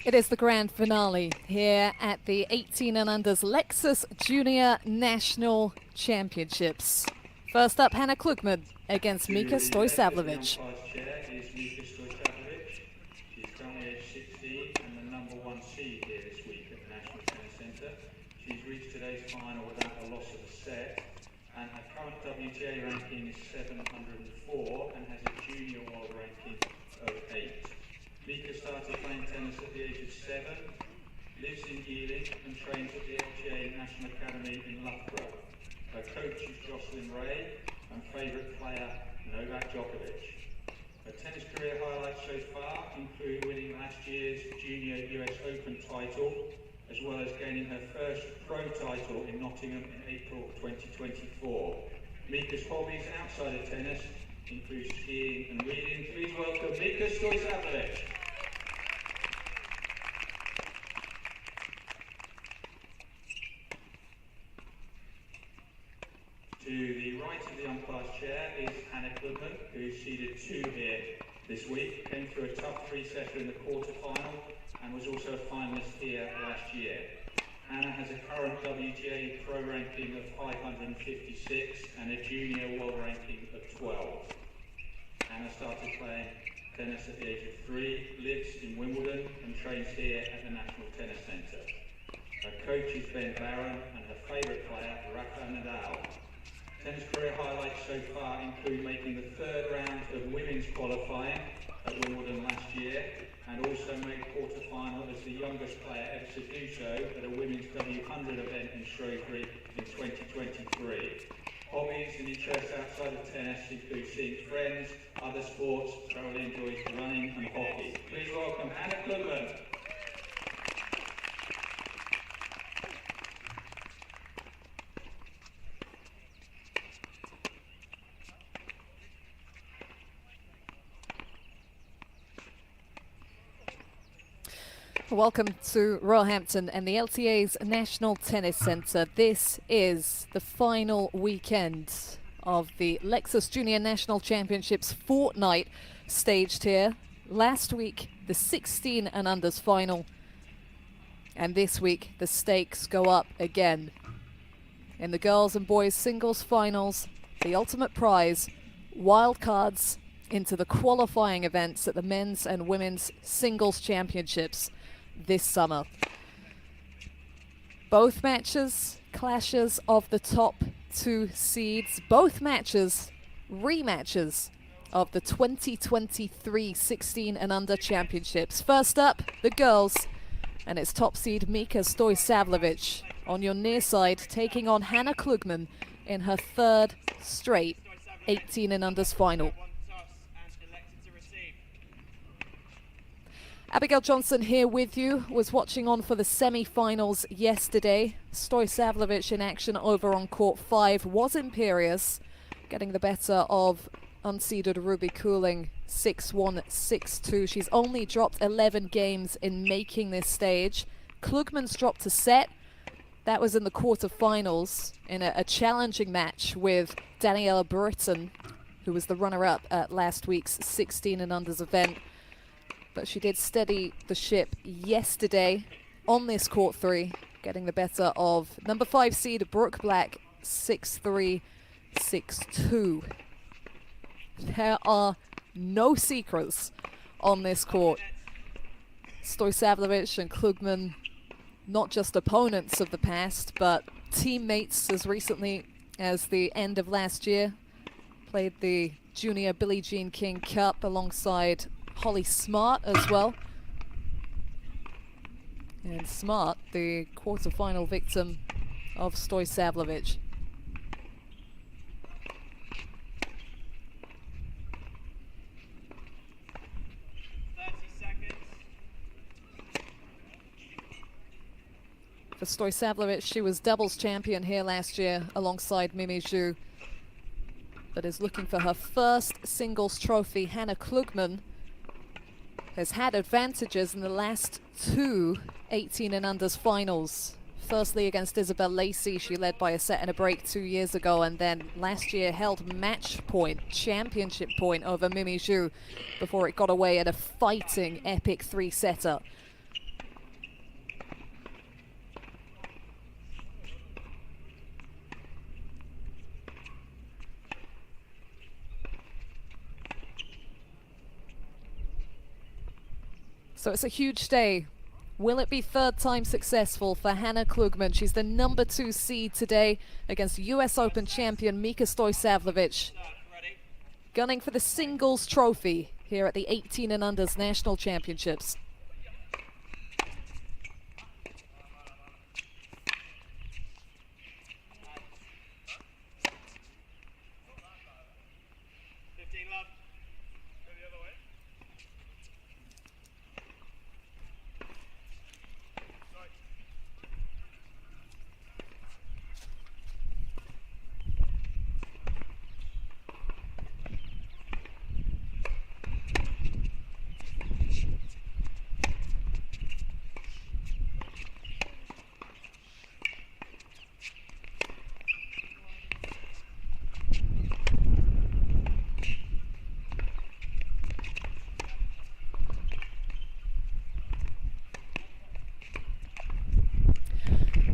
It is the grand finale here at the 18 and unders Lexus Junior National Championships. First up, Hannah Klugman against Mika Stojsavljevic. She's currently age 16 and the #1 seed here this week at the National Tennis Centre. She's reached today's final without a loss of a set, and her current WTA ranking is 704 and has a junior world ranking of 8. Mika started playing tennis at the age of 7, lives in Ealing and trains at the LTA National Academy in Loughborough. Her coach is Jocelyn Ray and favourite player Novak Djokovic. Her tennis career highlights so far include winning last year's Junior US Open title, as well as gaining her first pro title in Nottingham in April 2024. Mika's hobbies outside of tennis include skiing and reading. Please welcome Mika Stojsavljevic. To the right of the umpire's chair is Hannah Klugman, who is seeded 2 here this week, came through a tough 3-setter in the quarter-final and was also a finalist here last year. Hannah has a current WTA pro ranking of 556 and a junior world ranking of 12. Hannah started playing tennis at the age of 3, lives in Wimbledon and trains here at the National Tennis Centre. Her coach is Ben Barron and her favourite player, Rafa Nadal. Tennis career highlights so far include making the 3rd round of women's qualifying at Wimbledon last year, and also made quarter-final as the youngest player ever to do so at a women's W100 event in Shrewsbury in 2023. Hobbies and interests outside of tennis include seeing friends, other sports, thoroughly enjoys running and hockey. Please welcome Hannah Klugman. Welcome to Roehampton and the LTA's National Tennis Centre. This is the final weekend of the Lexus Junior National Championships fortnight staged here. Last week, the 16 and unders final. And this week, the stakes go up again. In the girls and boys singles finals, the ultimate prize, wildcards into the qualifying events at the men's and women's singles championships this summer. Both matches, clashes of the top 2 seeds. Both matches, rematches of the 2023 16 and under championships. First up, the girls, and it's top seed Mika Stojsavljevic on your near side, taking on Hannah Klugman in her 3rd straight 18 and unders final. Abigail Johnson here with you, was watching on for the semi-finals yesterday. Stojsavljevic in action over on court 5 was imperious, getting the better of unseeded Ruby Cooling 6-1, 6-2. She's only dropped 11 games in making this stage. Klugman's dropped a set. That was in the quarterfinals in a challenging match with Daniela Britton, who was the runner-up at last week's 16 and unders event. But she did steady the ship yesterday on this court 3, getting the better of number 5 seed Brooke Black 6-3, 6-2. There are no secrets on this court. Stojsavljevic and Klugman, not just opponents of the past, but teammates as recently as the end of last year. Played the Junior Billie Jean King Cup alongside Holly Smart as well. And Smart, the quarterfinal victim of Stojsavljevic. For Stojsavljevic, she was doubles champion here last year alongside Mimi Zhu, but is looking for her first singles trophy. Hannah Klugman has had advantages in the last 2 18 and unders finals. Firstly against Isabel Lacey, she led by a set and a break 2 years ago, and then last year held match point, championship point over Mimi Zhu before it got away at a fighting epic 3-setter. So it's a huge day. Will it be third time successful for Hannah Klugman? She's the number 2 seed today against US Open champion Mika Stojsavljevic, gunning for the singles trophy here at the 18 and unders national championships.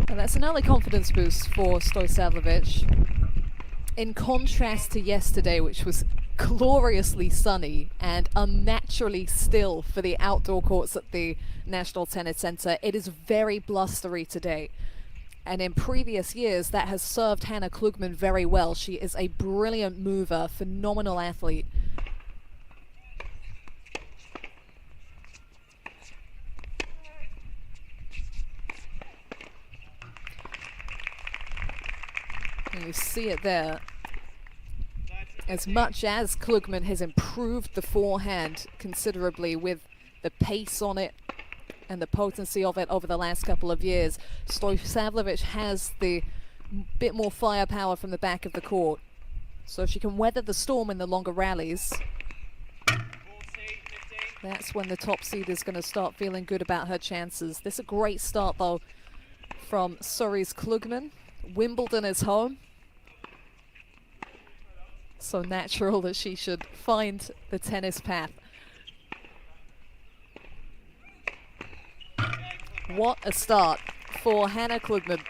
And that's an early confidence boost for Stojsavljevic. In contrast to yesterday, which was gloriously sunny and unnaturally still for the outdoor courts at the National Tennis Center, it is very blustery today. And in previous years, that has served Hannah Klugman very well. She is a brilliant mover, phenomenal athlete. And you see it there. As much as Klugman has improved the forehand considerably with the pace on it and the potency of it over the last couple of years, Stojsavljevic has the bit more firepower from the back of the court. So if she can weather the storm in the longer rallies, that's when the top seed is going to start feeling good about her chances. This is a great start, though, from Surrey's Klugman. Wimbledon is home. So natural that she should find the tennis path. What a start for Hannah Klugman.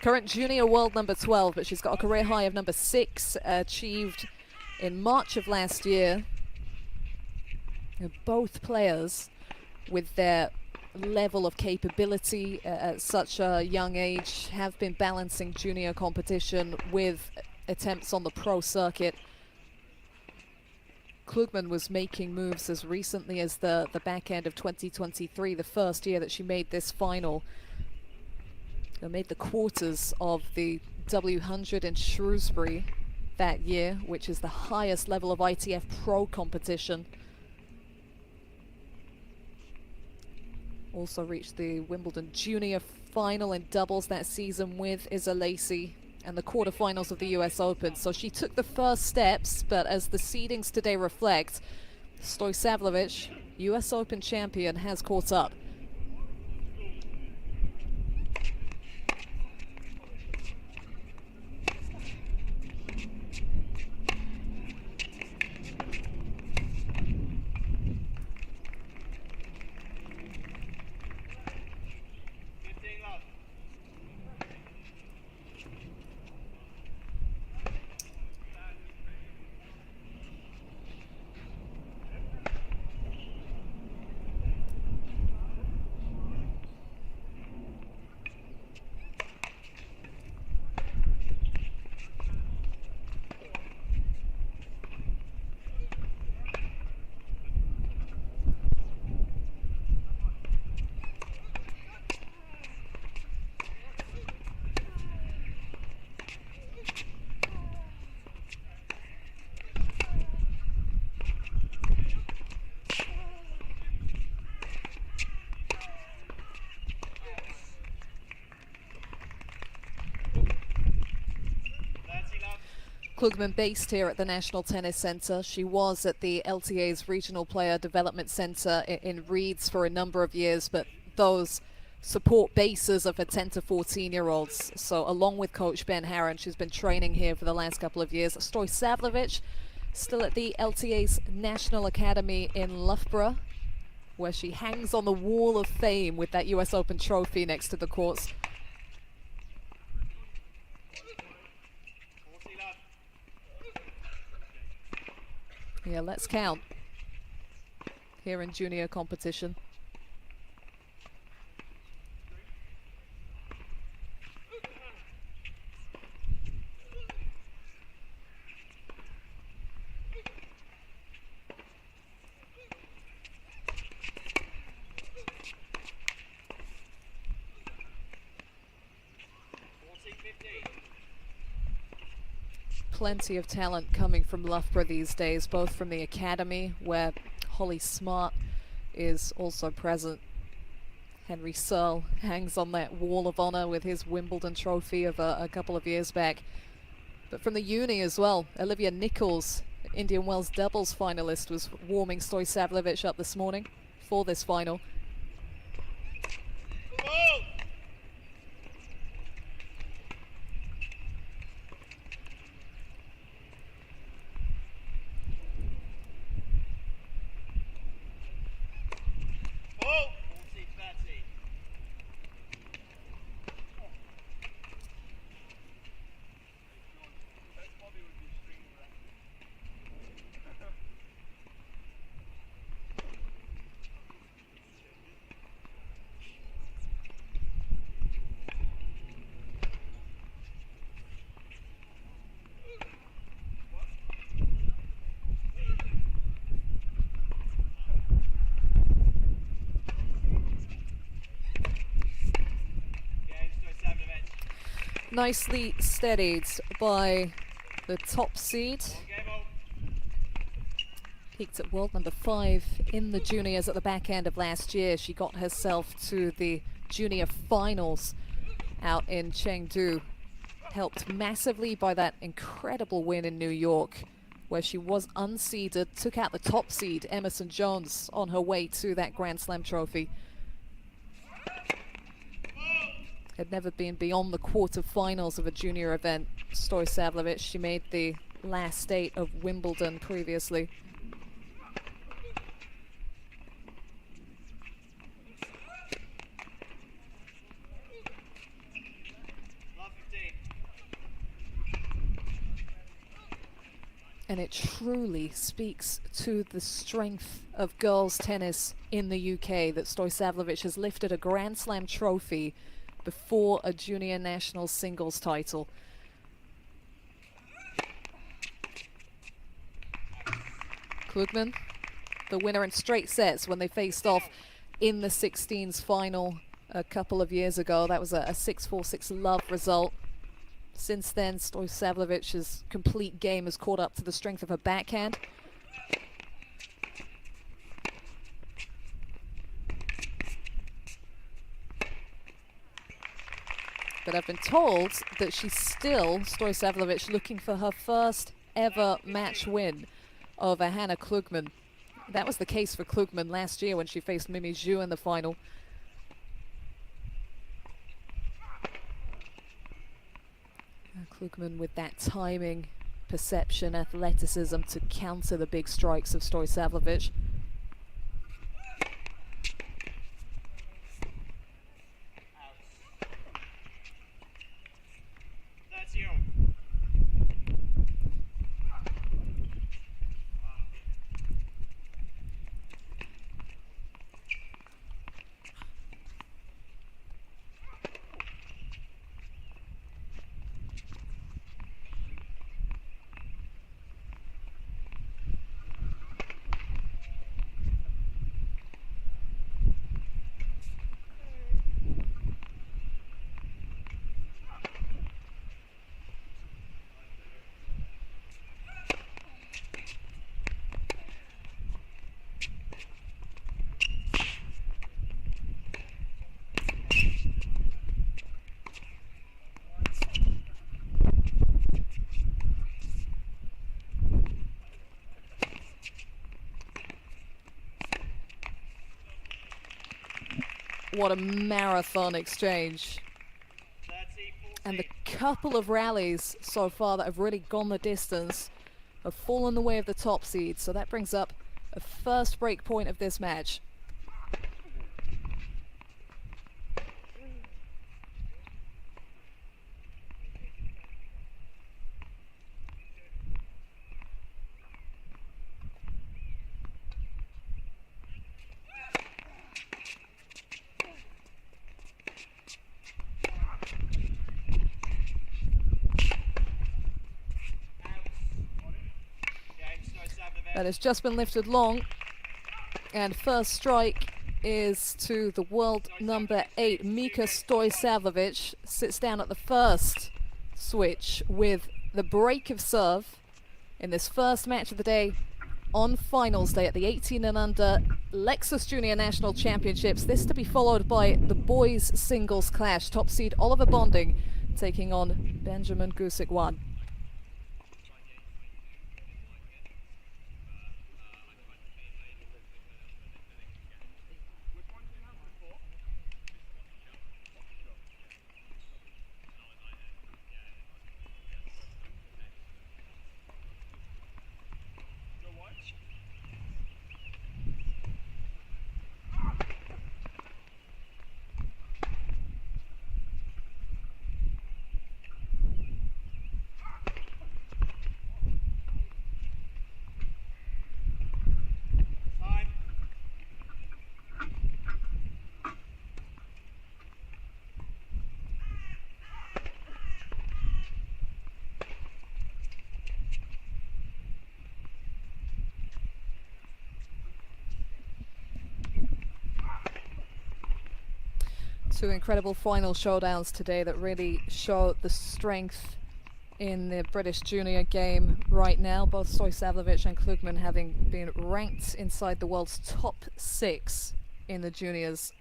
Current junior world number 12, but she's got a career high of number 6 achieved in March of last year. And both players, with their level of capability at such a young age, have been balancing junior competition with attempts on the pro circuit. Klugman was making moves as recently as the back end of 2023, the first year that she made this final. They made the quarters of the W100 in Shrewsbury that year, which is the highest level of ITF Pro competition. Also reached the Wimbledon Junior final in doubles that season with Isa Lacey, and the quarterfinals of the US Open. So she took the first steps, but as the seedings today reflect, Stojsavljevic, US Open champion, has caught up. Klugman based here at the National Tennis Center. She was at the LTA's Regional Player Development Center in Reeds for a number of years, but those support bases are for 10 to 14-year-olds. So along with Coach Ben Harron, she's been training here for the last couple of years. Stojsavljevic still at the LTA's National Academy in Loughborough, where she hangs on the wall of fame with that US Open trophy next to the courts. Yeah, let's count. here in junior competition. Plenty of talent coming from Loughborough these days, both from the academy, where Holly Smart is also present. Henry Searle hangs on that wall of honor with his Wimbledon trophy of a couple of years back. But from the uni as well, Olivia Nichols, Indian Wells doubles finalist, was warming Stoysavljevic up this morning for this final. Nicely steadied by the top seed. Peaked at world number 5 in the juniors at the back end of last year. She got herself to the junior finals out in Chengdu. Helped massively by that incredible win in New York, where she was unseeded, took out the top seed, Emerson Jones, on her way to that Grand Slam trophy. Had never been beyond the quarterfinals of a junior event. Stoysavljevic, she made the last 8 of Wimbledon previously. And it truly speaks to the strength of girls tennis in the UK that Stoysavljevic has lifted a Grand Slam trophy before a junior national singles title. Klugman, the winner in straight sets when they faced off in the 16s final a couple of years ago. That was a 6-4-6 love result. Since then, Stoysavljevic's complete game has caught up to the strength of her backhand. But I've been told that she's still, Stoysavljevic, looking for her first ever match win over Hannah Klugman. That was the case for Klugman last year when she faced Mimi Zhu in the final. Klugman with that timing, perception, athleticism to counter the big strikes of Stoysavljevic. What a marathon exchange. And the couple of rallies so far that have really gone the distance have fallen the way of the top seed. So that brings up a first break point of this match. that has just been lifted long. And first strike is to the world number 8, Mika Stojsavljevic. Sits down at the first switch with the break of serve in this first match of the day on finals day at the 18 and under Lexus Junior National Championships. This to be followed by the boys singles clash. Top seed Oliver Bonding taking on Benjamin Gusikwan. Two incredible final showdowns today that really show the strength in the British junior game right now. Both Stojsavljevic and Klugman having been ranked inside the world's top 6 in the juniors.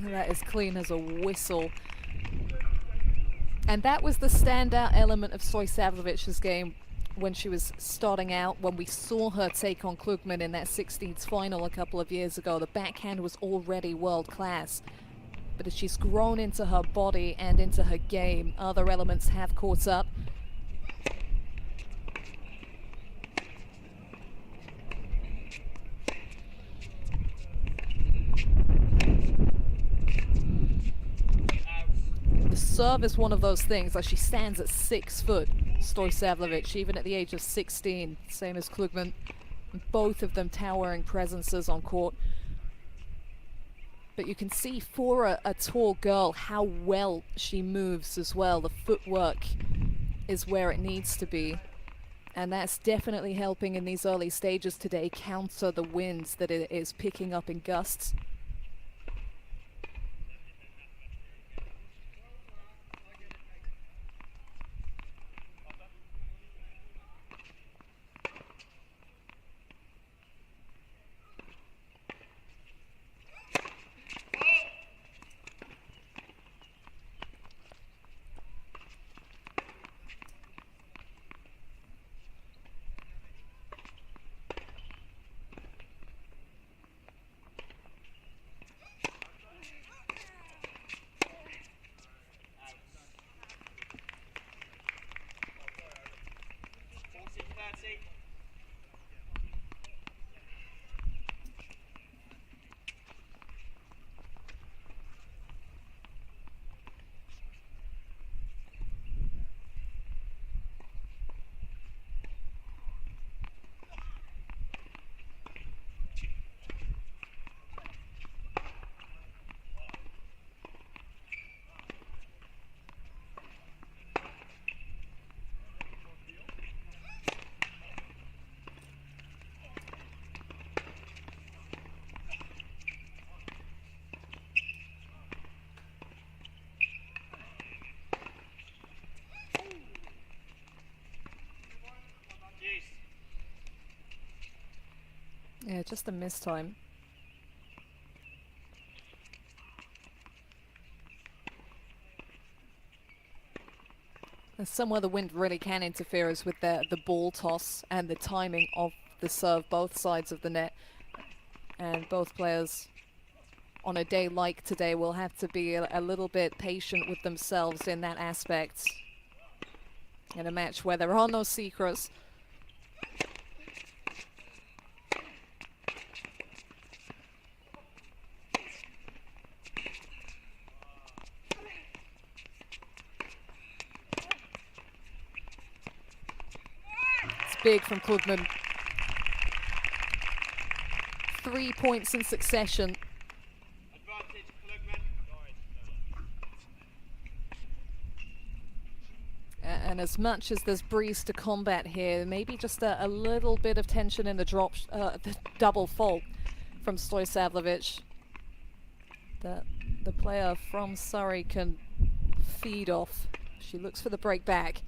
That is clean as a whistle. And that was the standout element of Stojsavljevic's game when she was starting out, when we saw her take on Klugman in that 16th final a couple of years ago. The backhand was already world class. But as she's grown into her body and into her game, other elements have caught up. Serve is one of those things, like she stands at 6 foot, Stojsavljevic, even at the age of 16, same as Klugman. Both of them towering presences on court. But you can see for a tall girl how well she moves as well. The footwork is where it needs to be. And that's definitely helping in these early stages today counter the winds that it is picking up in gusts. Yeah, just a miss time. And somewhere the wind really can interfere is with the ball toss and the timing of the serve, both sides of the net. And both players on a day like today will have to be a little bit patient with themselves in that aspect. In a match where there are no secrets. It's big from Klugman. 3 points in succession. And as much as there's breeze to combat here, maybe just a little bit of tension in the drop, the double fault from Stoisavljevic that the player from Surrey can feed off. She looks for the break back.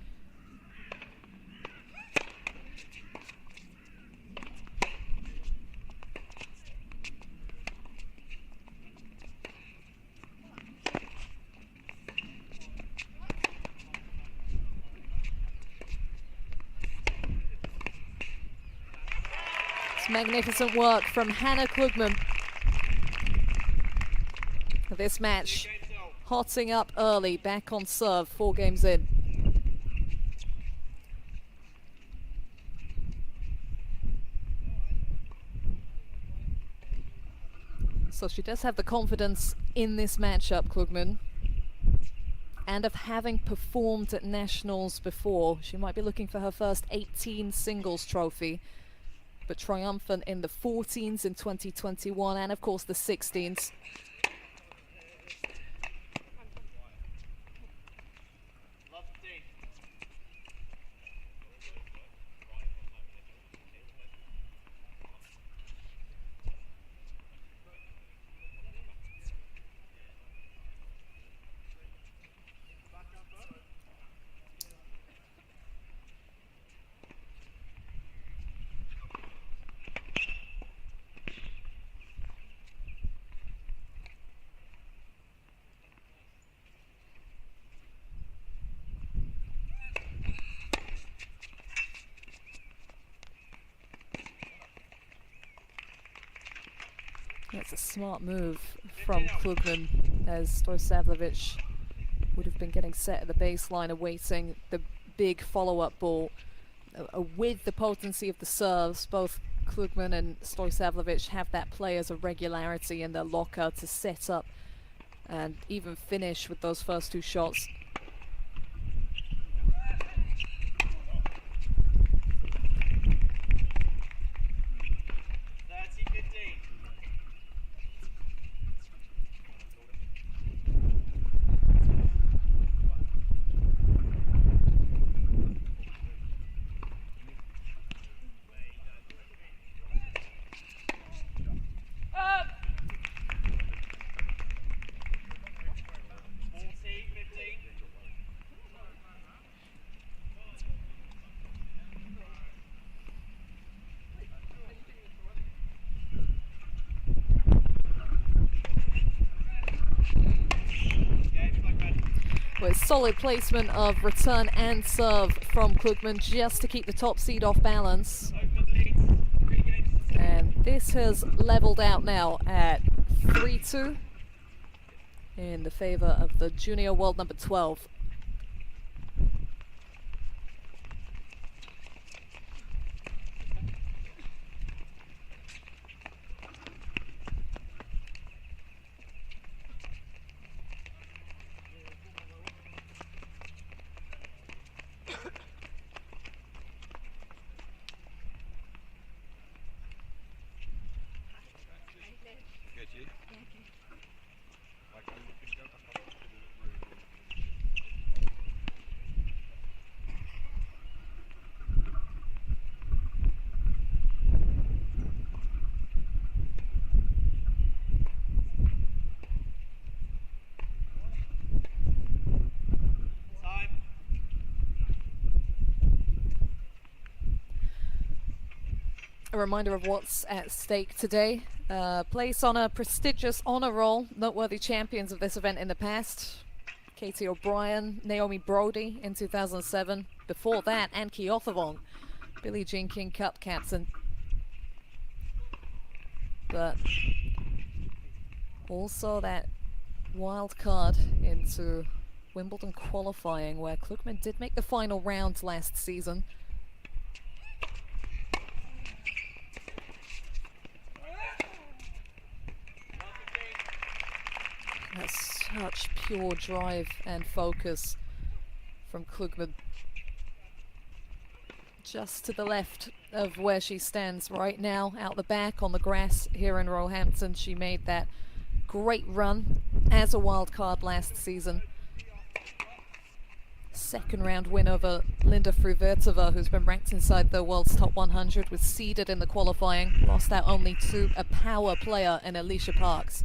It's magnificent work from Hannah Klugman. This match hotting up early, back on serve, 4 games in. So she does have the confidence in this matchup, Klugman. And of having performed at Nationals before. She might be looking for her first 18 singles trophy. But triumphant in the 14s in 2021 and of course the 16s. That's a smart move from Klugman, as Stoisavljevic would have been getting set at the baseline, awaiting the big follow-up ball. With the potency of the serves, both Klugman and Stoisavljevic have that play as a regularity in their locker to set up and even finish with those first 2 shots. With solid placement of return and serve from Klugman just to keep the top seed off balance. And this has leveled out now at 3-2 in the favor of the junior world number 12. A reminder of what's at stake today. Place on a prestigious honor roll. Noteworthy champions of this event in the past. Katie O'Brien, Naomi Brody in 2007. Before that, Anki Othawong, Billie Jean King Cup captain. But also that wild card into Wimbledon qualifying, where Klugman did make the final round last season. That's such pure drive and focus from Klugman. Just to the left of where she stands right now, out the back on the grass here in Roehampton. She made that great run as a wild card last season. Second round win over Linda Fruvertova, who's been ranked inside the world's top 100, was seeded in the qualifying. Lost out only to a power player in Alicia Parks.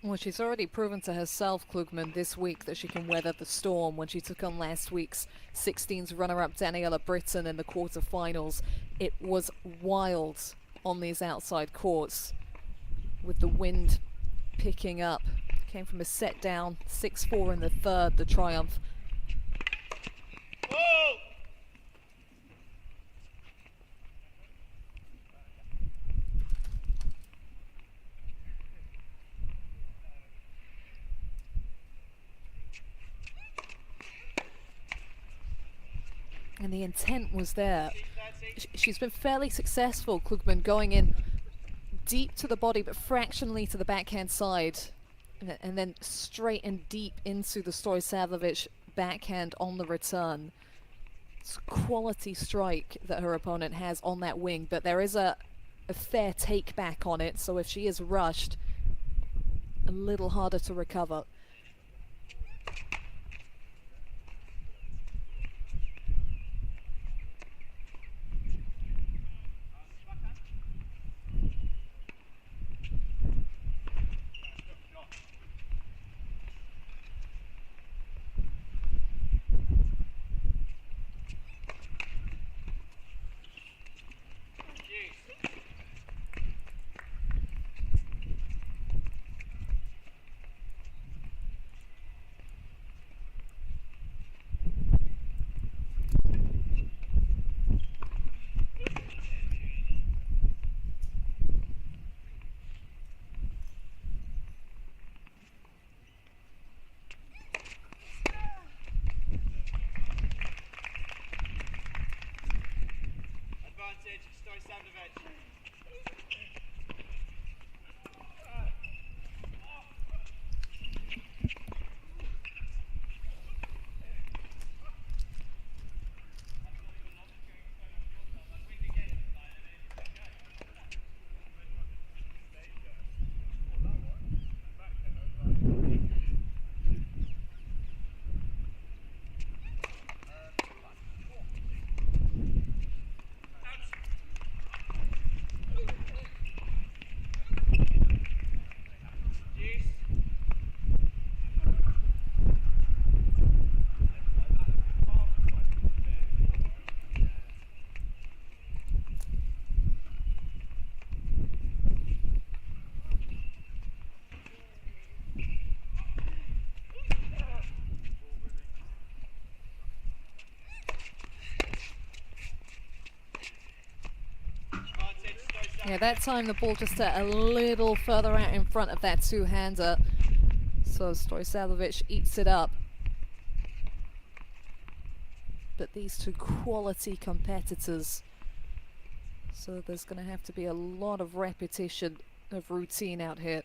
Well, she's already proven to herself, Klugman, this week that she can weather the storm. When she took on last week's 16s runner-up Daniela Britton in the quarterfinals, it was wild on these outside courts with the wind picking up. Came from a set down, 6-4 in the third, the triumph. Whoa! And the intent was there. She's been fairly successful, Klugman, going in deep to the body but fractionally to the backhand side, and then straight and deep into the Stoysavljevic backhand on the return. It's a quality strike that her opponent has on that wing, but there is a fair take back on it, so if she is rushed, a little harder to recover. Yeah, that time the ball just a little further out in front of that two-hander. So Stojsavljevic eats it up. But these two quality competitors. So there's going to have to be a lot of repetition of routine out here.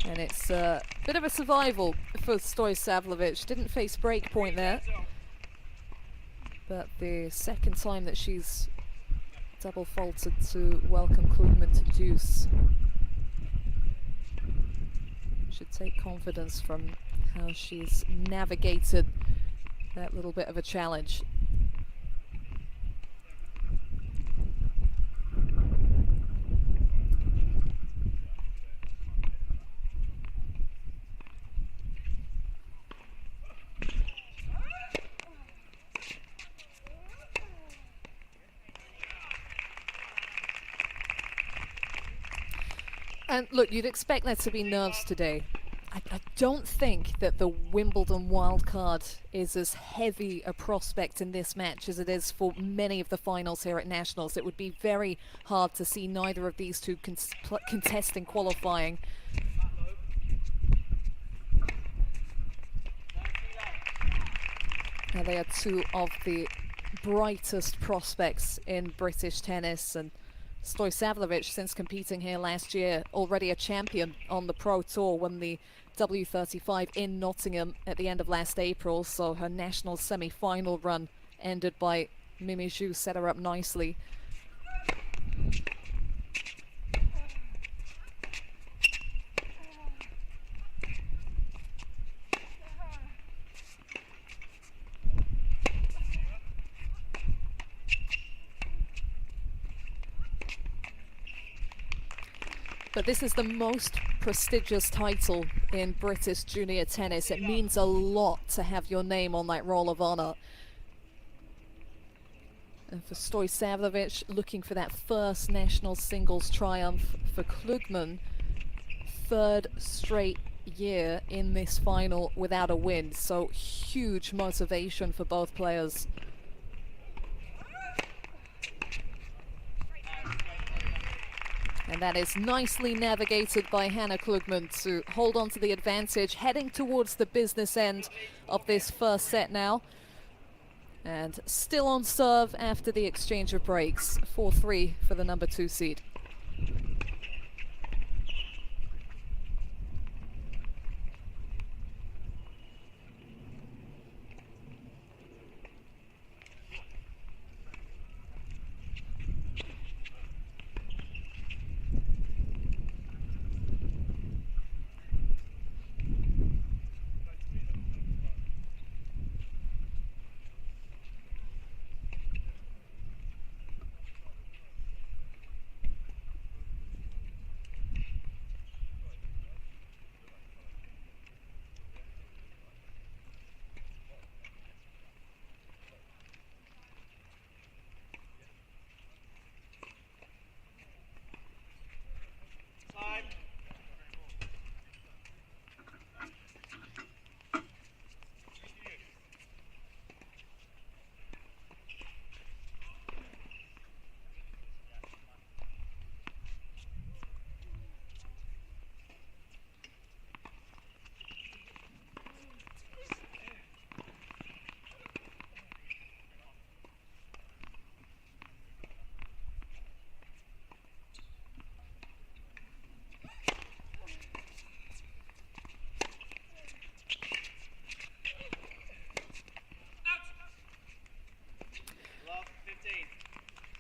And it's a bit of a survival for Stojsavljevic. Didn't face break point there. But the second time that she's double faulted to welcome Klugman to deuce should take confidence from how she's navigated that little bit of a challenge. And look, you'd expect there to be nerves today. I don't think that the Wimbledon wildcard is as heavy a prospect in this match as it is for many of the finals here at Nationals. It would be very hard to see neither of these two contesting qualifying. Now they are two of the brightest prospects in British tennis, and Stojsavljevic, since competing here last year, already a champion on the Pro Tour, won the W35 in Nottingham at the end of last April, so her national semi-final run ended by Mimi Zhu set her up nicely. But this is the most prestigious title in British junior tennis. It means a lot to have your name on that roll of honor. And for Stojsavljevic, looking for that first national singles triumph. For Klugman, third straight year in this final without a win. So huge motivation for both players. And that is nicely navigated by Hannah Klugman to hold on to the advantage, heading towards the business end of this first set now. And still on serve after the exchange of breaks. 4-3 for the number 2 seed.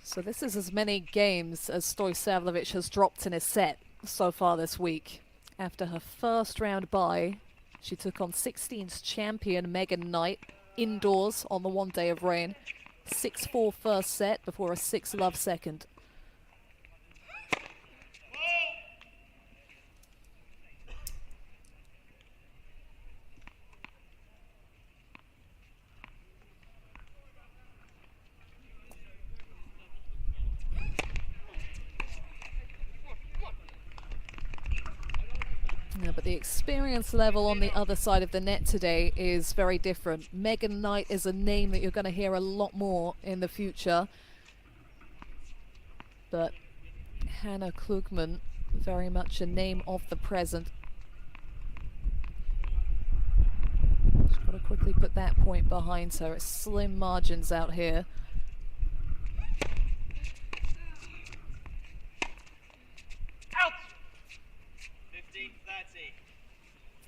So this is as many games as Stojsavljevic has dropped in a set so far this week. After her first round bye, she took on 16th champion Megan Knight indoors on the one day of rain. 6-4 first set before a 6-love second. Yeah, but the experience level on the other side of the net today is very different. Megan Knight is a name that you're going to hear a lot more in the future. But Hannah Klugman, very much a name of the present. She's got to quickly put that point behind her. It's slim margins out here.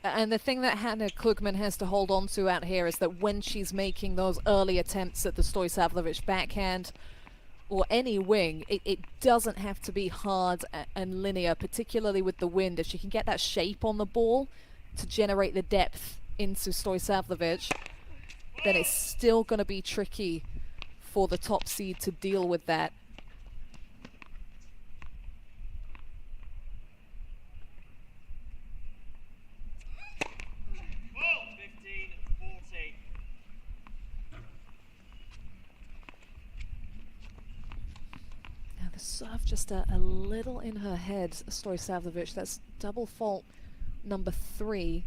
And the thing that Hannah Klugman has to hold on to out here is that when she's making those early attempts at the Stoisavljevic backhand or any wing, it doesn't have to be hard and linear, particularly with the wind. If she can get that shape on the ball to generate the depth into Stoisavljevic, then it's still going to be tricky for the top seed to deal with that. The serve just a little in her head, Stoisavljevic. That's double fault number 3.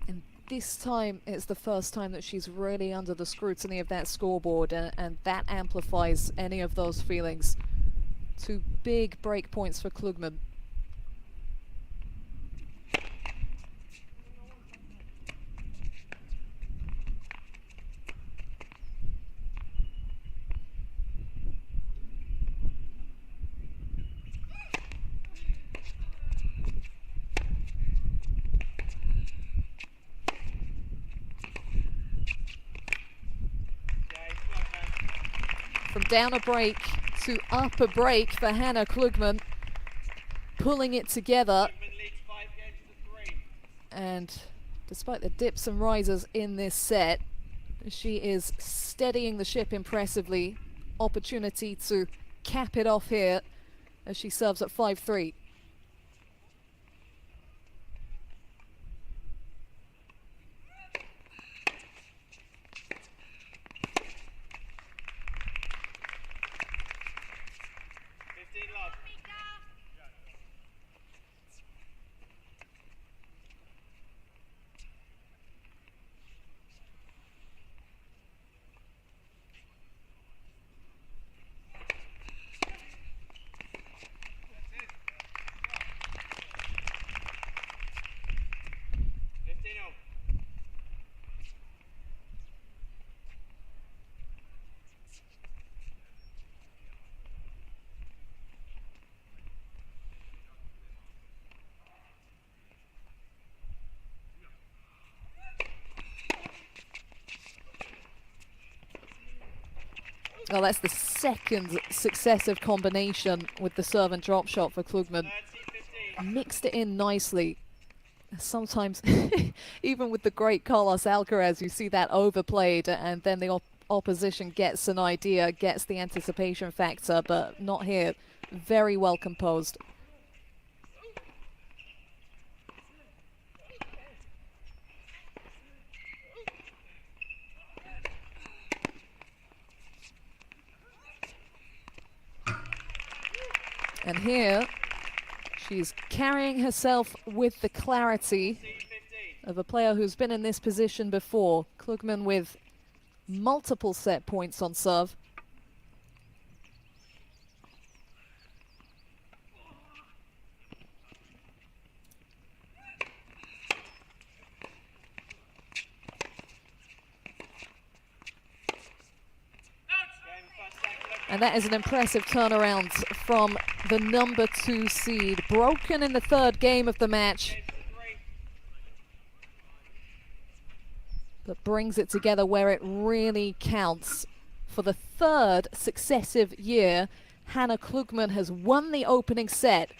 And this time it's the first time that she's really under the scrutiny of that scoreboard, and that amplifies any of those feelings. 2 big break points for Klugman. From down a break to up a break for Hannah Klugman, pulling it together. And despite the dips and rises in this set, she is steadying the ship impressively. Opportunity to cap it off here as she serves at 5-3. Well, that's the second successive combination with the serve and drop shot for Klugman. Mixed it in nicely. Sometimes, even with the great Carlos Alcaraz, you see that overplayed and then the opposition gets an idea, gets the anticipation factor, but not here. Very well composed. And here, she's carrying herself with the clarity of a player who's been in this position before. Klugman with multiple set points on serve. And that is an impressive turnaround from the number 2 seed. Broken in the 3rd game of the match, but brings it together where it really counts. For the 3rd successive year, Hannah Klugman has won the opening set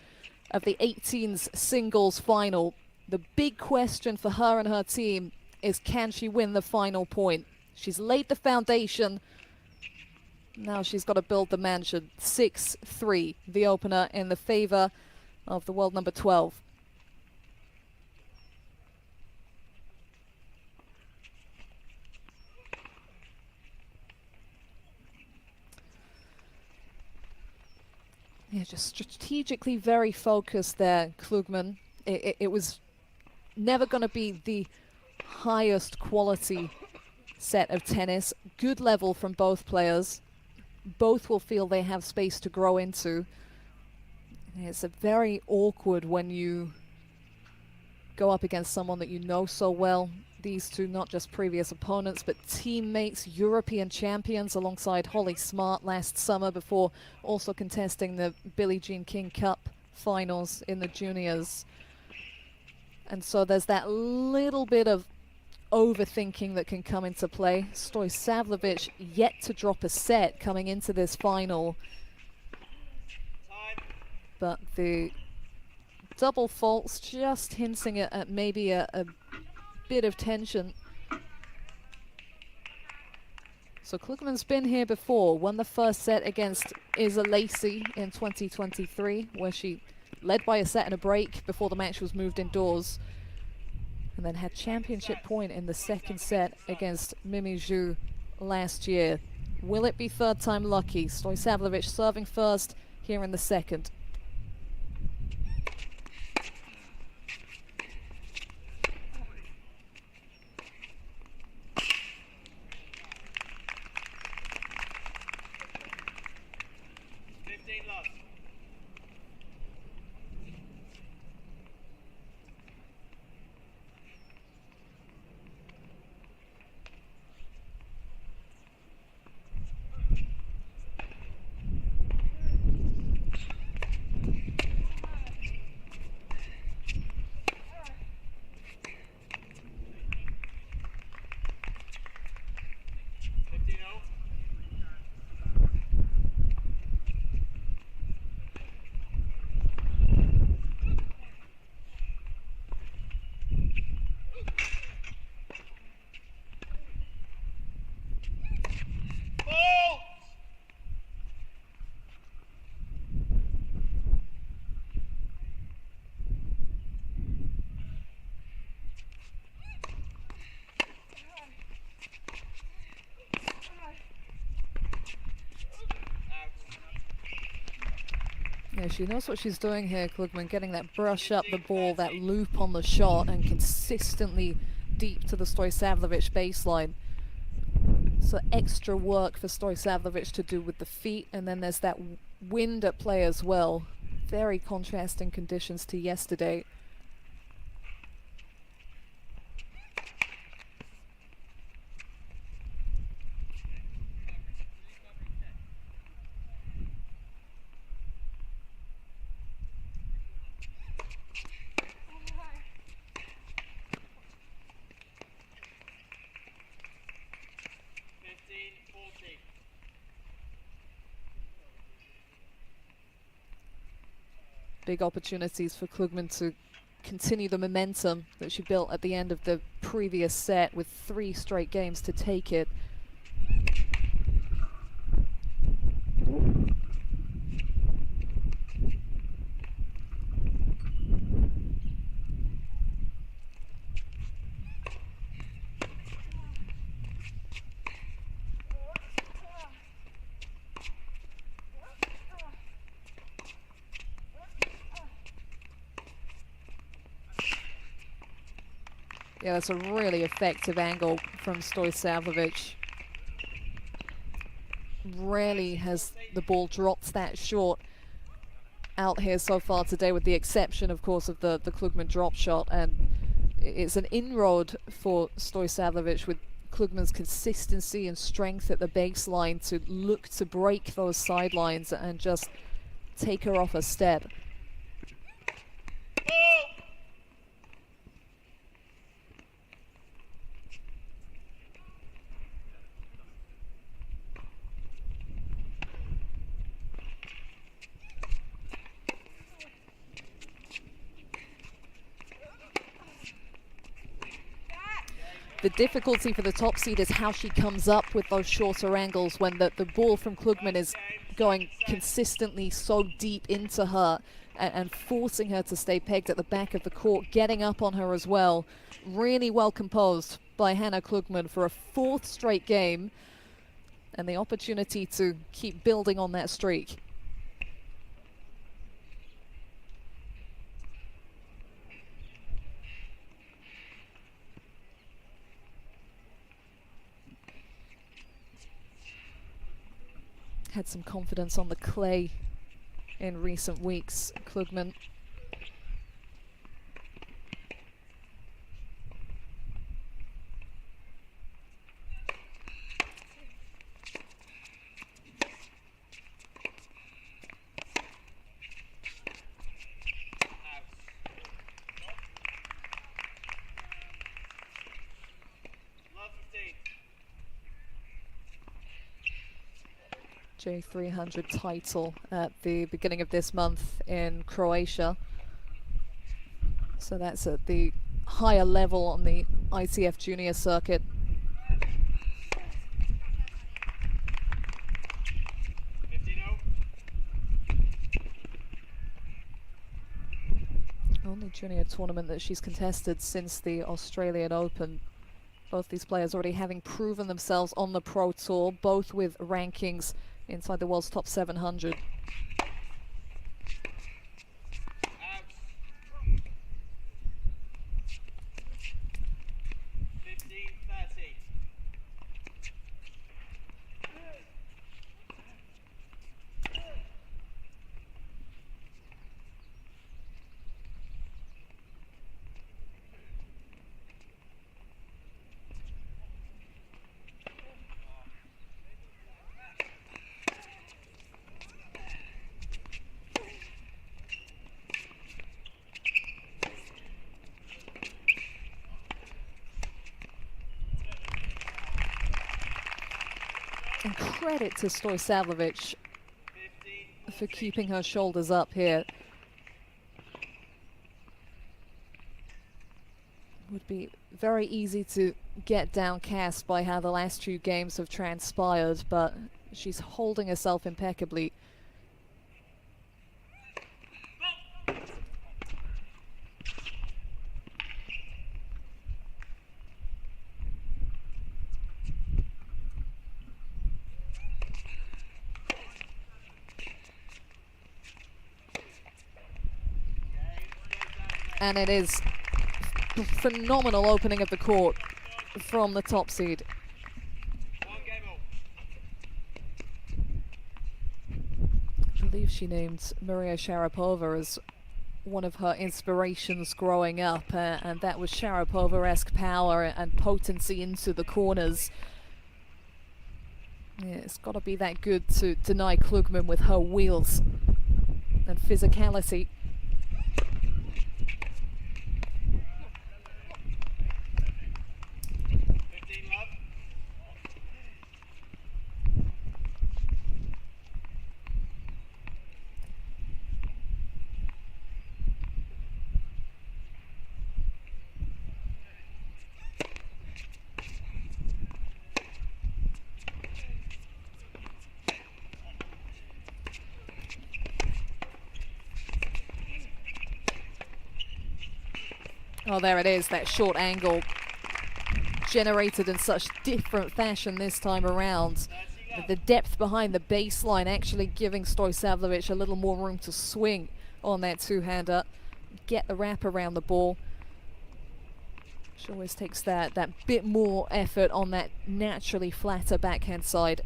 of the 18s singles final. The big question for her and her team is, can she win the final point? She's laid the foundation. Now she's got to build the mansion. 6-3, the opener in the favor of the world number 12. Yeah, just strategically very focused there, Klugman. It was never going to be the highest quality set of tennis. Good level from both players. Both will feel they have space to grow into. It's a very awkward when you go up against someone that you know so well. These two, not just previous opponents, but teammates, European champions alongside Holly Smart last summer before also contesting the Billie Jean King Cup finals in the juniors. And so there's that little bit of overthinking that can come into play. Stoisavljevic yet to drop a set coming into this final. But the double faults just hinting at maybe a bit of tension. So Klugman's been here before, won the first set against Isa Lacey in 2023, where she led by a set and a break before the match was moved indoors, and then had championship point in the second set against Mimi Zhu last year. Will it be third time lucky? Stoisavljevic serving first here in the second. Yeah, she knows what she's doing here, Klugman, getting that brush up the ball, that loop on the shot, and consistently deep to the Stoisavljevic baseline. So extra work for Stoisavljevic to do with the feet, and then there's that wind at play as well. Very contrasting conditions to yesterday. Big opportunities for Klugman to continue the momentum that she built at the end of the previous set with 3 straight games to take it. Yeah, that's a really effective angle from Stoisavljevic. Rarely has the ball dropped that short out here so far today, with the exception, of course, of the Klugman drop shot. And it's an inroad for Stoisavljevic with Klugman's consistency and strength at the baseline to look to break those sidelines and just take her off a step. The difficulty for the top seed is how she comes up with those shorter angles when the ball from Klugman is going consistently so deep into her and forcing her to stay pegged at the back of the court, getting up on her as well. Really well composed by Hannah Klugman for a 4th straight game, and the opportunity to keep building on that streak. had some confidence on the clay in recent weeks, Klugman. J300 title at the beginning of this month in Croatia. So that's at the higher level on the ITF junior circuit. Only junior tournament that she's contested since the Australian Open. Both these players already having proven themselves on the Pro Tour, both with rankings inside the world's top 700. And credit to Stoisavljevic for keeping her shoulders up here. Would be very easy to get downcast by how the last two games have transpired, but she's holding herself impeccably. And it is a phenomenal opening of the court from the top seed. I believe she named Maria Sharapova as one of her inspirations growing up, and that was Sharapova-esque power and potency into the corners. Yeah, it's got to be that good to deny Klugman with her wheels and physicality. Oh, there it is, that short angle generated in such different fashion this time around. The depth behind the baseline actually giving Stoisavljevic a little more room to swing on that two-hander, get the wrap around the ball. She always takes that bit more effort on that naturally flatter backhand side.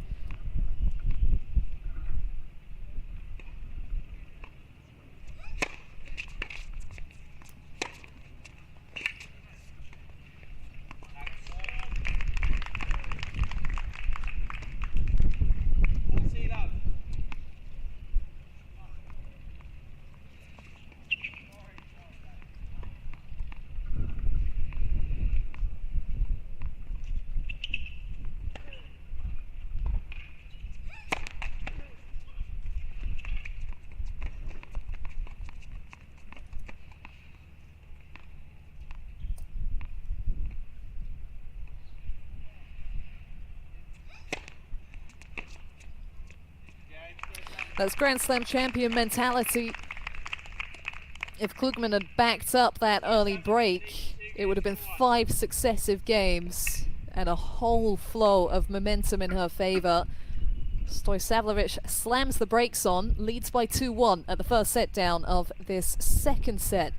That's Grand Slam champion mentality. If Klugman had backed up that early break, it would have been 5 successive games and a whole flow of momentum in her favor. Stoisavljevic slams the brakes on, leads by 2-1 at the first set down of this second set.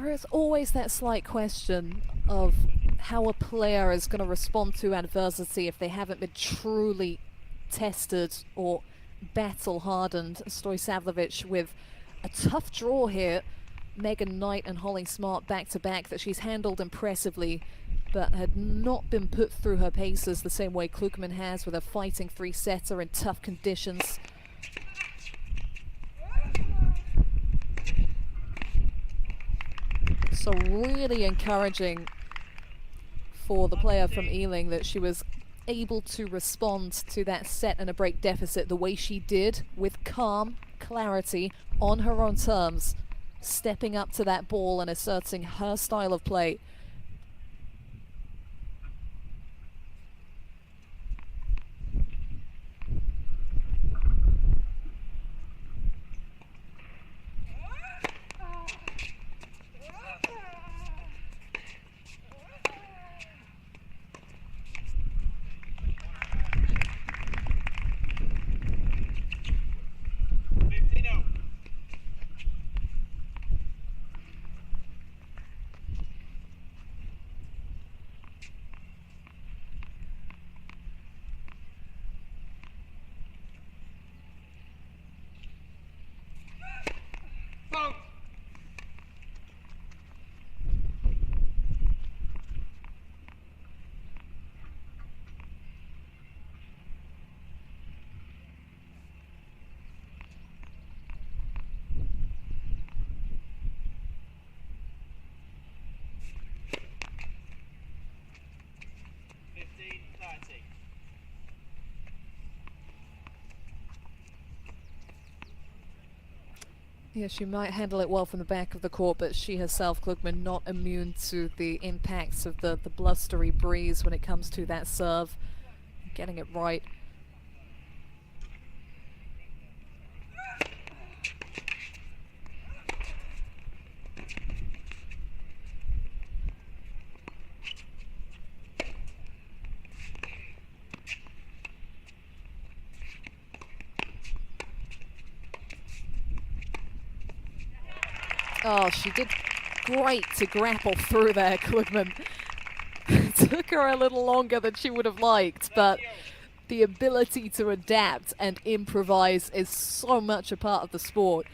There is always that slight question of how a player is going to respond to adversity if they haven't been truly tested or battle hardened. Stojsavljevic with a tough draw here. Megan Knight and Holly Smart back to back that she's handled impressively, but had not been put through her paces the same way Klugman has with a fighting three-setter in tough conditions. So really encouraging for the player from Ealing that she was able to respond to that set and a break deficit the way she did, with calm, clarity, on her own terms, stepping up to that ball and asserting her style of play. Yeah, she might handle it well from the back of the court, but she herself, Klugman, not immune to the impacts of the blustery breeze when it comes to that serve. Getting it right. Oh, she did great to grapple through there, Klugman. Took her a little longer than she would have liked, but the ability to adapt and improvise is so much a part of the sport.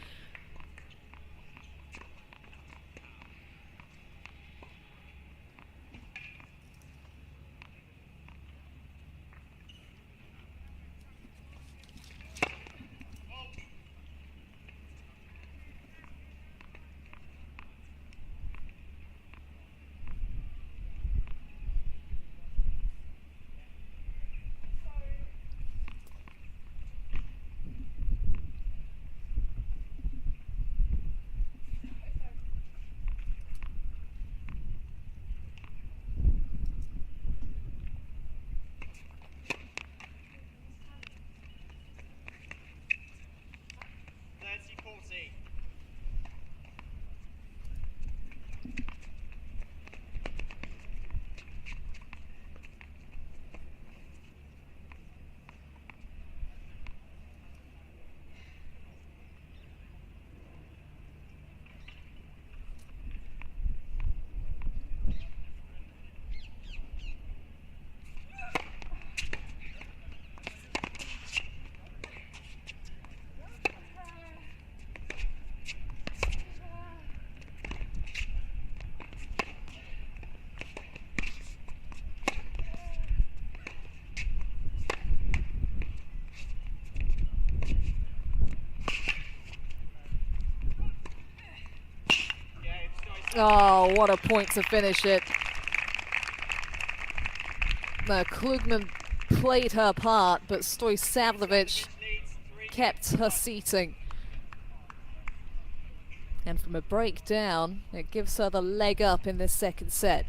Oh, what a point to finish it. No, Klugman played her part, but Stojsavljevic kept her seating. And from a breakdown, it gives her the leg up in this second set.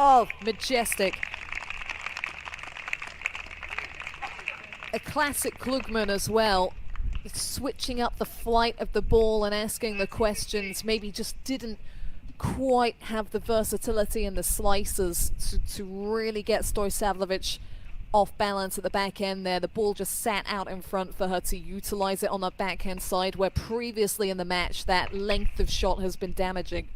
Oh, majestic. A classic Klugman as well. Switching up the flight of the ball and asking the questions. Maybe just didn't quite have the versatility and the slices to really get Stoisavljevic off balance at the back end there. The ball just sat out in front for her to utilize it on the backhand side, where previously in the match that length of shot has been damaging.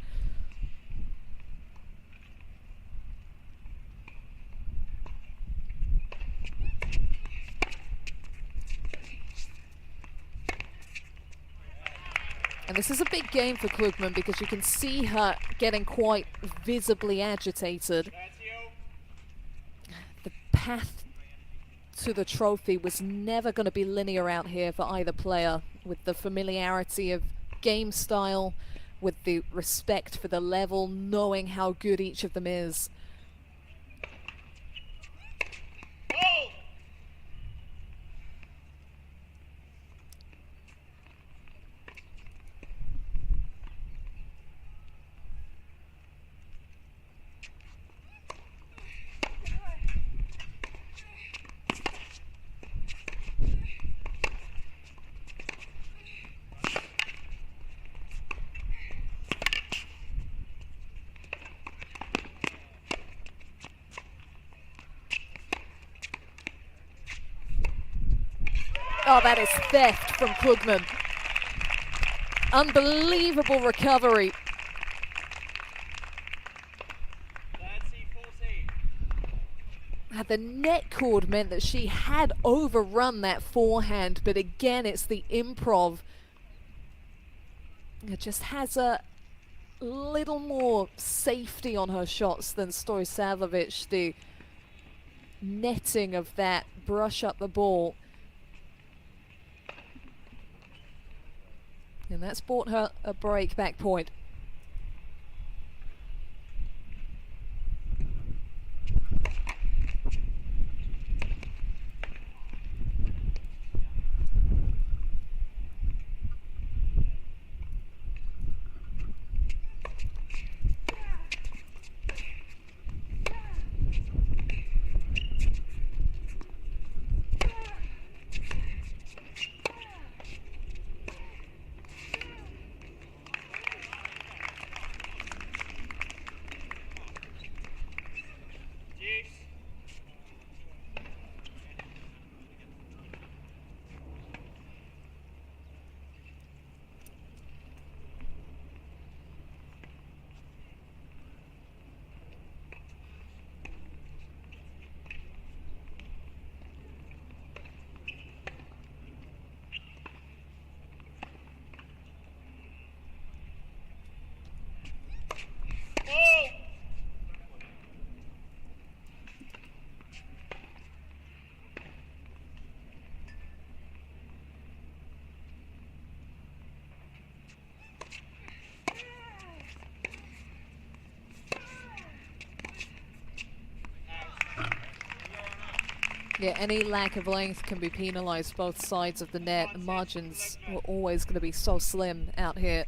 And this is a big game for Klugman because you can see her getting quite visibly agitated. The path to the trophy was never going to be linear out here for either player, with the familiarity of game style, with the respect for the level, knowing how good each of them is. Oh, that is theft from Klugman. Unbelievable recovery. The net cord meant that she had overrun that forehand, but again, it's the improv. It just has a little more safety on her shots than Stoisavljevic. The netting of that brush up the ball. And that's bought her a break back point. Yeah, any lack of length can be penalized both sides of the net. The margins were always going to be so slim out here.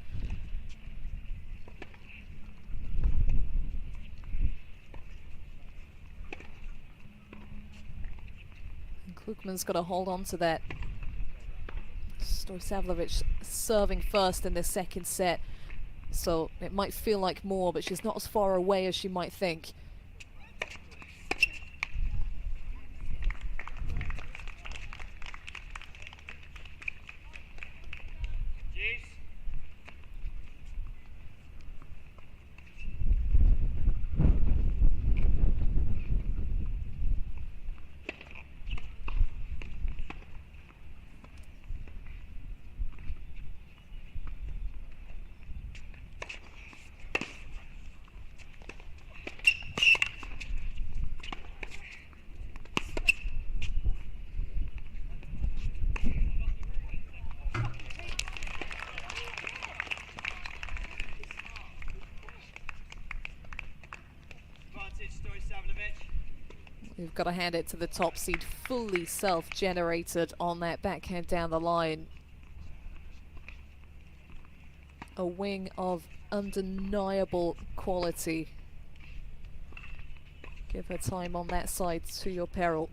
And Klugman's got to hold on to that. Stoisavljevic serving first in this second set, so it might feel like more, but she's not as far away as she might think. You've got to hand it to the top seed, fully self-generated on that backhand down the line. A wing of undeniable quality. Give her time on that side to your peril.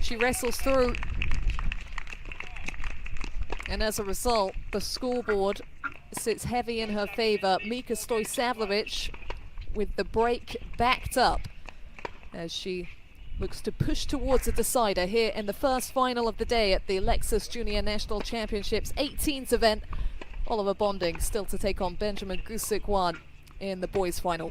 She wrestles through, and as a result, the scoreboard sits heavy in her favor. Mika Stojsavljevic with the break backed up as she looks to push towards a decider here in the first final of the day at the Lexus Junior National Championships 18th event. Oliver Bonding still to take on Benjamin Gusikwan in the boys' final.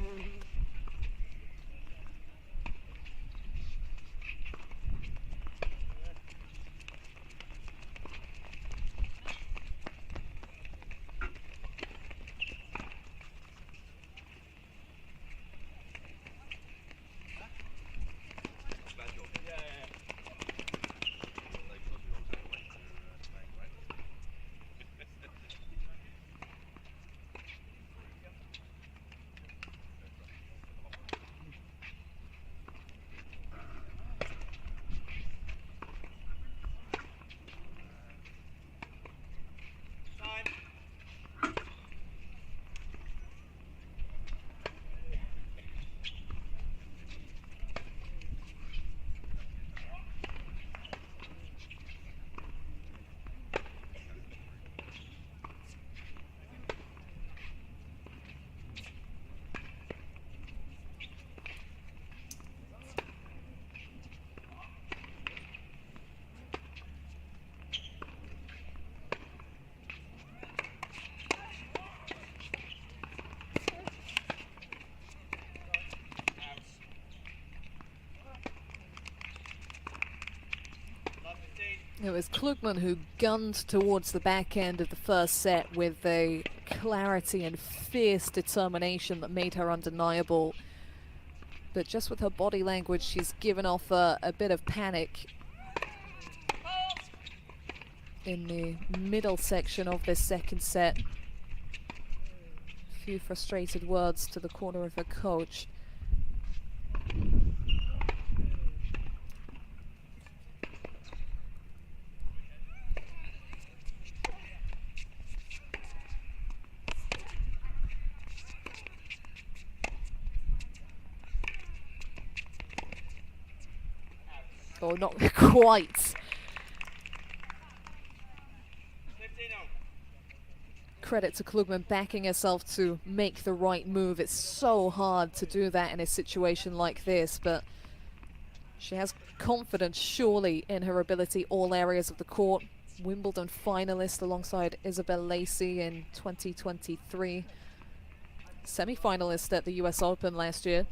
It was Klugman who gunned towards the back end of the first set with a clarity and fierce determination that made her undeniable. But just with her body language, she's given off a bit of panic in the middle section of this second set. A few frustrated words to the corner of her coach. Oh, not quite. Credit to Klugman backing herself to make the right move. It's so hard to do that in a situation like this, but she has confidence surely in her ability all areas of the court. Wimbledon finalist alongside Isabel Lacey in 2023. Semi-finalist at the US Open last year.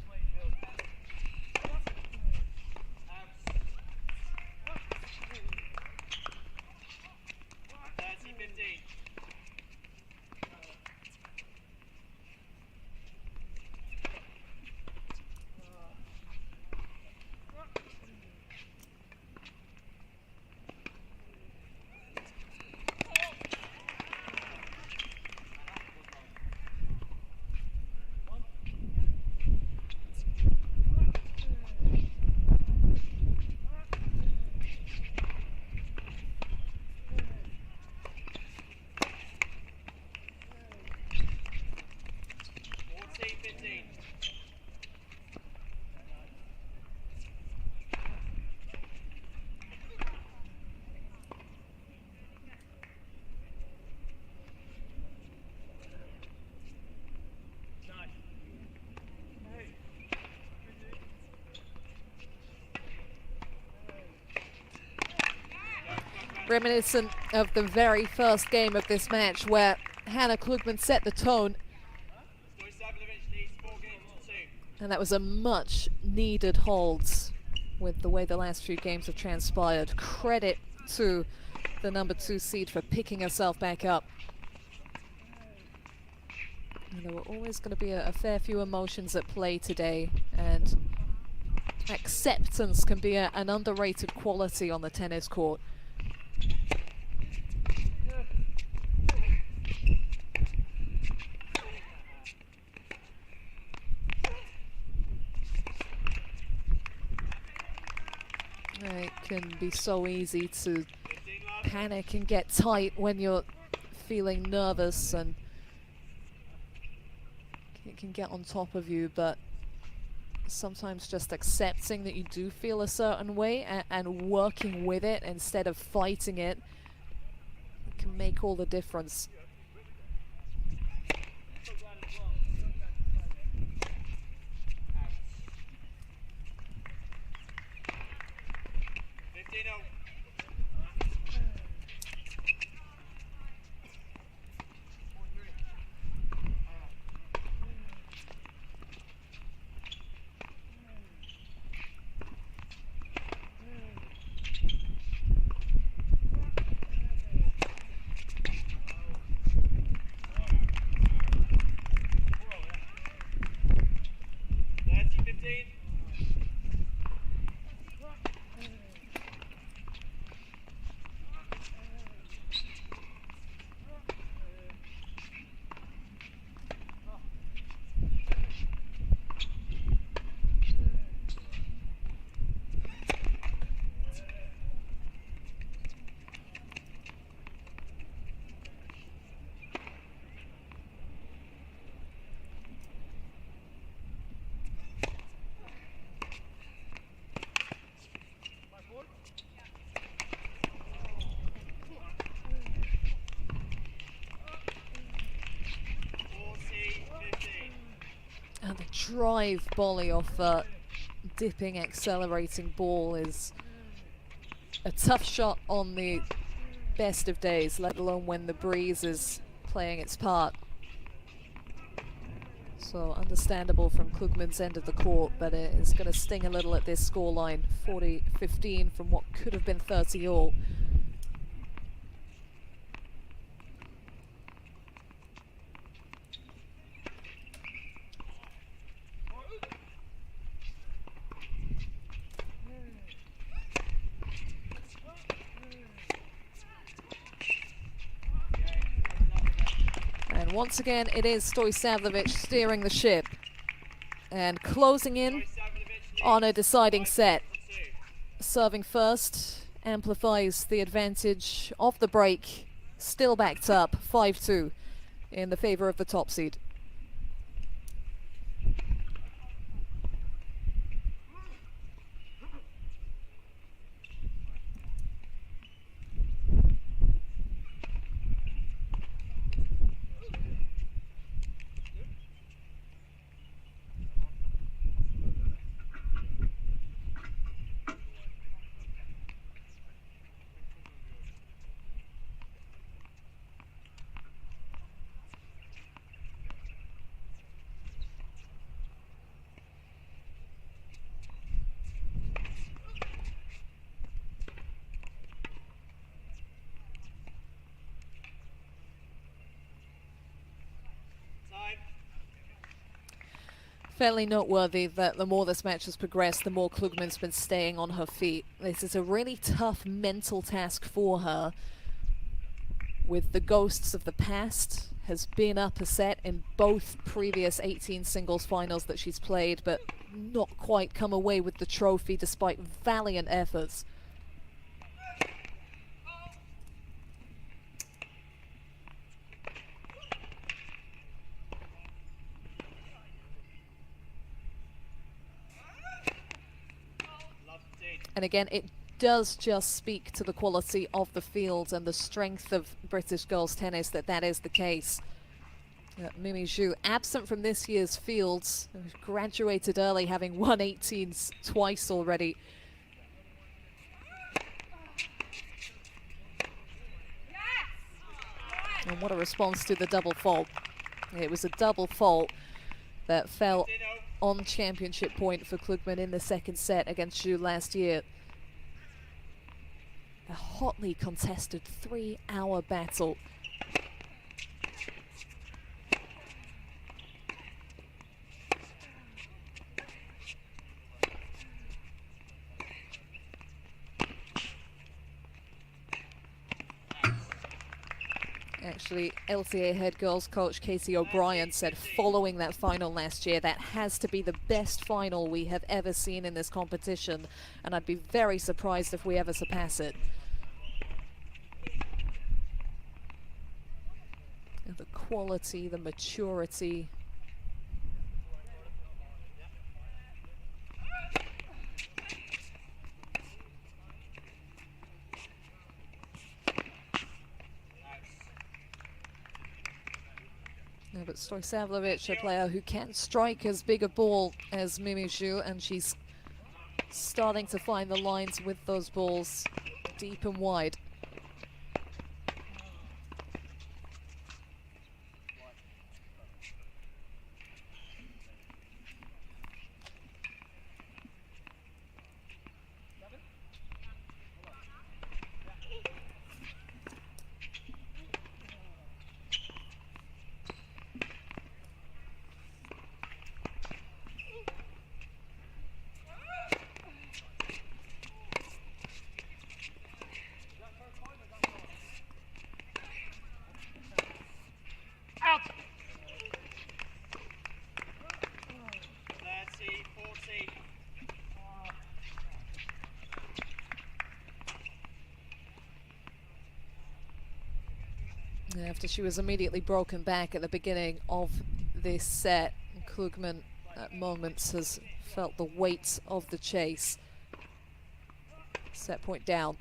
Reminiscent of the very first game of this match where Hannah Klugman set the tone. And that was a much needed hold with the way the last few games have transpired. Credit to the number 2 seed for picking herself back up. And there were always going to be a fair few emotions at play today, and acceptance can be an underrated quality on the tennis court. It can be so easy to panic and get tight when you're feeling nervous, and it can get on top of you, but sometimes just accepting that you do feel a certain way and working with it instead of fighting it can make all the difference. And the drive volley off the dipping, accelerating ball is a tough shot on the best of days, let alone when the breeze is playing its part. So understandable from Klugman's end of the court, but it is going to sting a little at this scoreline, 40-15 from what could have been 30 all. And once again, it is Stoisavljevic steering the ship and closing in on a deciding set. Serving first amplifies the advantage of the break, still backed up 5-2 in the favor of the top seed. Fairly noteworthy that the more this match has progressed, the more Klugman's been staying on her feet. This is a really tough mental task for her. With the ghosts of the past, has been up a set in both previous 18 singles finals that she's played, but not quite come away with the trophy despite valiant efforts. And again, it does just speak to the quality of the field and the strength of British girls tennis that is the case. Mimi Zhu, absent from this year's fields, graduated early, having won 18s twice already. And what a response to the double fault. It was a double fault that fell on championship point for Klugman in the second set against Zhu last year. A hotly contested 3-hour battle. Actually, LTA head girls coach Casey O'Brien said following that final last year, that has to be the best final we have ever seen in this competition, and I'd be very surprised if we ever surpass it. And the quality, the maturity. Yeah, but Stojsavljevic, a player who can strike as big a ball as Mimi Zhu, and she's starting to find the lines with those balls deep and wide. After she was immediately broken back at the beginning of this set, Klugman at moments has felt the weight of the chase. Set point down.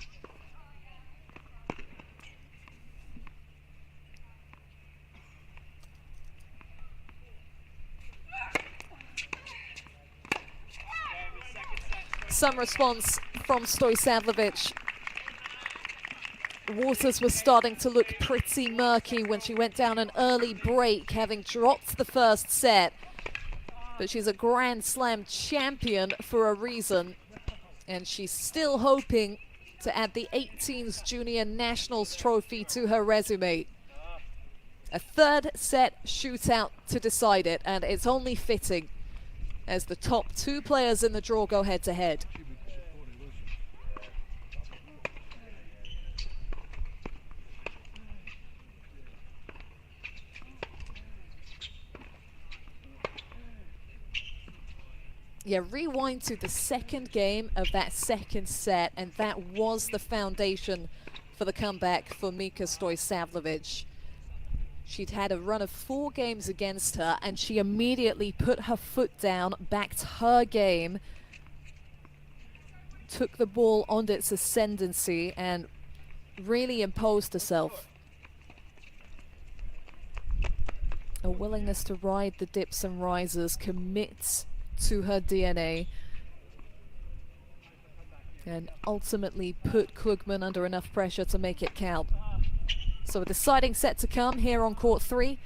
Some response from Stojsavljevic. Waters was starting to look pretty murky when she went down an early break, having dropped the first set. But she's a Grand Slam champion for a reason, and she's still hoping to add the 18s Junior Nationals trophy to her resume. A third set shootout to decide it, and it's only fitting as the top two players in the draw go head-to-head. Yeah, rewind to the second game of that second set, and that was the foundation for the comeback for Mika Stojsavljevic. She'd had a run of 4 games against her, and she immediately put her foot down, backed her game, took the ball on its ascendancy, and really imposed herself. A willingness to ride the dips and rises, commit to her DNA, and ultimately put Klugman under enough pressure to make it count. So a deciding set to come here on court 3,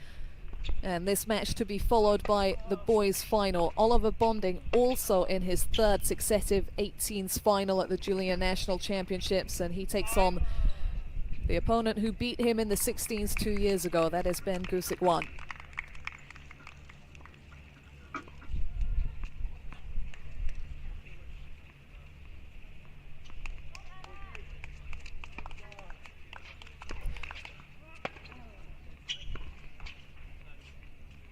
and this match to be followed by the boys' final. Oliver Bonding also in his 3rd successive 18s final at the Junior National Championships, and he takes on the opponent who beat him in the 16s 2 years ago. That is Ben Gusic-Wan.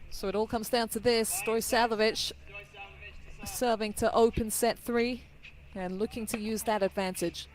So it all comes down to this. Stojsavljevic serving to open set 3 and looking to use that advantage.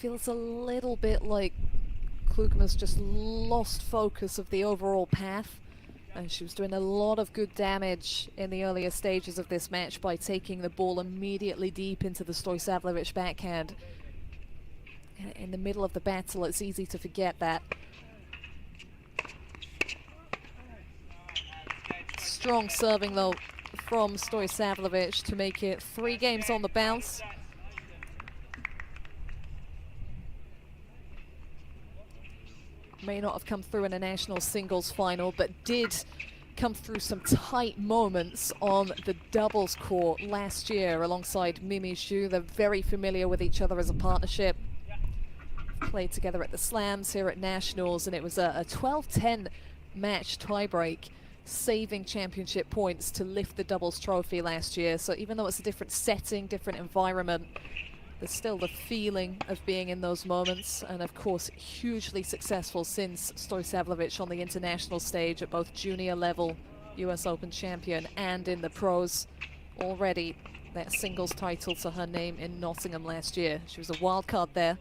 feels a little bit like Klugman's just lost focus of the overall path. And she was doing a lot of good damage in the earlier stages of this match by taking the ball immediately deep into the Stoisavljevic backhand. In the middle of the battle, it's easy to forget that. Strong serving though from Stoisavljevic to make it 3 games on the bounce. May not have come through in a national singles final, but did come through some tight moments on the doubles court last year alongside Mimi Xu. They're very familiar with each other as a partnership. Played together at the Slams here at Nationals, and it was a 12-10 match tiebreak, saving championship points to lift the doubles trophy last year. So even though it's a different setting, different environment, there's still the feeling of being in those moments. And of course, hugely successful since Stoisavljevic on the international stage at both junior level, US Open champion, and in the pros. Already that singles title to her name in Nottingham last year. She was a wild card there.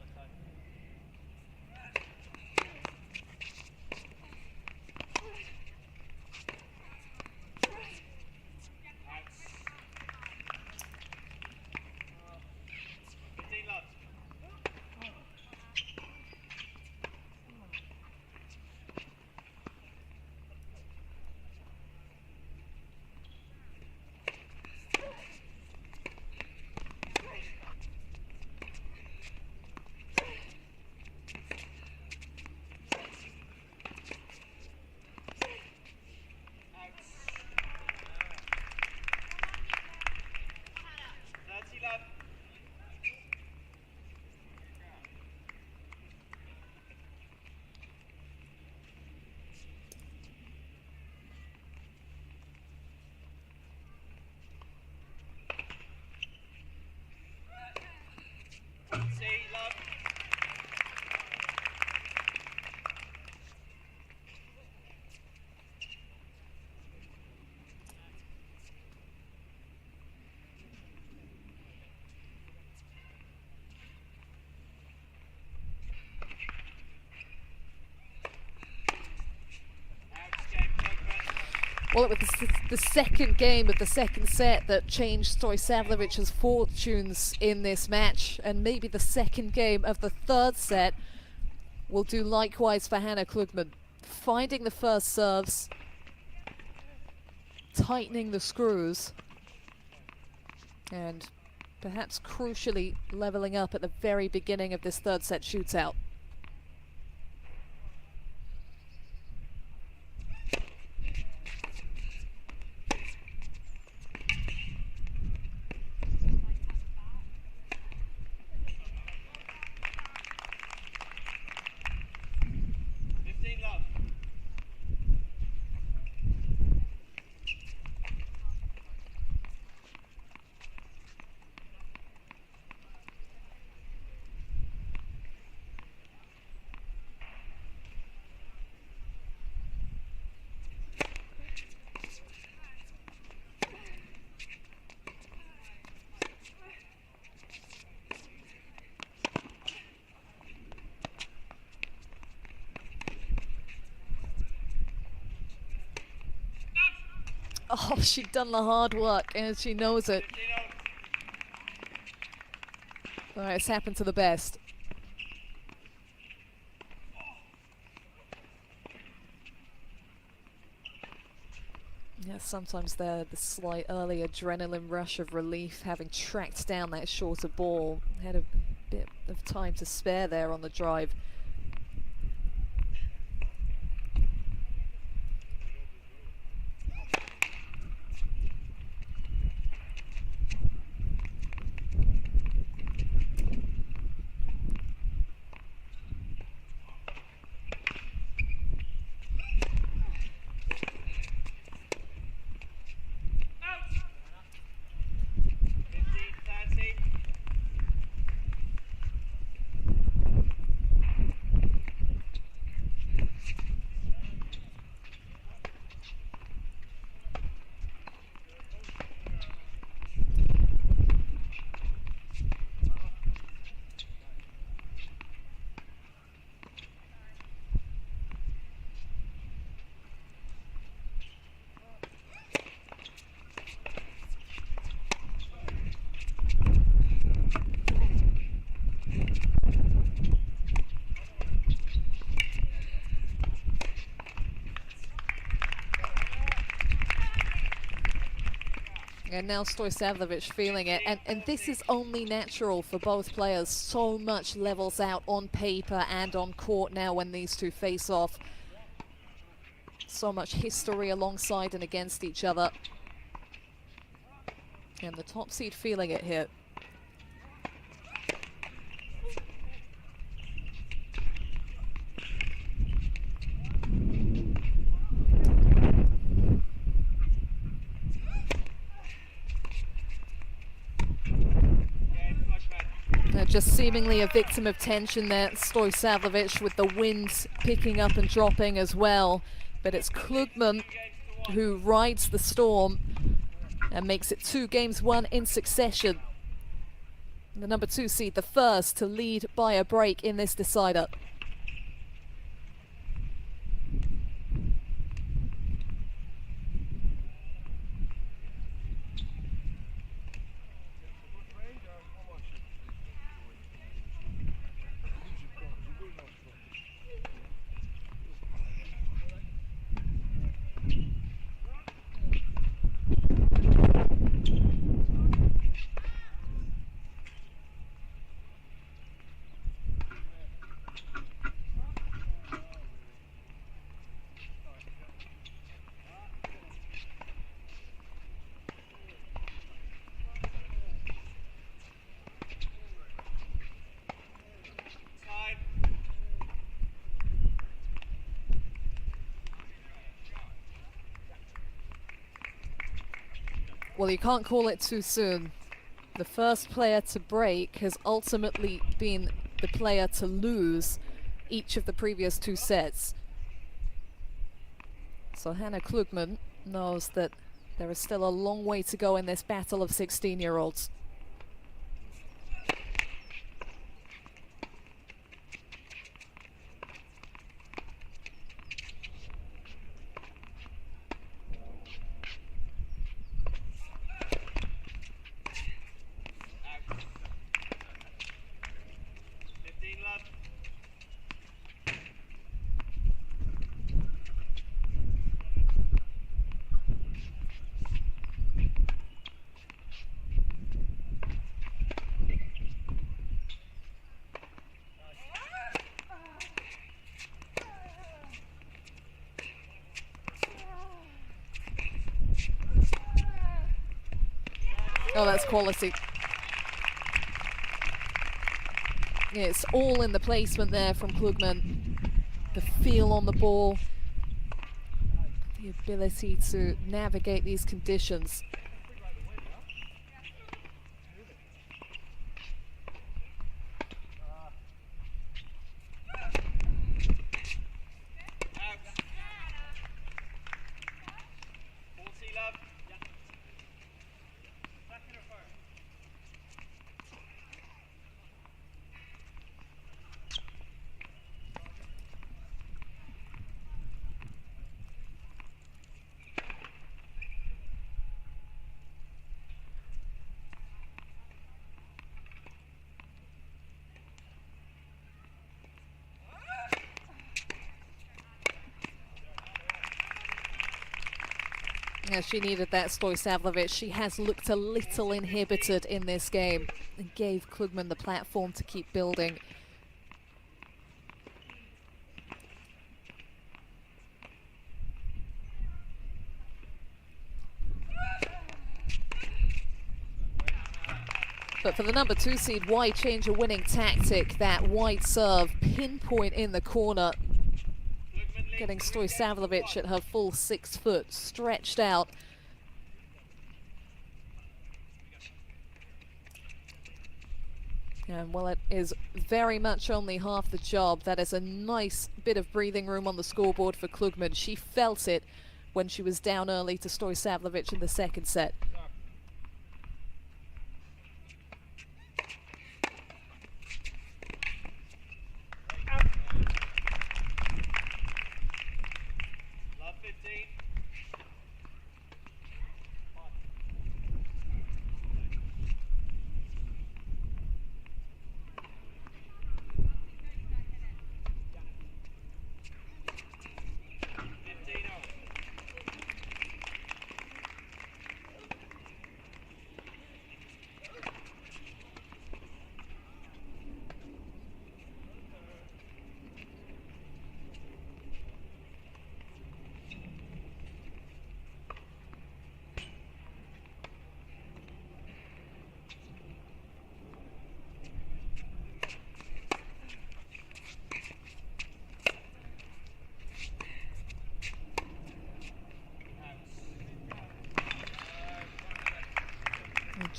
Well, it was the second game of the second set that changed Stoisavljevic's fortunes in this match, and maybe the second game of the third set will do likewise for Hannah Klugman. Finding the first serves, tightening the screws, and perhaps crucially leveling up at the very beginning of this third set shootout. Oh, she'd done the hard work and she knows it. All right, it's happened to the best. Yeah, sometimes the slight early adrenaline rush of relief, having tracked down that shorter ball, had a bit of time to spare there on the drive. And now Stoisavljevic feeling it, and this is only natural for both players. So much levels out on paper and on court now when these two face off. So much history alongside and against each other. And the top seed feeling it here. Just seemingly a victim of tension there, Stoisavljevic, with the wind picking up and dropping as well. But it's Klugman who rides the storm and makes it 2 games won in succession. The number 2 seed, the first to lead by a break in this decider. Well, you can't call it too soon. The first player to break has ultimately been the player to lose each of the previous 2 sets. So Hannah Klugman knows that there is still a long way to go in this battle of 16-year-olds. Oh, that's quality. Yeah, it's all in the placement there from Klugman. The feel on the ball, the ability to navigate these conditions. Yeah, she needed that, Stoisavljevic. She has looked a little inhibited in this game and gave Klugman the platform to keep building. But for the number 2 seed, why change a winning tactic? That wide serve, pinpoint in the corner, getting Stoisavljevic at her full 6 foot, stretched out. And well, it is very much only half the job. That is a nice bit of breathing room on the scoreboard for Klugman. She felt it when she was down early to Stoisavljevic in the second set.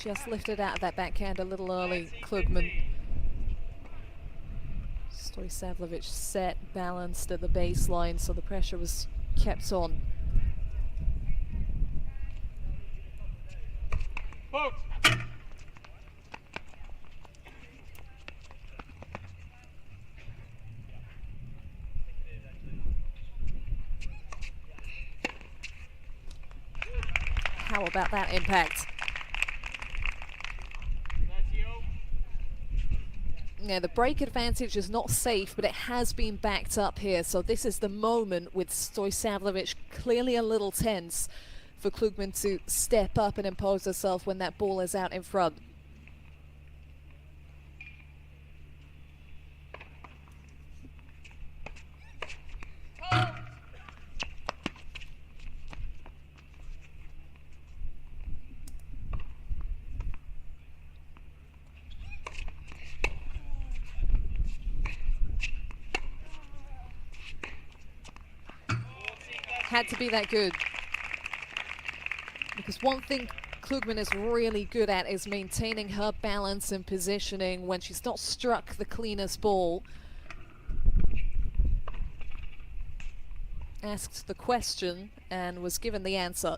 Just lifted out of that backhand a little early, Klugman. Stojsavljevic set, balanced at the baseline, so the pressure was kept on. How about that impact? Yeah, the break advantage is not safe, but it has been backed up here. So this is the moment with Stojsavljevic clearly a little tense for Klugman to step up and impose herself when that ball is out in front. Had to be that good. Because one thing Klugman is really good at is maintaining her balance and positioning when she's not struck the cleanest ball. Asked the question and was given the answer.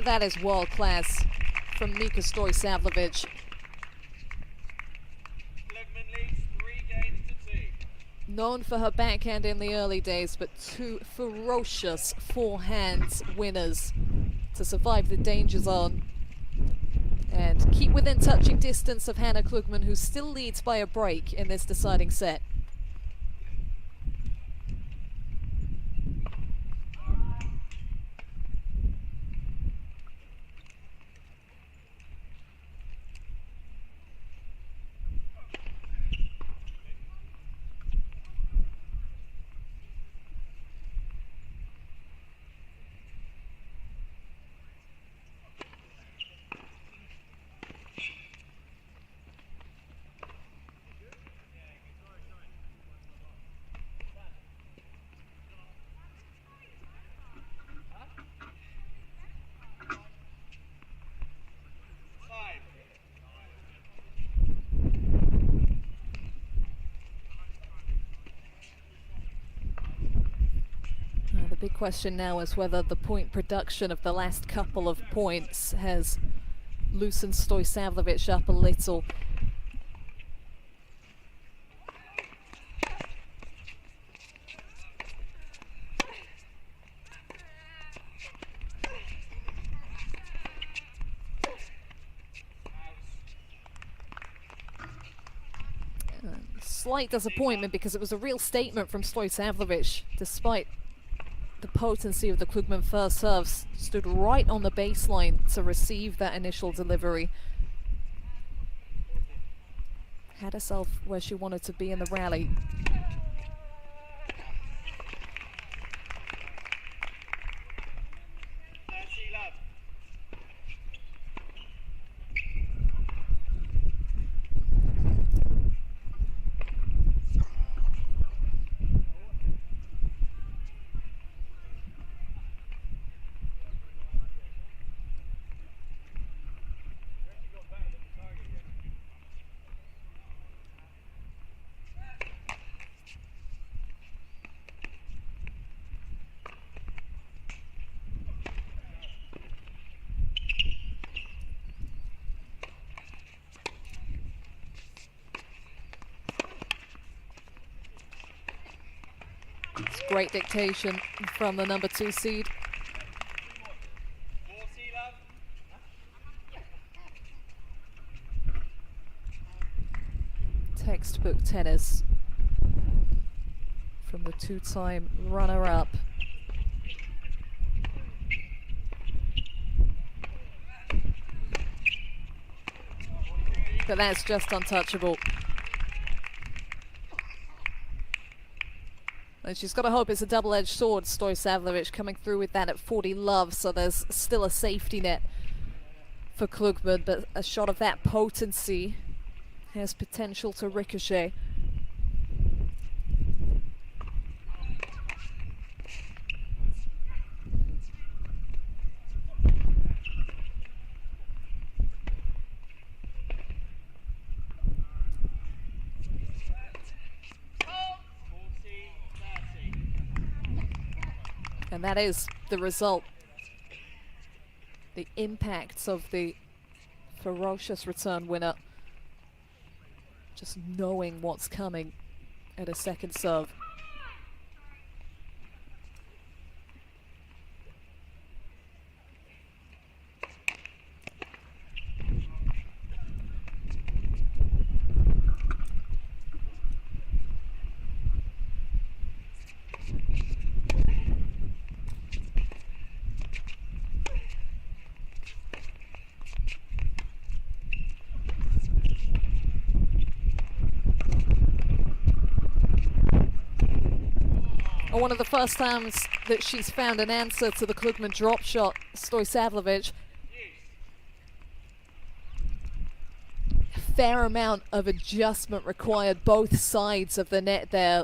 That is world class from Nika Stojsavljevic. Known for her backhand in the early days, but two ferocious forehand winners to survive the danger zone and keep within touching distance of Hannah Klugman, who still leads by a break in this deciding set. The big question now is whether the point production of the last couple of points has loosened Stojsavljevic up a little. Slight disappointment because it was a real statement from Stojsavljevic, despite the potency of the Klugman first serves. Stood right on the baseline to receive that initial delivery. Had herself where she wanted to be in the rally. It's great dictation from the number 2 seed. Textbook tennis from the 2-time runner-up. But that's just untouchable. And she's got to hope it's a double-edged sword, Stojsavljevic coming through with that at 40 love, so there's still a safety net for Klugman, but a shot of that potency has potential to ricochet. And that is the result. The impacts of the ferocious return winner. Just knowing what's coming at a second serve. One of the first times that she's found an answer to the Klugman drop shot, Stojsavljevic. A fair amount of adjustment required both sides of the net there.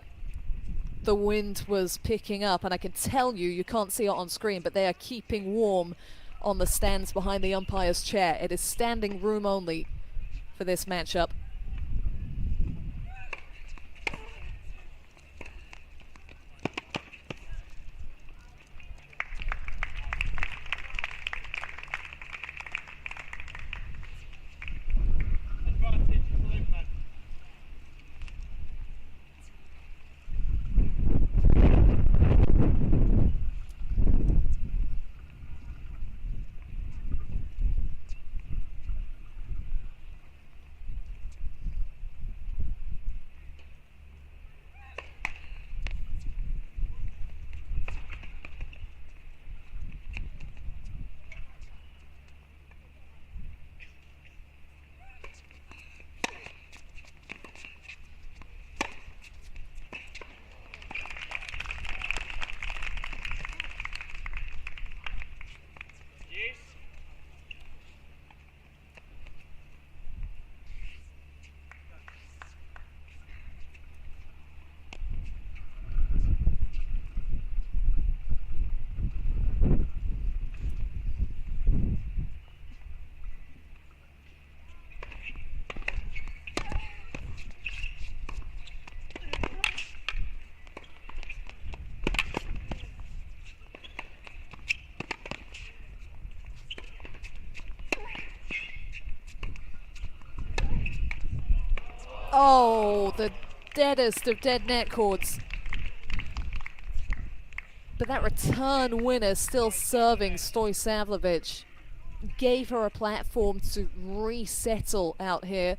The wind was picking up, and I can tell you, you can't see it on screen, but they are keeping warm on the stands behind the umpire's chair. It is standing room only for this matchup. Oh, the deadest of dead net cords. But that return winner still serving Stojsavljevic. Gave her a platform to resettle out here.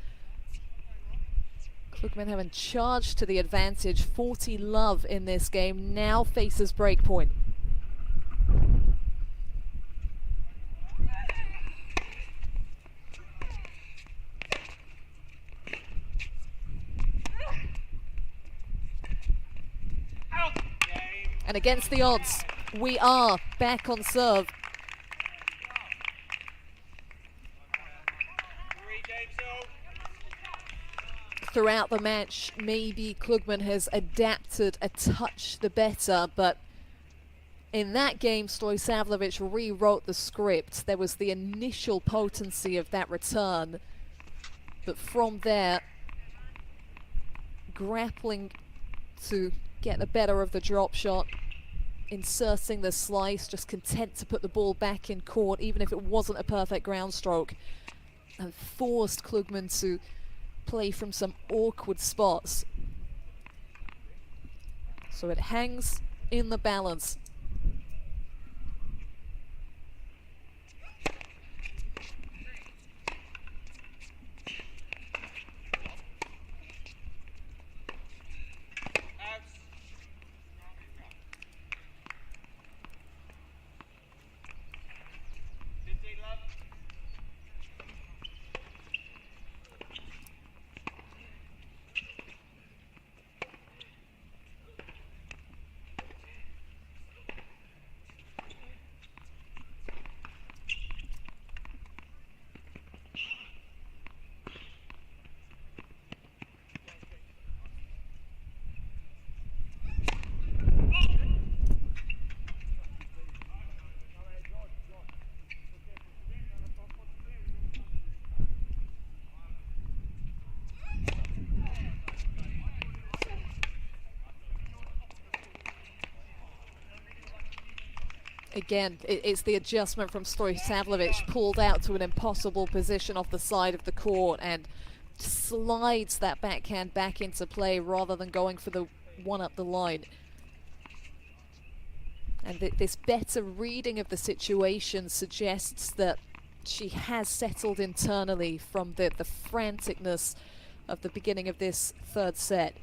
Klugman having charged to the advantage, 40 love in this game, now faces breakpoint. And against the odds, we are back on serve. Throughout the match, maybe Klugman has adapted a touch the better, but in that game, Stojsavljevic rewrote the script. There was the initial potency of that return, but from there, grappling to get the better of the drop shot, inserting the slice, just content to put the ball back in court, even if it wasn't a perfect ground stroke, and forced Klugman to play from some awkward spots. So it hangs in the balance. Again, it's the adjustment from Stoisavljevic, pulled out to an impossible position off the side of the court and slides that backhand back into play rather than going for the one up the line. And this better reading of the situation suggests that she has settled internally from the franticness of the beginning of this third set.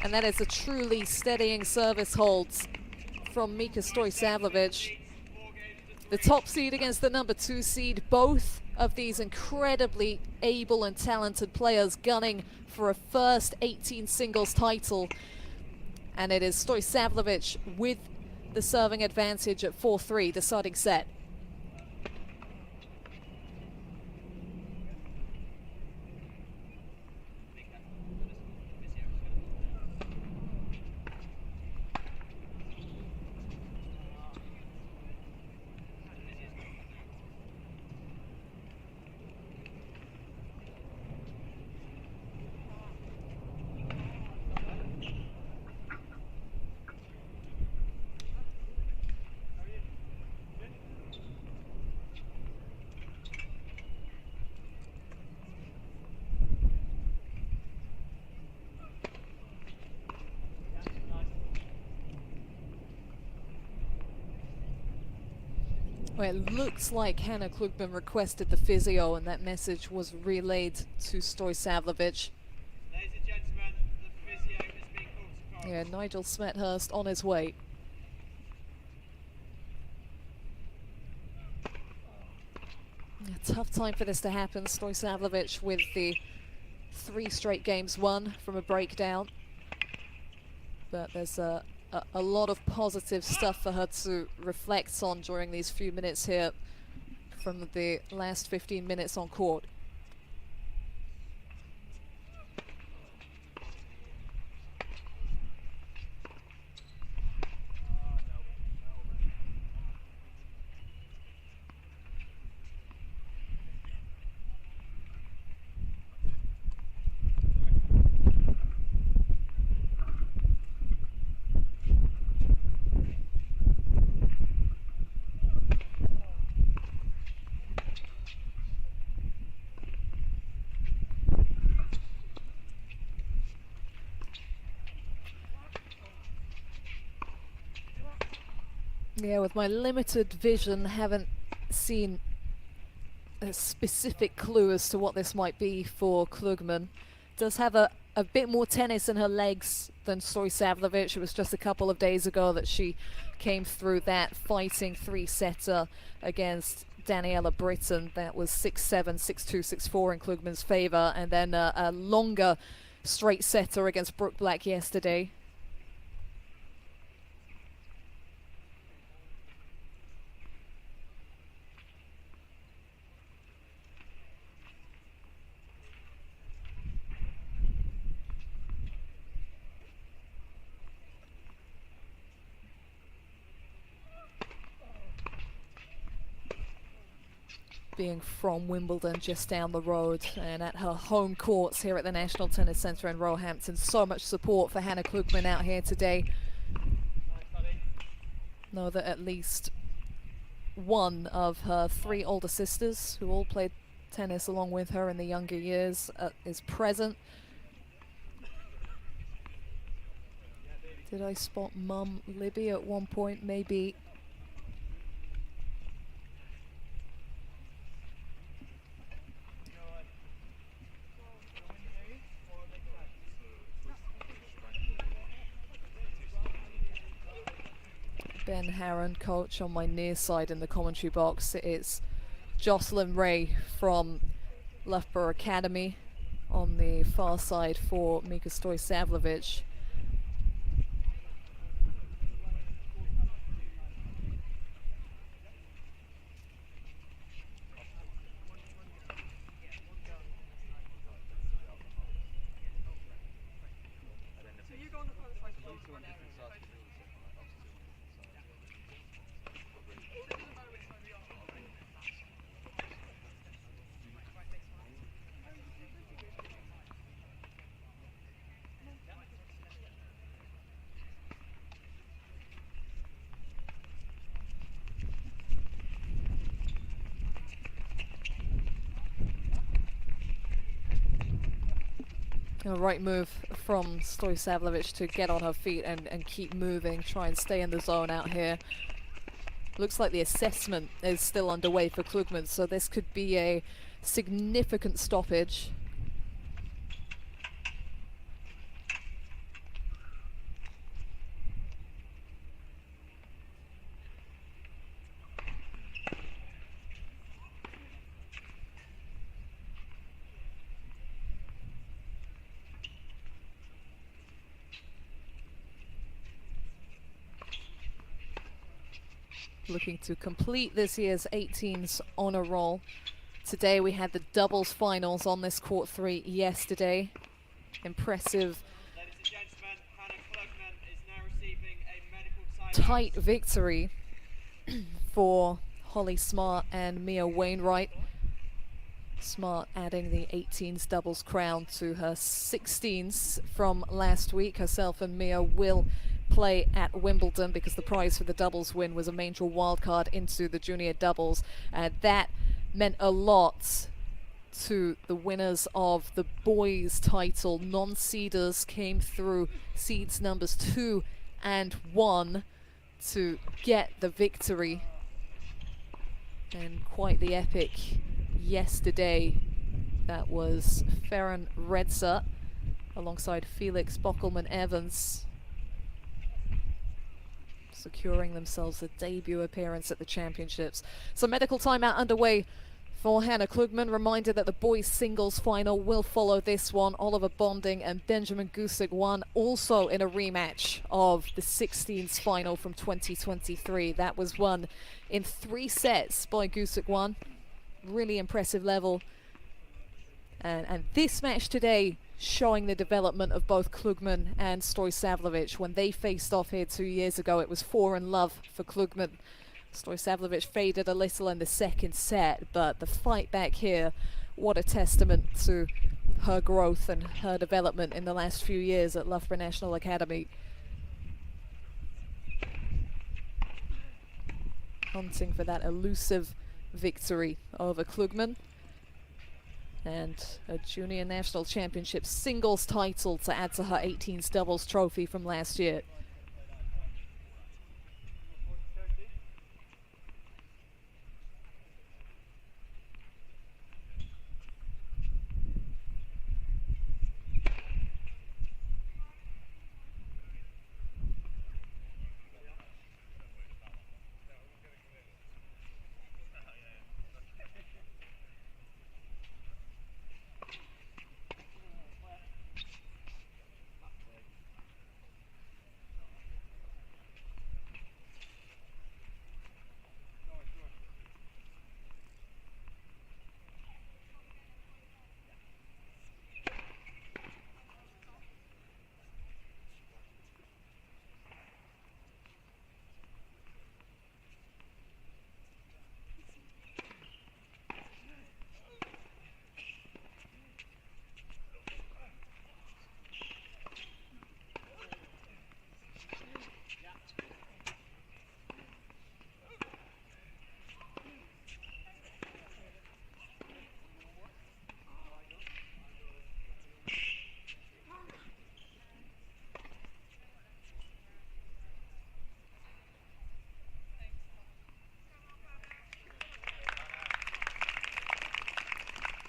And that is a truly steadying service hold from Mika Stoisavljevic. The top seed against the number 2 seed, both of these incredibly able and talented players gunning for a first 18 singles title. And it is Stoisavljevic with the serving advantage at 4-3, the starting set. Well, it looks like Hannah Klugman requested the physio, and that message was relayed to Stoisavljevic. Ladies and gentlemen, the physio has been called to court. Yeah, Nigel Smethurst on his way. A tough time for this to happen. Stoisavljevic with the 3 straight games won from a breakdown. But there's a lot of positive stuff for her to reflect on during these few minutes here from the last 15 minutes on court. Yeah, with my limited vision, haven't seen a specific clue as to what this might be for Klugman. Does have a bit more tennis in her legs than Stoisavljevic. It was just a couple of days ago that she came through that fighting 3-setter against Daniela Britton. That was 6-7, 6-2, 6-4 in Klugman's favour, and then a longer straight setter against Brooke Black yesterday. Being from Wimbledon, just down the road, and at her home courts here at the National Tennis Centre in Roehampton. So much support for Hannah Klugman out here today. Know that at least one of her 3 older sisters, who all played tennis along with her in the younger years, is present. Did I spot Mum Libby at one point? Maybe. Ben Harron, coach on my near side in the commentary box. It's Jocelyn Ray from Loughborough Academy on the far side for Mika Stoisavljevic. A right move from Stoisavljevic to get on her feet and keep moving, try and stay in the zone out here. Looks like the assessment is still underway for Klugman, so this could be a significant stoppage. Looking to complete this year's 18s on a roll. Today we had the doubles finals on this court 3 yesterday. Impressive Ladies and gentlemen, Hannah Klugman is now receiving a medical timeout. tight victory for Holly Smart and Mia Wainwright. Smart adding the 18s doubles crown to her 16s from last week. Herself and Mia will play at Wimbledon because the prize for the doubles win was a major wildcard into the junior doubles. That meant a lot to the winners of the boys title. Non-seeders came through seeds numbers 2 and 1 to get the victory. And quite the epic yesterday. That was Farron Redser alongside Felix Bockelman-Evans, securing themselves a debut appearance at the championships. So medical timeout underway for Hannah Klugman. Reminder that the boys singles final will follow this one. Oliver Bonding and Benjamin Gusick won also in a rematch of the 16s final from 2023. That was won in 3 sets by Gusick one. Really impressive level. And this match today showing the development of both Klugman and Stoisavljevic. When they faced off here 2 years ago, it was 4-love for Klugman. Stoisavljevic faded a little in the second set, but the fight back here, what a testament to her growth and her development in the last few years at Loughborough National Academy. Hunting for that elusive victory over Klugman. And a junior national championship singles title to add to her 18s doubles trophy from last year.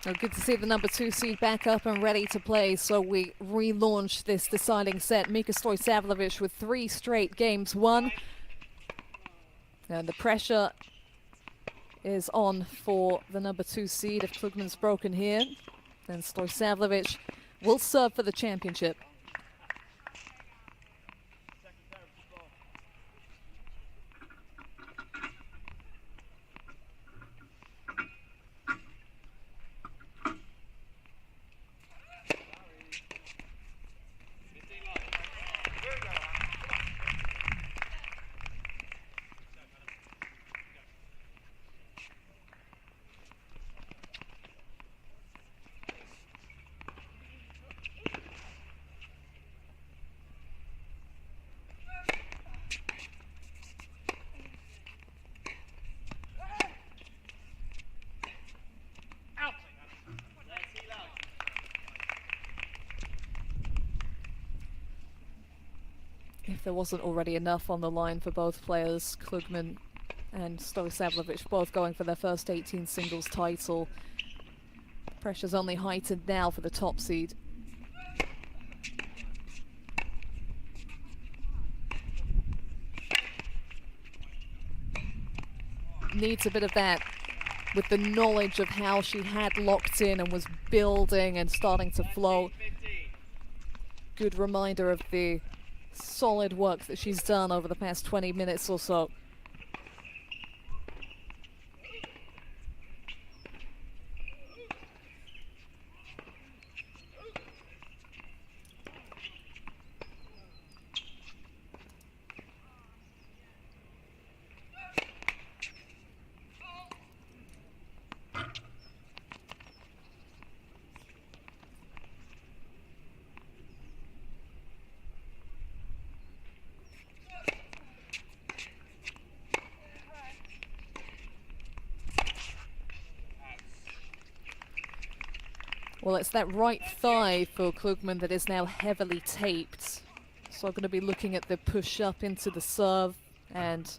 Oh, good to see the number 2 seed back up and ready to play. So we relaunch this deciding set. Mika Stoisavljevic with 3 straight games won. And the pressure is on for the number 2 seed. If Klugman's broken here, then Stoisavljevic will serve for the championship. If there wasn't already enough on the line for both players, Klugman and Stojsavljevic both going for their first 18 singles title. Pressure's only heightened now for the top seed. Needs a bit of that with the knowledge of how she had locked in and was building and starting to flow. Good reminder of the solid work that she's done over the past 20 minutes or so. Well, it's that right thigh for Klugman that is now heavily taped. So I'm going to be looking at the push up into the serve, and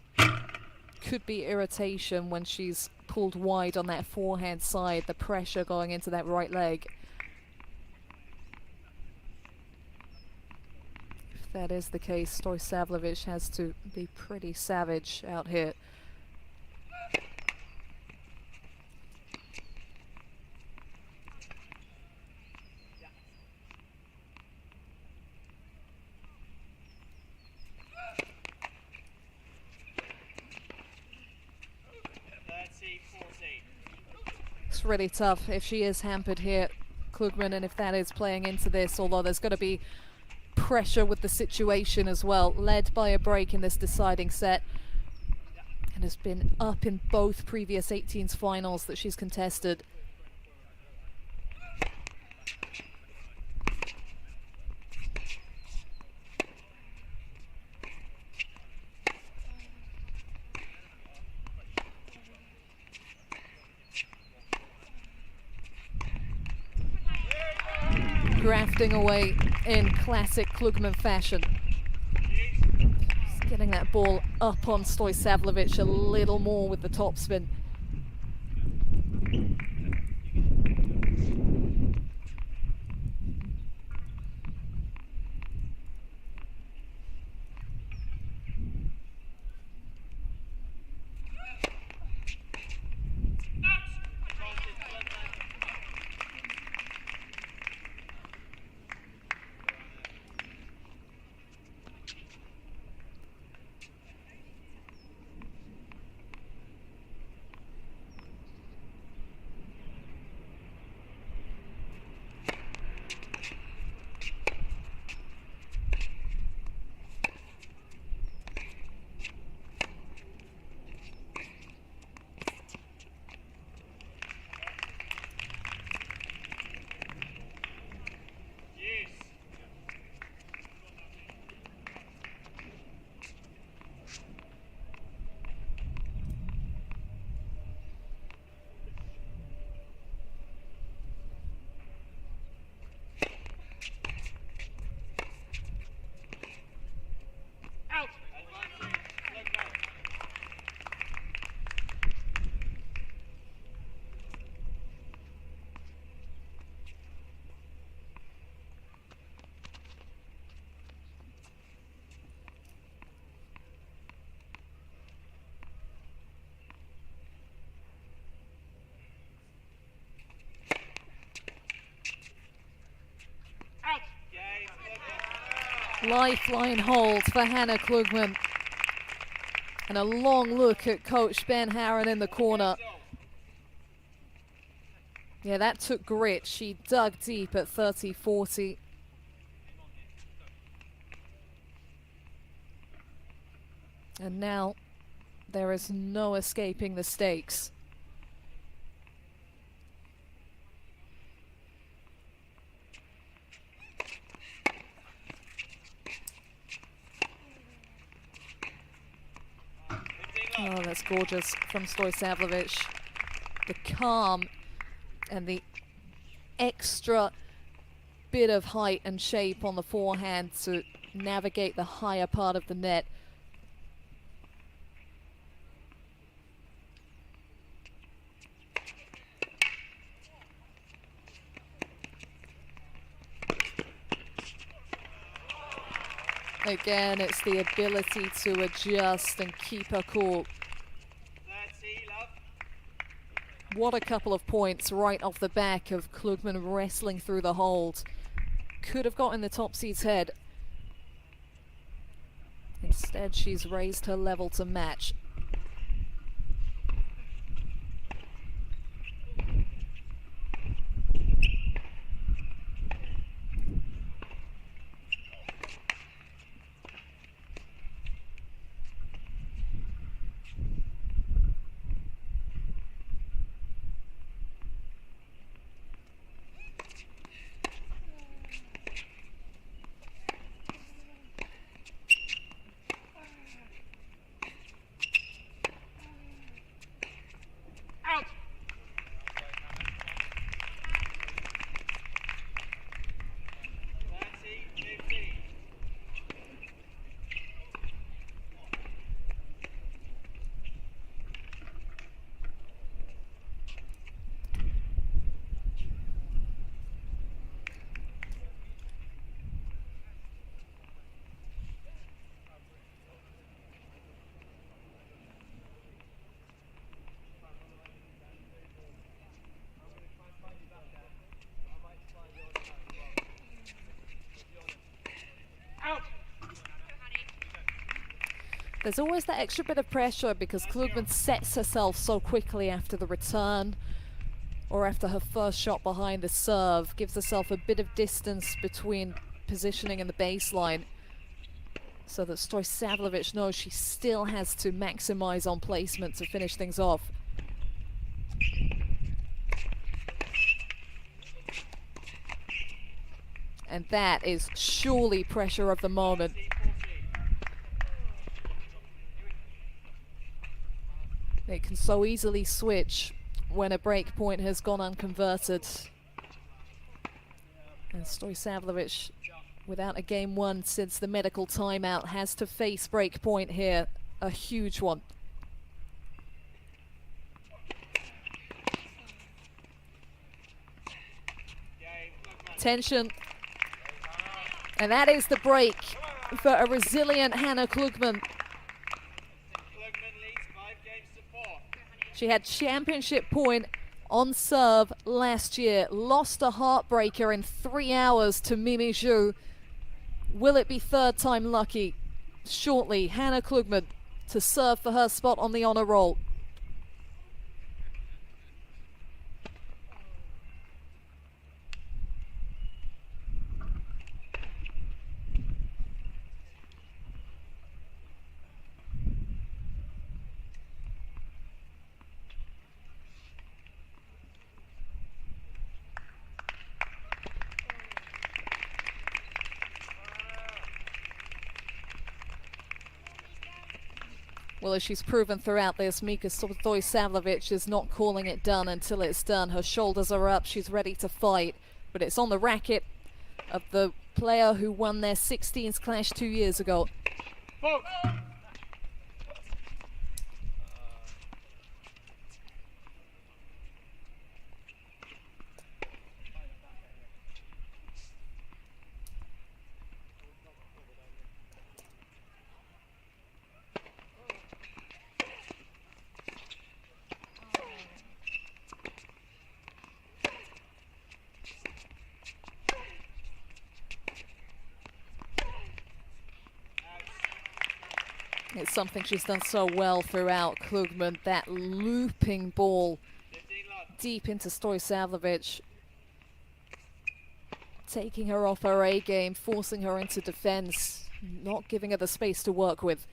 could be irritation when she's pulled wide on that forehand side, the pressure going into that right leg. If that is the case, Stojsavljevic has to be pretty savage out here. It's really tough if she is hampered here, Klugman, and if that is playing into this, although there's going to be pressure with the situation as well, led by a break in this deciding set, and has been up in both previous 18s finals that she's contested. Grafting away in classic Klugman fashion. Just getting that ball up on Stojsavljevic a little more with the topspin. Lifeline hold for Hannah Klugman. And a long look at coach Ben Harron in the corner. Yeah, that took grit. She dug deep at 30-40. And now there is no escaping the stakes. Oh, that's gorgeous from Stojsavljevic. The calm and the extra bit of height and shape on the forehand to navigate the higher part of the net. Again, it's the ability to adjust and keep her cool. What a couple of points right off the back of Klugman wrestling through the hold. Could have gotten the top seed's head. Instead, she's raised her level to match. There's always that extra bit of pressure because Klugman sets herself so quickly after the return or after her first shot behind the serve, gives herself a bit of distance between positioning and the baseline so that Stoisavljevic knows she still has to maximize on placement to finish things off. And that is surely pressure of the moment. It can so easily switch when a break point has gone unconverted. And Stoisavljevic, without a game won since the medical timeout, has to face break point here, a huge one. Tension. And that is the break for a resilient Hannah Klugman. She had championship point on serve last year, lost a heartbreaker in 3 hours to Mimi Zhu. Will it be third time lucky? Shortly, Hannah Klugman to serve for her spot on the honor roll. Well, as she's proven throughout this, Mika Stoisavljevic is not calling it done until it's done. Her shoulders are up, she's ready to fight, but it's on the racket of the player who won their 16s clash 2 years ago. It's something she's done so well throughout, Klugman, that looping ball deep into Stoisavljevic, taking her off her A game, forcing her into defense, not giving her the space to work with.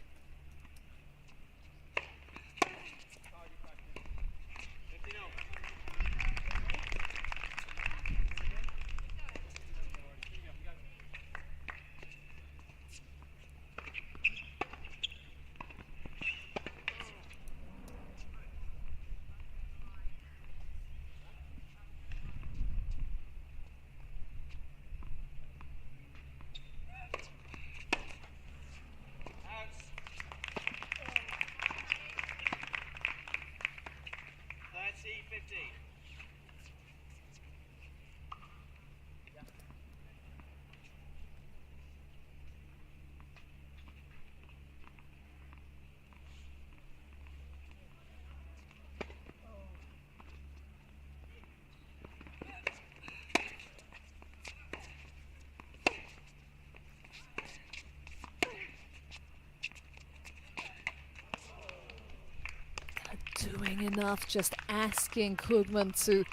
Doing enough, just asking Klugman to 30 all.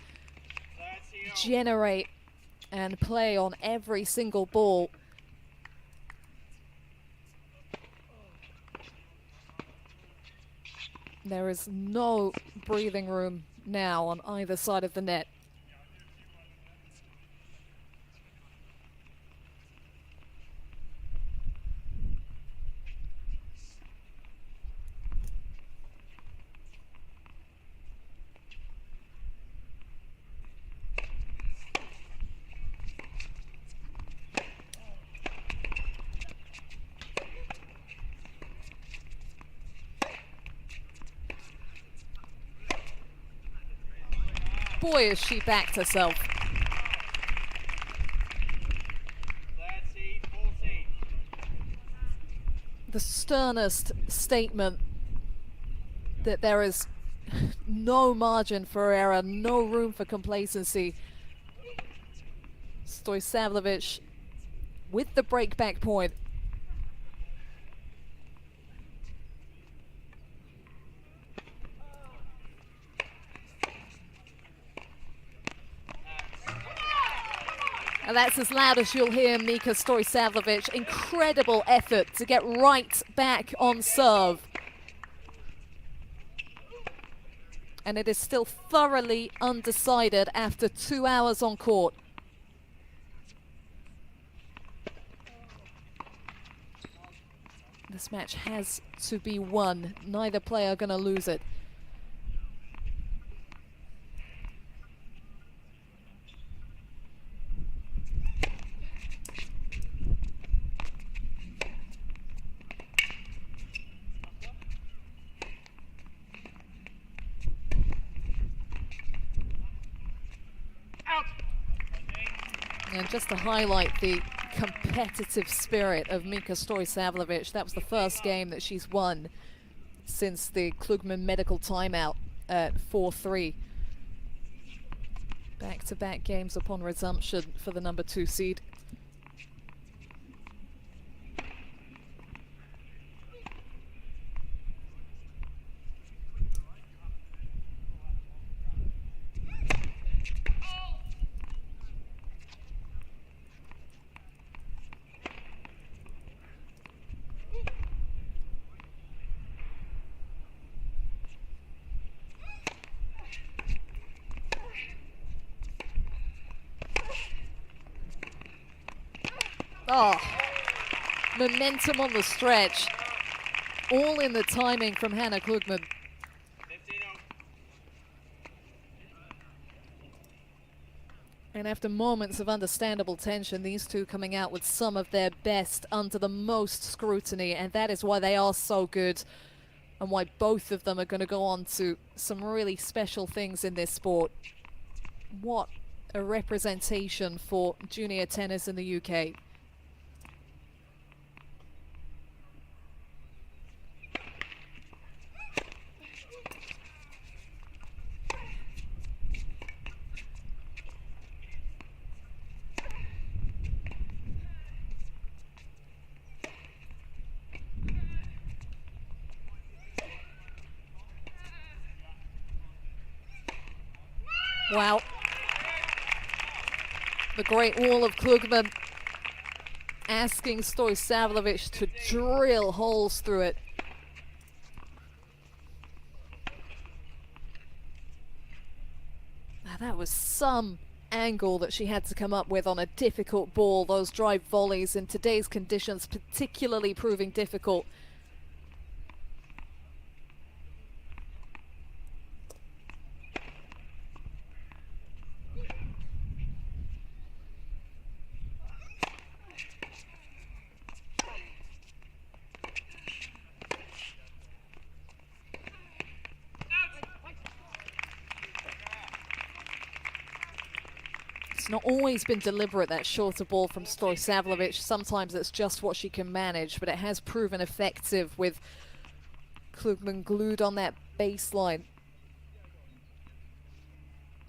generate and play on every single ball. There is no breathing room now on either side of the net. Boy, has she backed herself. 30, 14. The sternest statement that there is no margin for error, no room for complacency. Stoisavljevic with the breakback point. And that's as loud as you'll hear Mika Stoisavljevic. Incredible effort to get right back on serve. And it is still thoroughly undecided after 2 hours on court. This match has to be won. Neither player gonna lose it. And just to highlight the competitive spirit of Mika Stoisavljevic, that was the first game that she's won since the Klugman medical timeout at 4-3. Back-to-back games upon resumption for the number 2 seed. Oh, momentum on the stretch. All in the timing from Hannah Klugman. 15 all. And after moments of understandable tension, these two coming out with some of their best under the most scrutiny, and that is why they are so good and why both of them are going to go on to some really special things in this sport. What a representation for junior tennis in the UK. Wow. The Great Wall of Klugman asking Stoisavljevic to drill holes through it. Now that was some angle that she had to come up with on a difficult ball. Those drive volleys in today's conditions particularly proving difficult. It's not always been deliberate, that shorter ball from Stoysavljevic. Sometimes it's just what she can manage, but it has proven effective with Klugman glued on that baseline.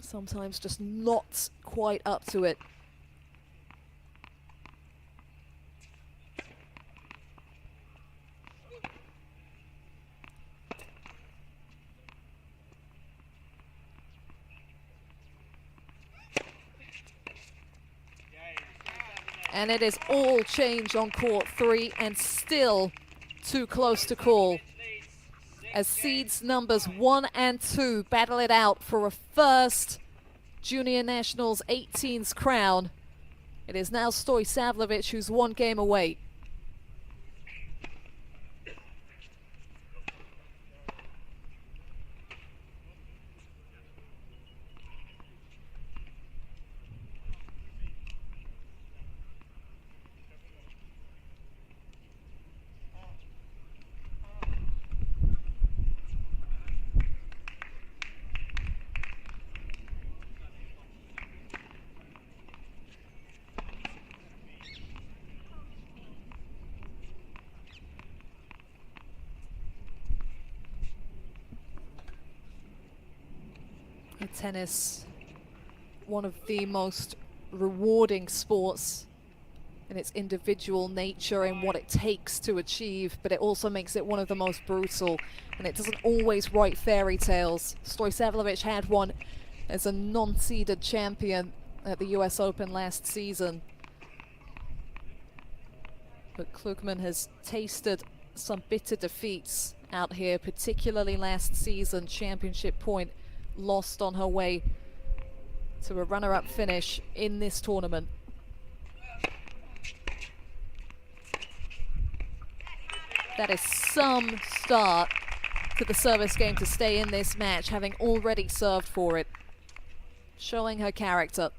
Sometimes just not quite up to it. And it is all change on court 3 and still too close to call. As seeds numbers 1 and 2 battle it out for a first Junior Nationals 18s crown. It is now Stoysavljevic who's 1 game away. Tennis, one of the most rewarding sports in its individual nature and what it takes to achieve, but it also makes it one of the most brutal, and it doesn't always write fairy tales. Stoysavljevic had one as a non-seeded champion at the US Open last season, but Klugman has tasted some bitter defeats out here, particularly last season. Championship point lost on her way to a runner-up finish in this tournament. That is some start to the service game to stay in this match, having already served for it, showing her character.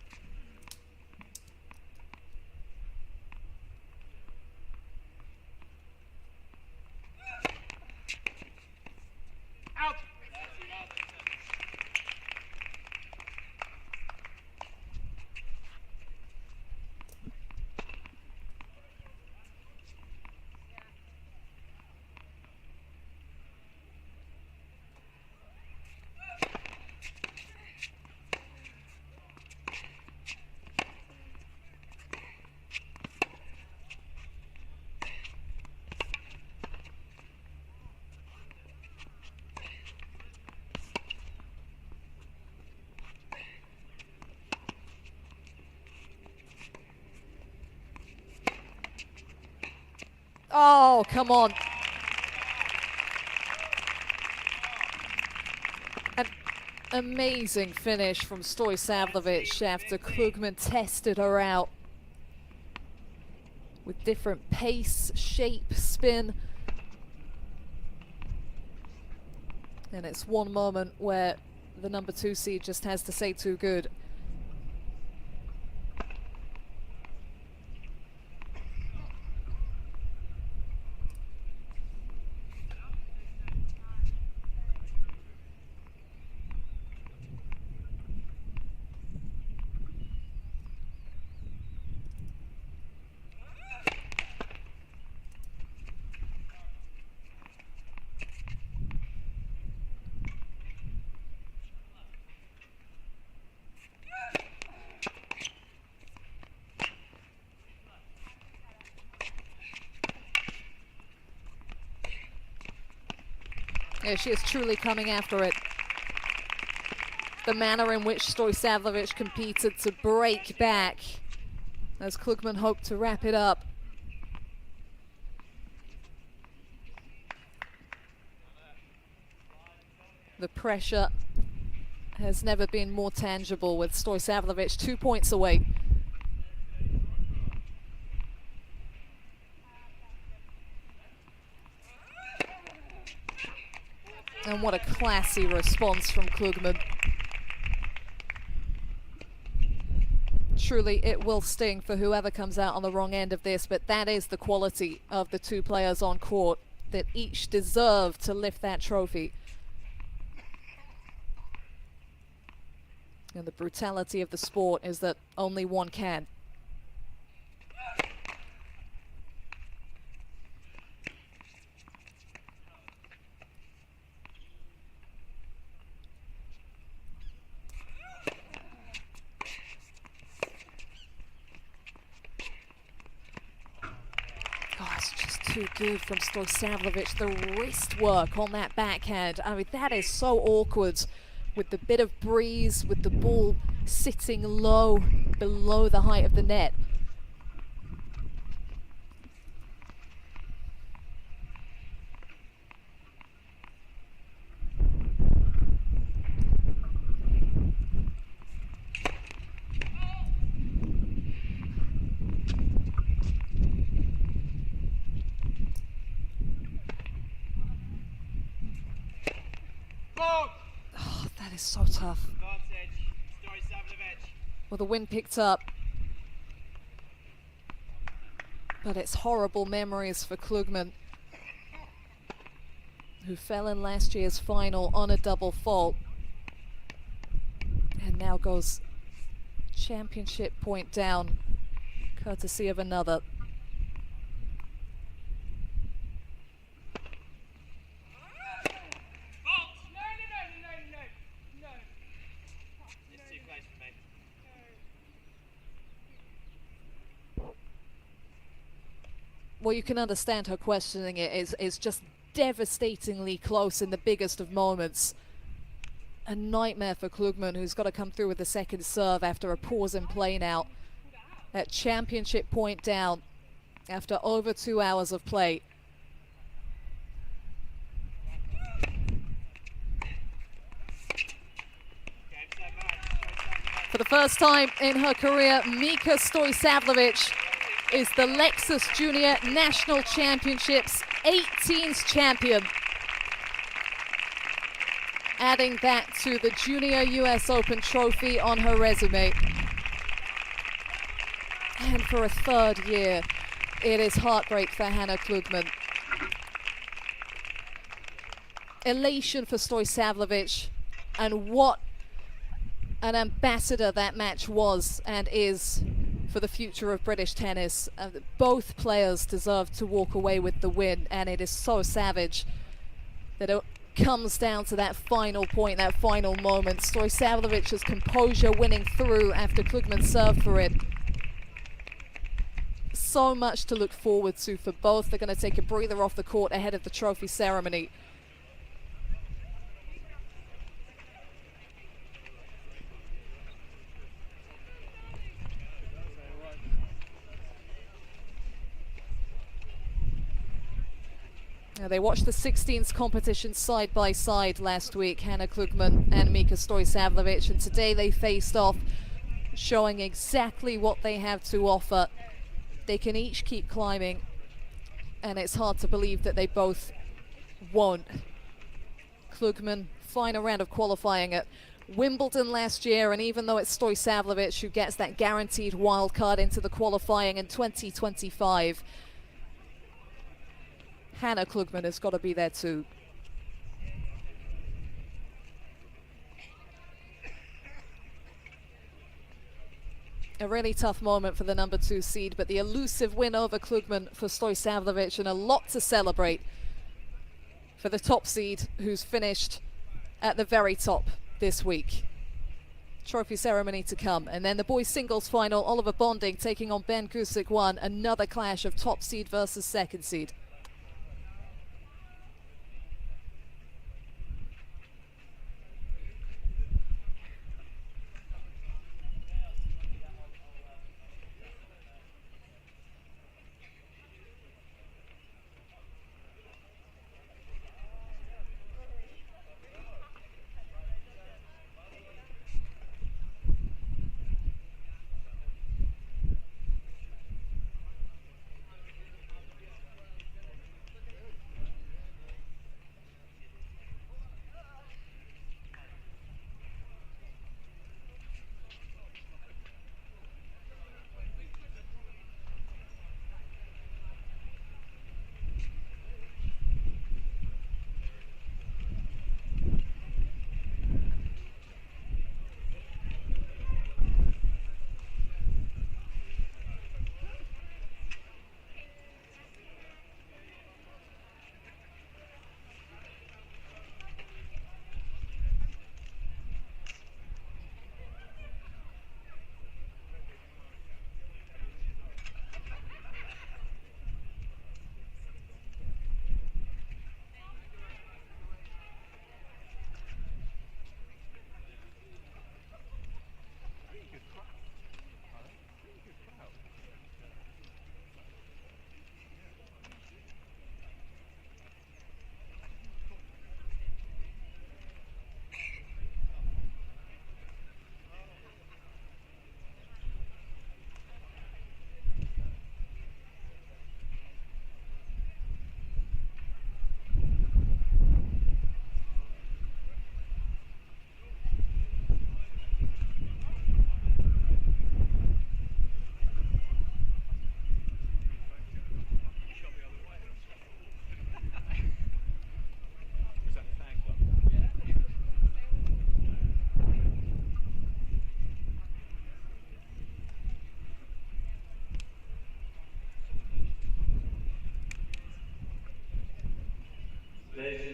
Oh, come on. An amazing finish from Stoysavljevic after Klugman tested her out with different pace, shape, spin. And it's one moment where the number 2 seed just has to say too good. Yeah, she is truly coming after it. The manner in which Stoysavljevic competed to break back as Klugman hoped to wrap it up. The pressure has never been more tangible with Stoysavljevic 2 points away. And what a classy response from Klugman. Truly, it will sting for whoever comes out on the wrong end of this, but that is the quality of the 2 players on court, that each deserve to lift that trophy. And the brutality of the sport is that only one can. Oh, it's just too good from Stojsavljevic. The wrist work on that backhand. I mean, that is so awkward with the bit of breeze, with the ball sitting low below the height of the net. Oh, that is so tough. Advantage, Stojsavljevic. Well, the wind picked up, but it's horrible memories for Klugman, who fell in last year's final on a double fault and now goes championship point down, courtesy of another. It's too close for me. Well, you can understand her questioning it. Is just devastatingly close in the biggest of moments. A nightmare for Klugman, who's got to come through with the second serve after a pause in play now. At championship point down after over 2 hours of play. For the first time in her career, Mika Stojsavljevic is the Lexus Junior National Championships 18s champion. Adding that to the Junior US Open trophy on her resume. And for a third year, it is heartbreak for Hannah Klugman. Elation for Stojsavljevic, and what an ambassador that match was and is for the future of British tennis. Both players deserve to walk away with the win, and it is so savage that it comes down to that final point, that final moment. Stojsavljevic's composure winning through after Klugman served for it. So much to look forward to for both. They're going to take a breather off the court ahead of the trophy ceremony. Now, they watched the 16s competition side by side last week, Hannah Klugman and Mika Stojsavljevic, and today they faced off, showing exactly what they have to offer. They can each keep climbing, and it's hard to believe that they both won't. Klugman, final round of qualifying at Wimbledon last year, and even though it's Stojsavljevic who gets that guaranteed wild card into the qualifying in 2025, Hannah Klugman has got to be there too. A really tough moment for the number 2 seed, but the elusive win over Klugman for Stojsavljevic, and a lot to celebrate for the top seed who's finished at the very top this week. Trophy ceremony to come, and then the boys singles final, Oliver Bonding taking on Ben Gusic 1, another clash of top seed versus second seed.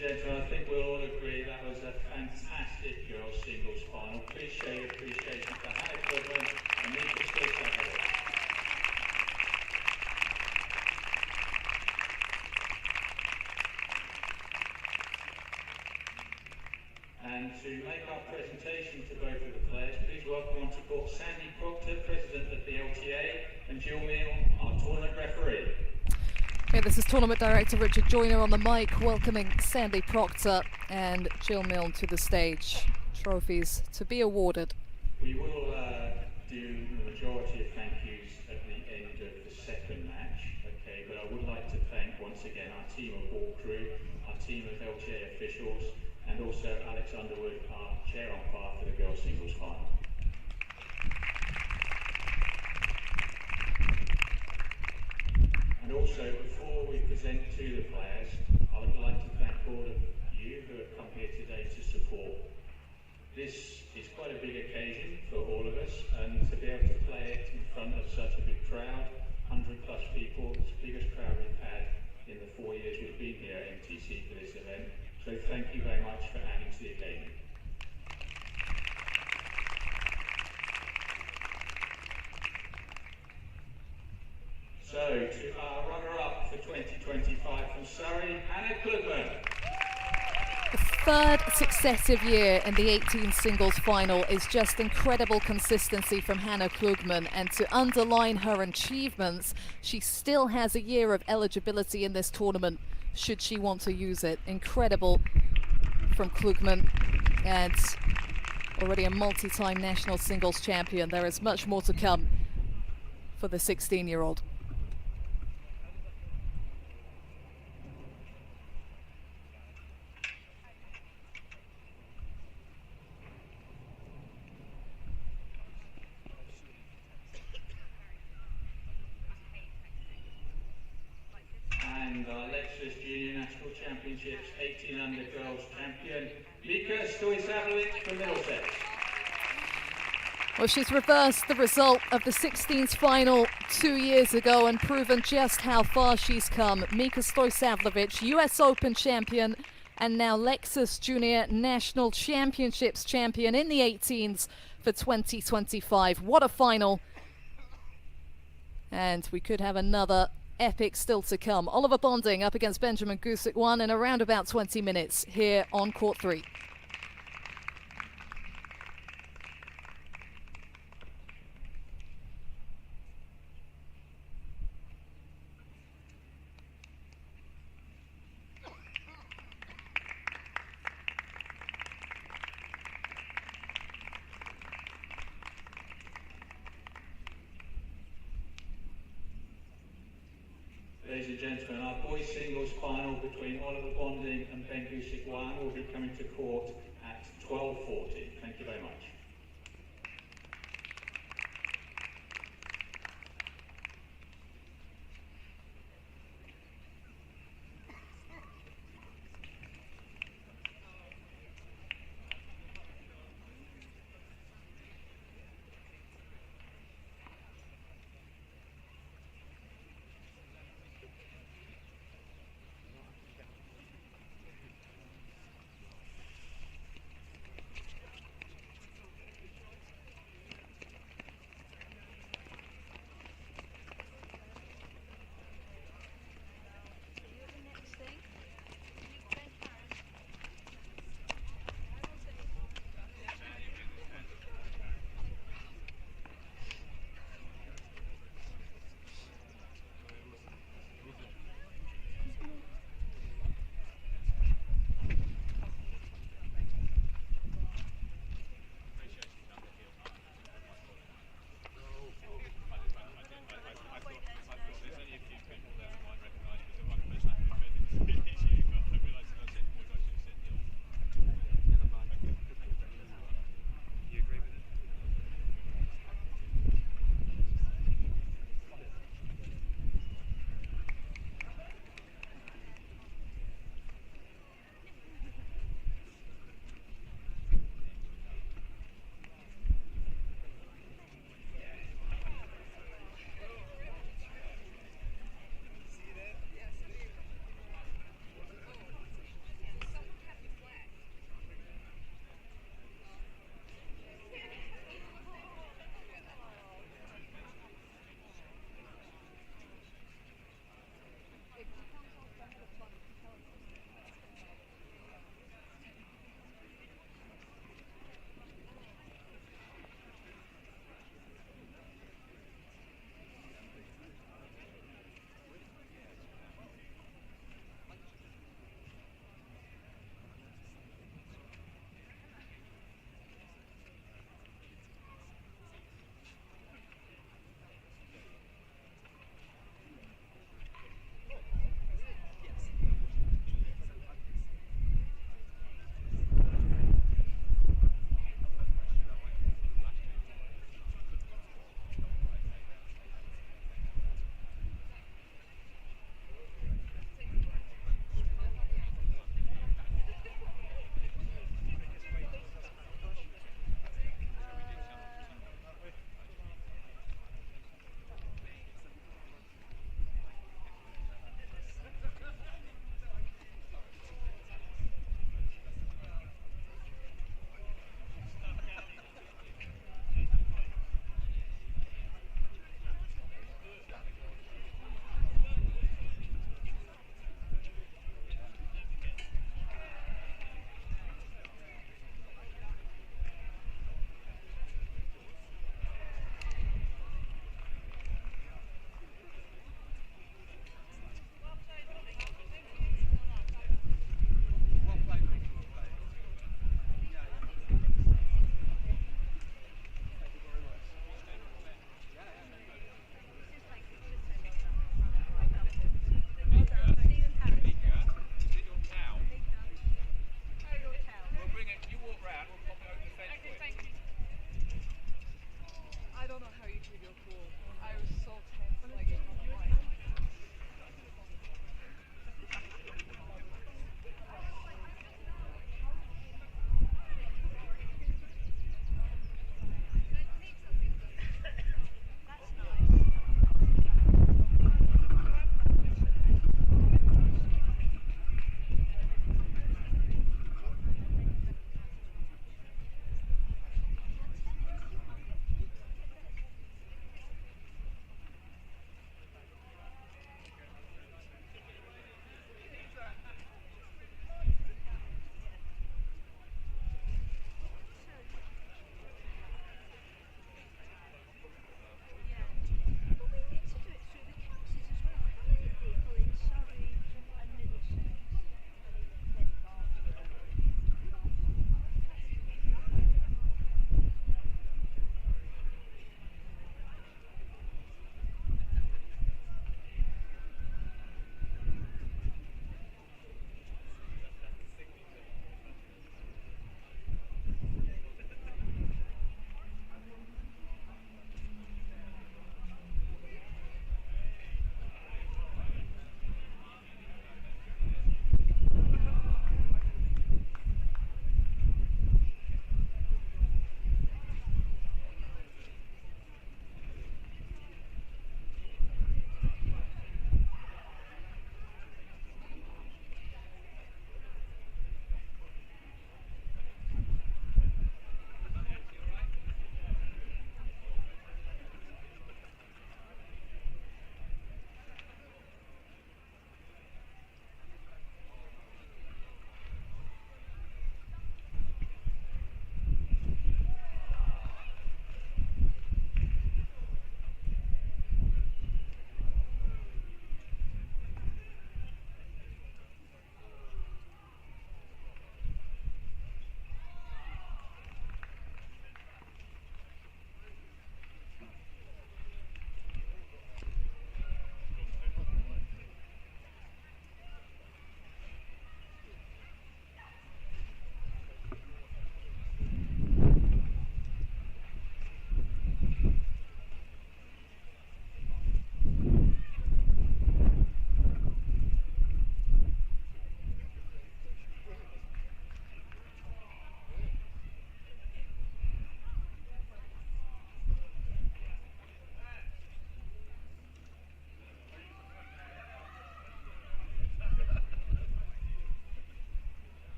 gentlemen, I think we'll all agree that was a fantastic girls' singles final. Please show your appreciation for Hannah Klugman and Mika Stoysakovic. And to make our presentation to both of the players, please welcome onto court Sandy Proctor, President of the LTA, and Jill Meal, our tournament referee. Okay, this is Tournament Director Richard Joyner on the mic, welcoming Sandy Proctor and Jill Milne to the stage. Trophies to be awarded. We will do the majority of thank yous at the end of the second match, okay, but I would like to thank once again our team of ball crew, our team of LTA officials, and also Alex Underwood, our chair umpire for the girls' singles final. And also, before we present to the players, I would like to thank all of you who have come here today to support. This is quite a big occasion for all of us, and to be able to play it in front of such a big crowd, 100+ people, it's the biggest crowd we've had in the 4 years we've been here at MTC for this event. So thank you very much for adding to the occasion. So, to our runner-up for 2025 from Surrey, Hannah Klugman. The third successive year in the 18 singles final is just incredible consistency from Hannah Klugman, and to underline her achievements, she still has a year of eligibility in this tournament should she want to use it. Incredible from Klugman, and already a multi-time national singles champion. There is much more to come for the 16-year-old. And our Lexus Junior National Championships 18 under girls champion, Mika Stoysakovic from Middlesex. Well, she's reversed the result of the 16s final 2 years ago and proven just how far she's come. Mika Stoysakovic, US Open champion, and now Lexus Junior National Championships champion in the 18s for 2025. What a final. And we could have another epic still to come. Oliver Bonding up against Benjamin Gusick, won in around about 20 minutes here on court 3. Ladies and gentlemen, our boys singles final between Oliver Bonding and Ben Gusick will be coming to court at 12:40. Thank you very much.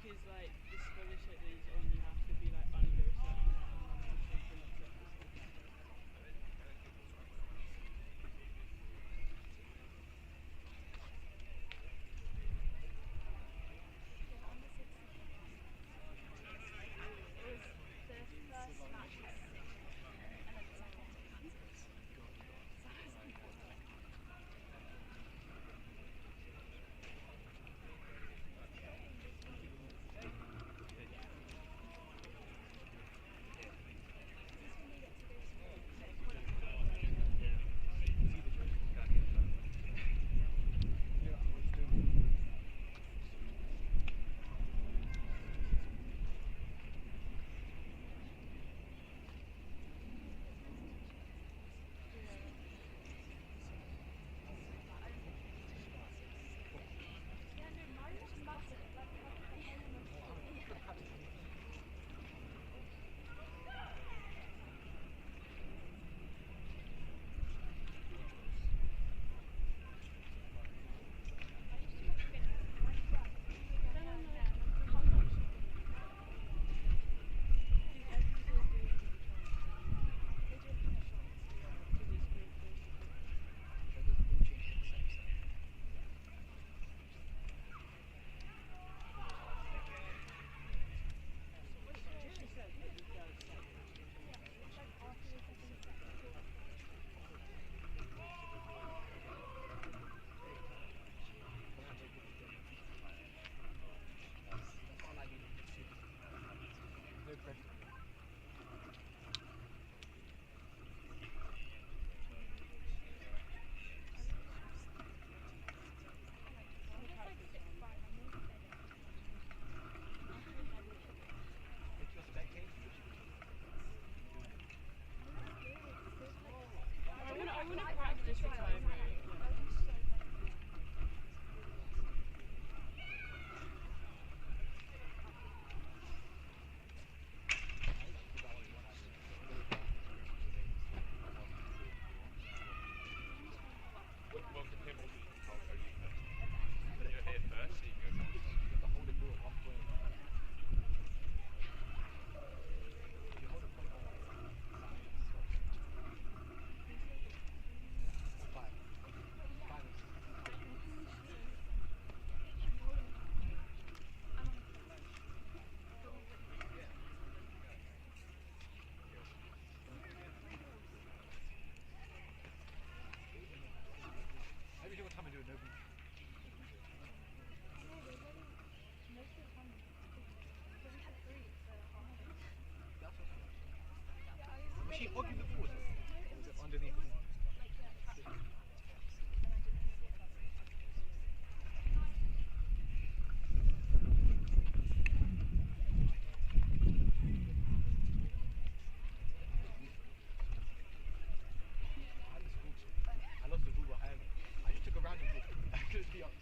because like the scholarship that he's on, you have to be like under a certain amount of money for you to not get the scholarship. I want to practice the time. Was she hugging the board? Or was it underneath? I lost the ball behind me. I just took a random ball. I couldn't be honest.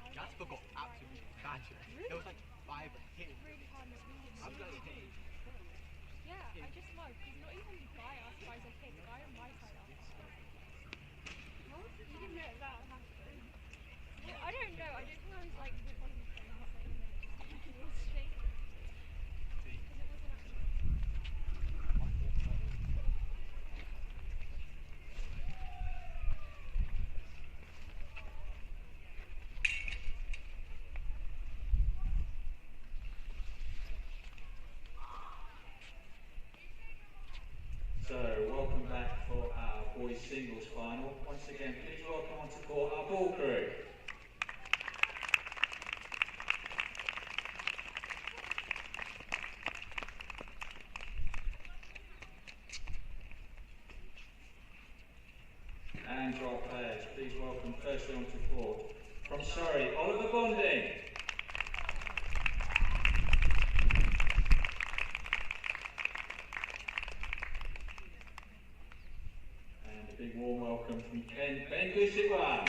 Jasper got absolutely battered. There was like 5 hits. I'm like, hey. Yeah, I just know, because not even by us, by the kid, the guy on my side of us. He didn't know that happened. Well, I don't know, I don't think I was like recording the phone, not saying that. It was straight. Because it wasn't actually. So, welcome back for our boys singles final. Once again, please welcome onto court our ball crew. firstly onto court. From Surrey, Oliver Bonding. And a big warm welcome from Ken Ben Gusigwan.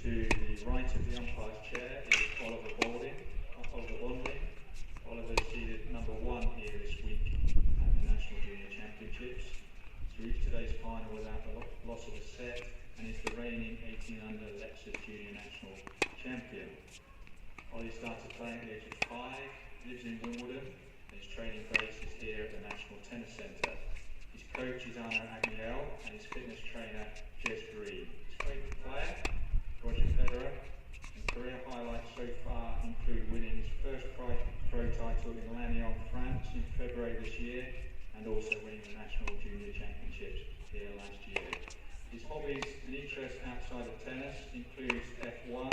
To the right of the umpire's chair is Oliver Bonding. Oliver seeded number 1 here this week at the National Junior Championships. He reached today's final without the loss of a set and is the reigning 18 under Lexus Junior National Champion. Ollie started playing at the age of 5, lives in Wimbledon, and his training base is here at the National Tennis Centre. His coach is Arno Agniel and his fitness trainer Jez Green. His favourite player, Roger Federer, and career highlights so far include winning his first pro title in Lannion, France in February this year, and also winning the National Junior Championships here last year. His hobbies and interests outside of tennis includes F1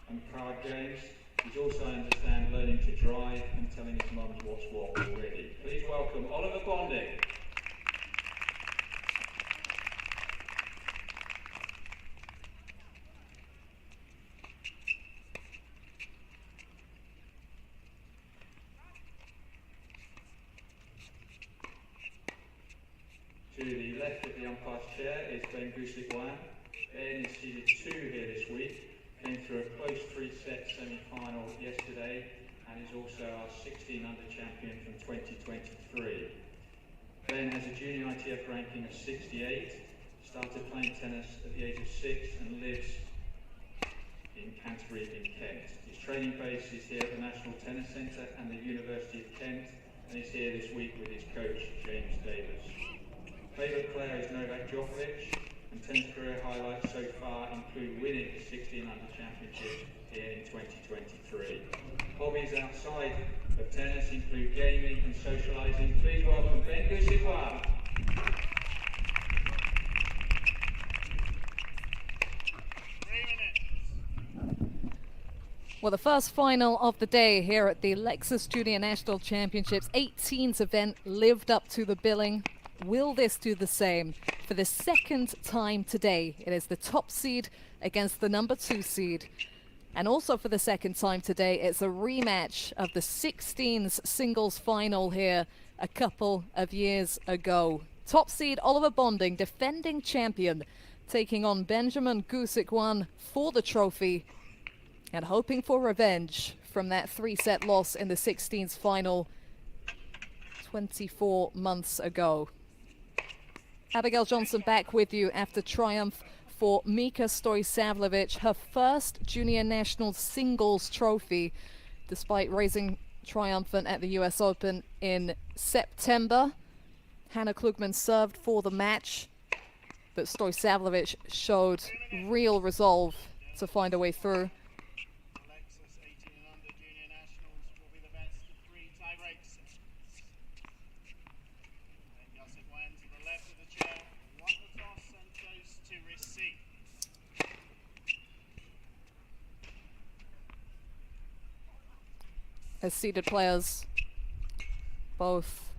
and card games. He's also, I understand, learning to drive and telling his mum what's what already. Please welcome Oliver Bonding. To the left of the umpire's chair is Ben Gusigwan. Ben is seeded 2 here this week, came through a close 3-set semi-final yesterday, and is also our 16 under champion from 2023. Ben has a junior ITF ranking of 68, started playing tennis at the age of 6 and lives in Canterbury in Kent. His training base is here at the National Tennis Centre and the University of Kent, and he's here this week with his coach James Davis. Favourite player is Novak Djokovic, and tennis career highlights so far include winning the 16 under championship here in 2023. Hobbies outside of tennis include gaming and socialising. Please welcome Ben Gusigwan. Well, the first final of the day here at the Lexus Junior National Championships 18s event lived up to the billing. Will this do the same? For the second time today, it is the top seed against the number 2 seed. And also for the second time today, it's a rematch of the 16s singles final here a couple of years ago. Top seed Oliver Bonding, defending champion, taking on Benjamin Gusikwan for the trophy and hoping for revenge from that 3-set loss in the 16th final 24 months ago. Abigail Johnson back with you after triumph for Mika Stojsavljevic, her first junior national singles trophy, despite raising triumphant at the US Open in September. Hannah Klugman served for the match, but Stojsavljevic showed real resolve to find a way through. Lexus 18 and under junior nationals will be the best of 3 tie breaks. Then Gossip went to the left of the chair, won the toss and chose to receive. As seeded players, both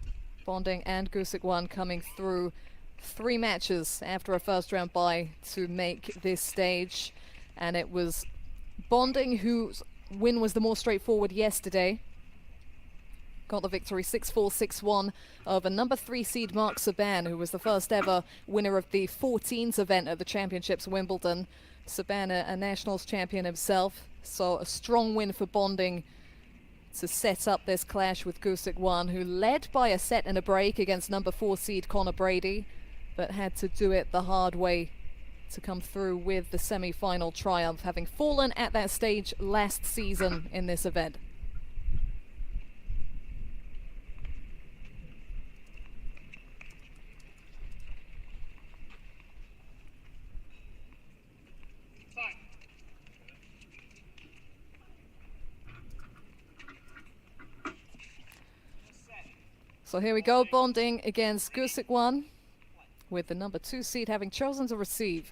Bonding and Gusikwan coming through 3 matches after a first round bye to make this stage. And it was Bonding whose win was the more straightforward yesterday. Got the victory 6-4, 6-1 over number 3 seed Mark Saban, who was the first ever winner of the 14s event at the Championships Wimbledon. Saban, a nationals champion himself, so a strong win for Bonding to set up this clash with Gusikwan, who led by a set and a break against number 4 seed Connor Brady, but had to do it the hard way to come through with the semi-final triumph, having fallen at that stage last season in this event. So here we go, Bonding against Gusikwan, with the number 2 seed having chosen to receive.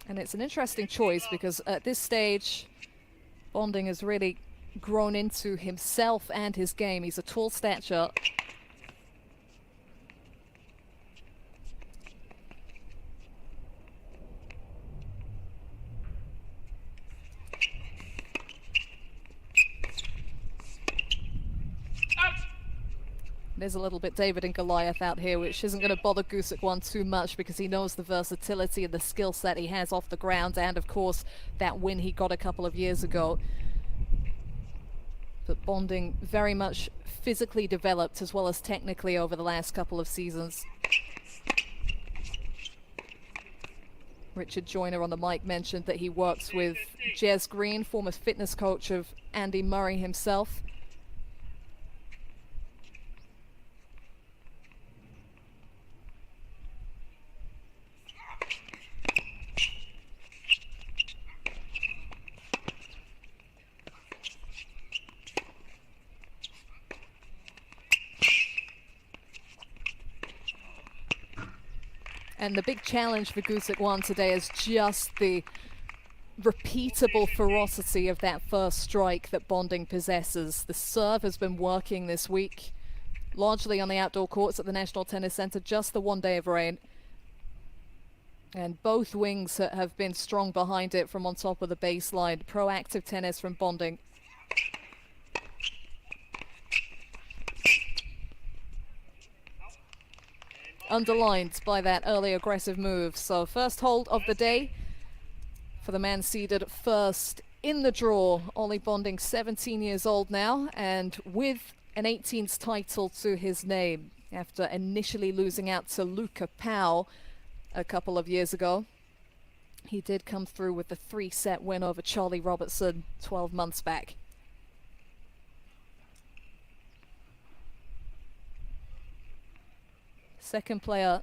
And it's an interesting choice because at this stage, Bonding has really grown into himself and his game. He's a tall stature. There's a little bit David and Goliath out here, which isn't going to bother Gusikwan too much because he knows the versatility and the skill set he has off the ground, and of course that win he got a couple of years ago. But Bonding very much physically developed as well as technically over the last couple of seasons. Richard Joyner on the mic mentioned that he works with Jez Green, former fitness coach of Andy Murray himself. And the big challenge for Gusikwan today is just the repeatable ferocity of that first strike that Bonding possesses. The serve has been working this week, largely on the outdoor courts at the National Tennis Center, just the 1 day of rain. And both wings have been strong behind it from on top of the baseline. Proactive tennis from Bonding. Underlined by that early aggressive move. So first hold of the day for the man seeded first in the draw. Ollie Bonding, 17 years old now, and with an 18th title to his name after initially losing out to Luca Pau a couple of years ago. He did come through with the 3-set win over Charlie Robertson 12 months back. Second player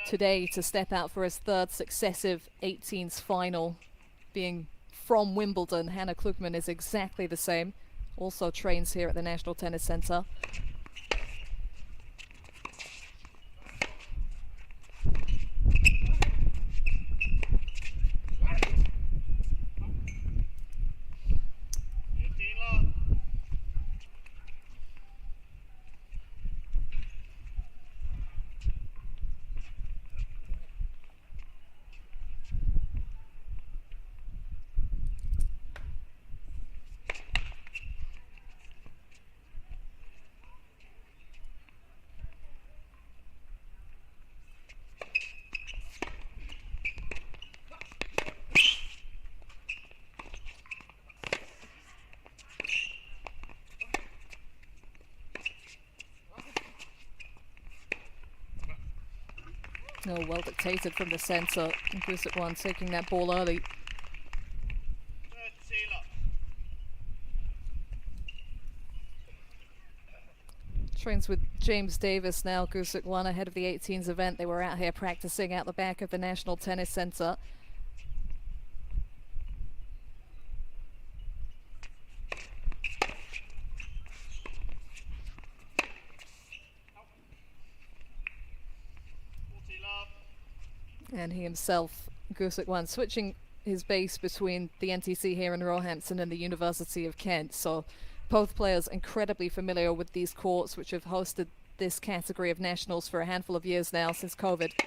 today to step out for his 3rd successive 18s final, being from Wimbledon. Hannah Klugman is exactly the same, also trains here at the National Tennis Center. Oh, well dictated from the centre. Gusick one taking that ball early. Third sealer. Trains with James Davis now. Gusick one ahead of the 18s event. They were out here practicing out the back of the National Tennis Centre. And he himself, Gusick one, switching his base between the NTC here in Roehampton and the University of Kent. So both players incredibly familiar with these courts, which have hosted this category of nationals for a handful of years now since COVID. 40-50.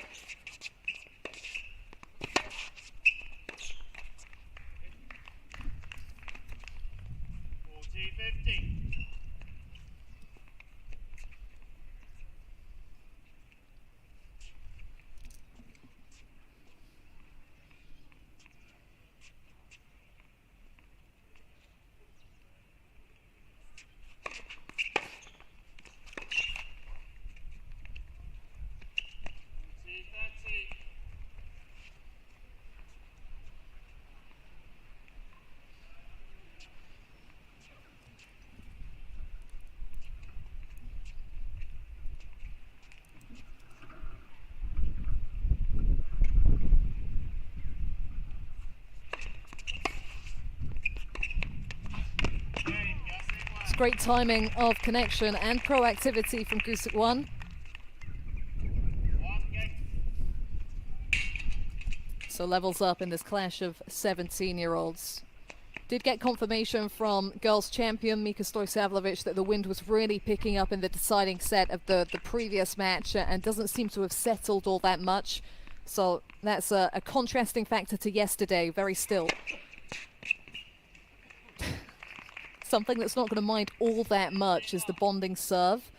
It's great timing of connection and proactivity from Gusick one. So levels up in this clash of 17-year-olds. Did get confirmation from girls champion Mika Stojsavljevic that the wind was really picking up in the deciding set of the previous match and doesn't seem to have settled all that much. So that's a contrasting factor to yesterday, very still. Something that's not going to mind all that much is the bonding serve.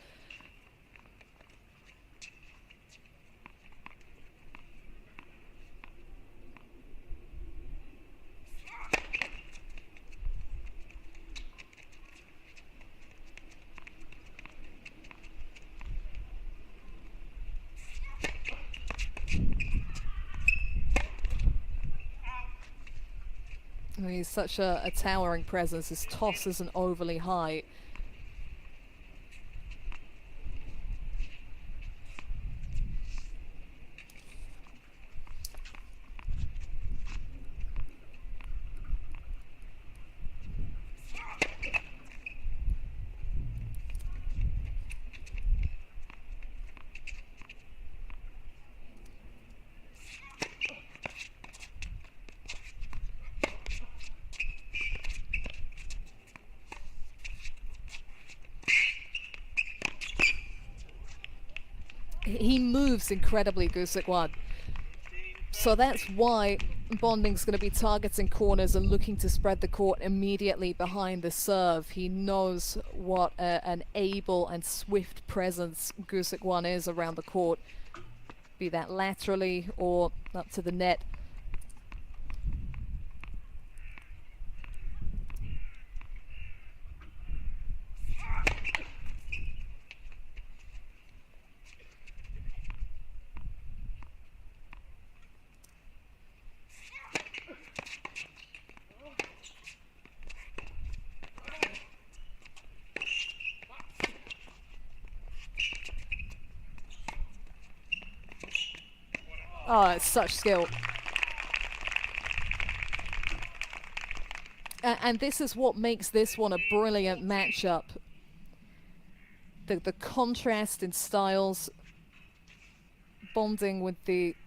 He's such a towering presence. His toss isn't overly high. He moves incredibly, Gusick one. So that's why Bonding's going to be targeting corners and looking to spread the court immediately behind the serve. He knows what an able and swift presence Gusick one is around the court, be that laterally or up to the net. Oh, it's such skill. And this is what makes this one a brilliant matchup. The contrast in styles, Bonding with the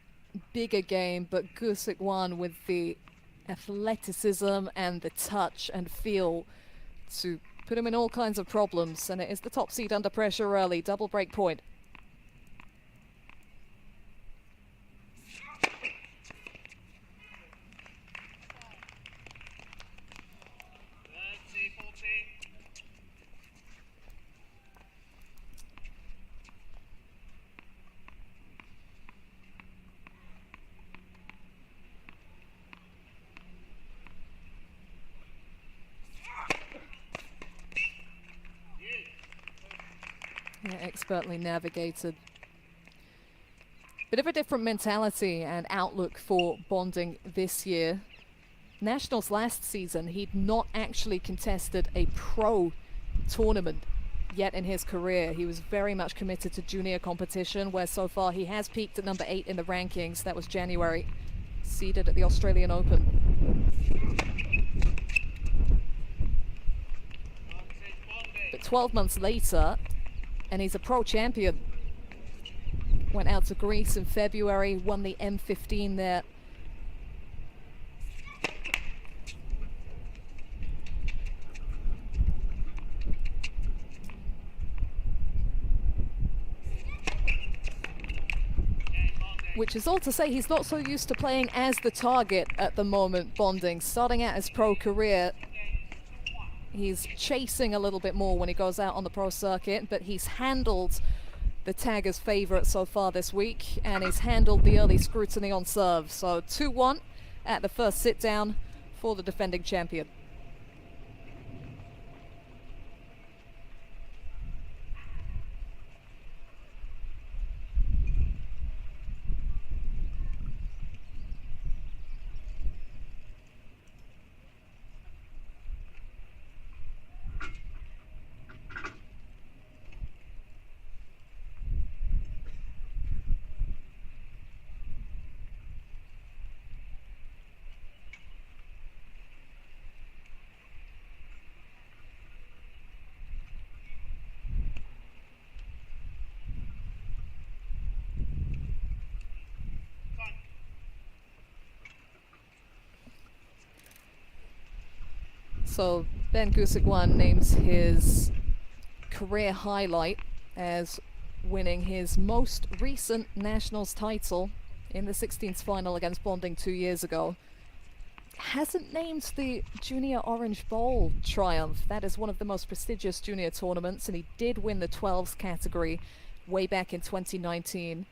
bigger game, but Gusick one with the athleticism and the touch and feel to put him in all kinds of problems. And it is the top seed under pressure early. Double break point. 30-14. Yeah, expertly navigated. Bit of a different mentality and outlook for Bonding this year. Nationals last season, he'd not actually contested a pro tournament yet in his career. He was very much committed to junior competition, where so far he has peaked at number 8 in the rankings. That was January, seeded at the Australian Open. But 12 months later, and he's a pro champion. Went out to Greece in February, won the M15 there. Which is all to say he's not so used to playing as the target at the moment, Bonding. Starting out his pro career, he's chasing a little bit more when he goes out on the pro circuit, but he's handled the tagger's favourite so far this week, and he's handled the early scrutiny on serve. So 2-1 at the first sit down for the defending champion. So Ben Gusikwan names his career highlight as winning his most recent Nationals title in the 16th final against Bonding 2 years ago. Hasn't named the Junior Orange Bowl triumph. That is one of the most prestigious junior tournaments, and he did win the 12s category way back in 2019.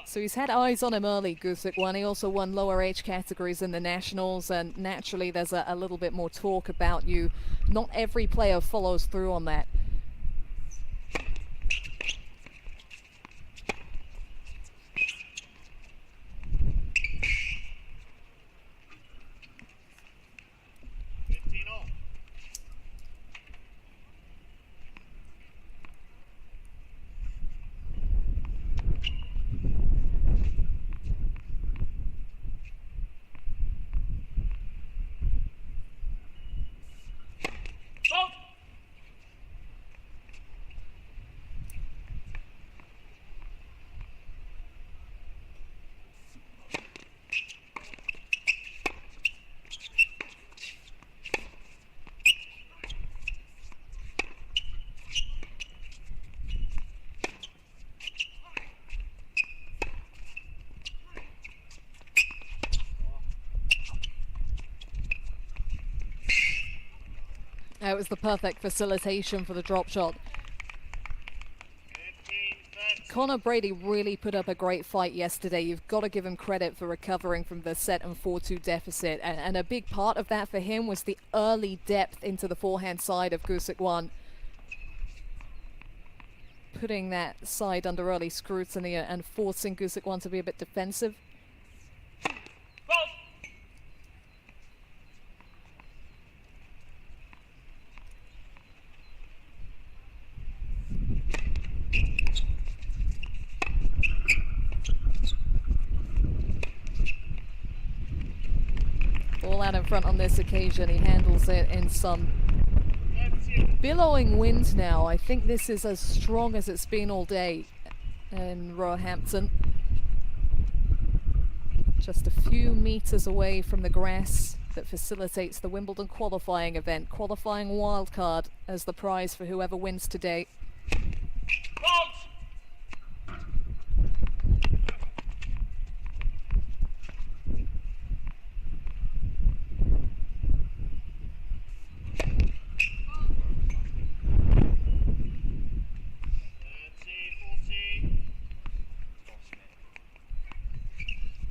So he's had eyes on him early, Gusikwan. He also won lower age categories in the Nationals, and naturally there's a little bit more talk about you. Not every player follows through on that. It was the perfect facilitation for the drop shot. Connor Brady really put up a great fight yesterday. You've got to give him credit for recovering from the set and 4-2 deficit. And a big part of that for him was the early depth into the forehand side of Gusikwan. Putting that side under early scrutiny and forcing Gusikwan to be a bit defensive. All out in front on this occasion. He handles it in some billowing wind now. I think this is as strong as it's been all day in Roehampton. Just a few meters away from the grass that facilitates the Wimbledon qualifying event. Qualifying wildcard as the prize for whoever wins today.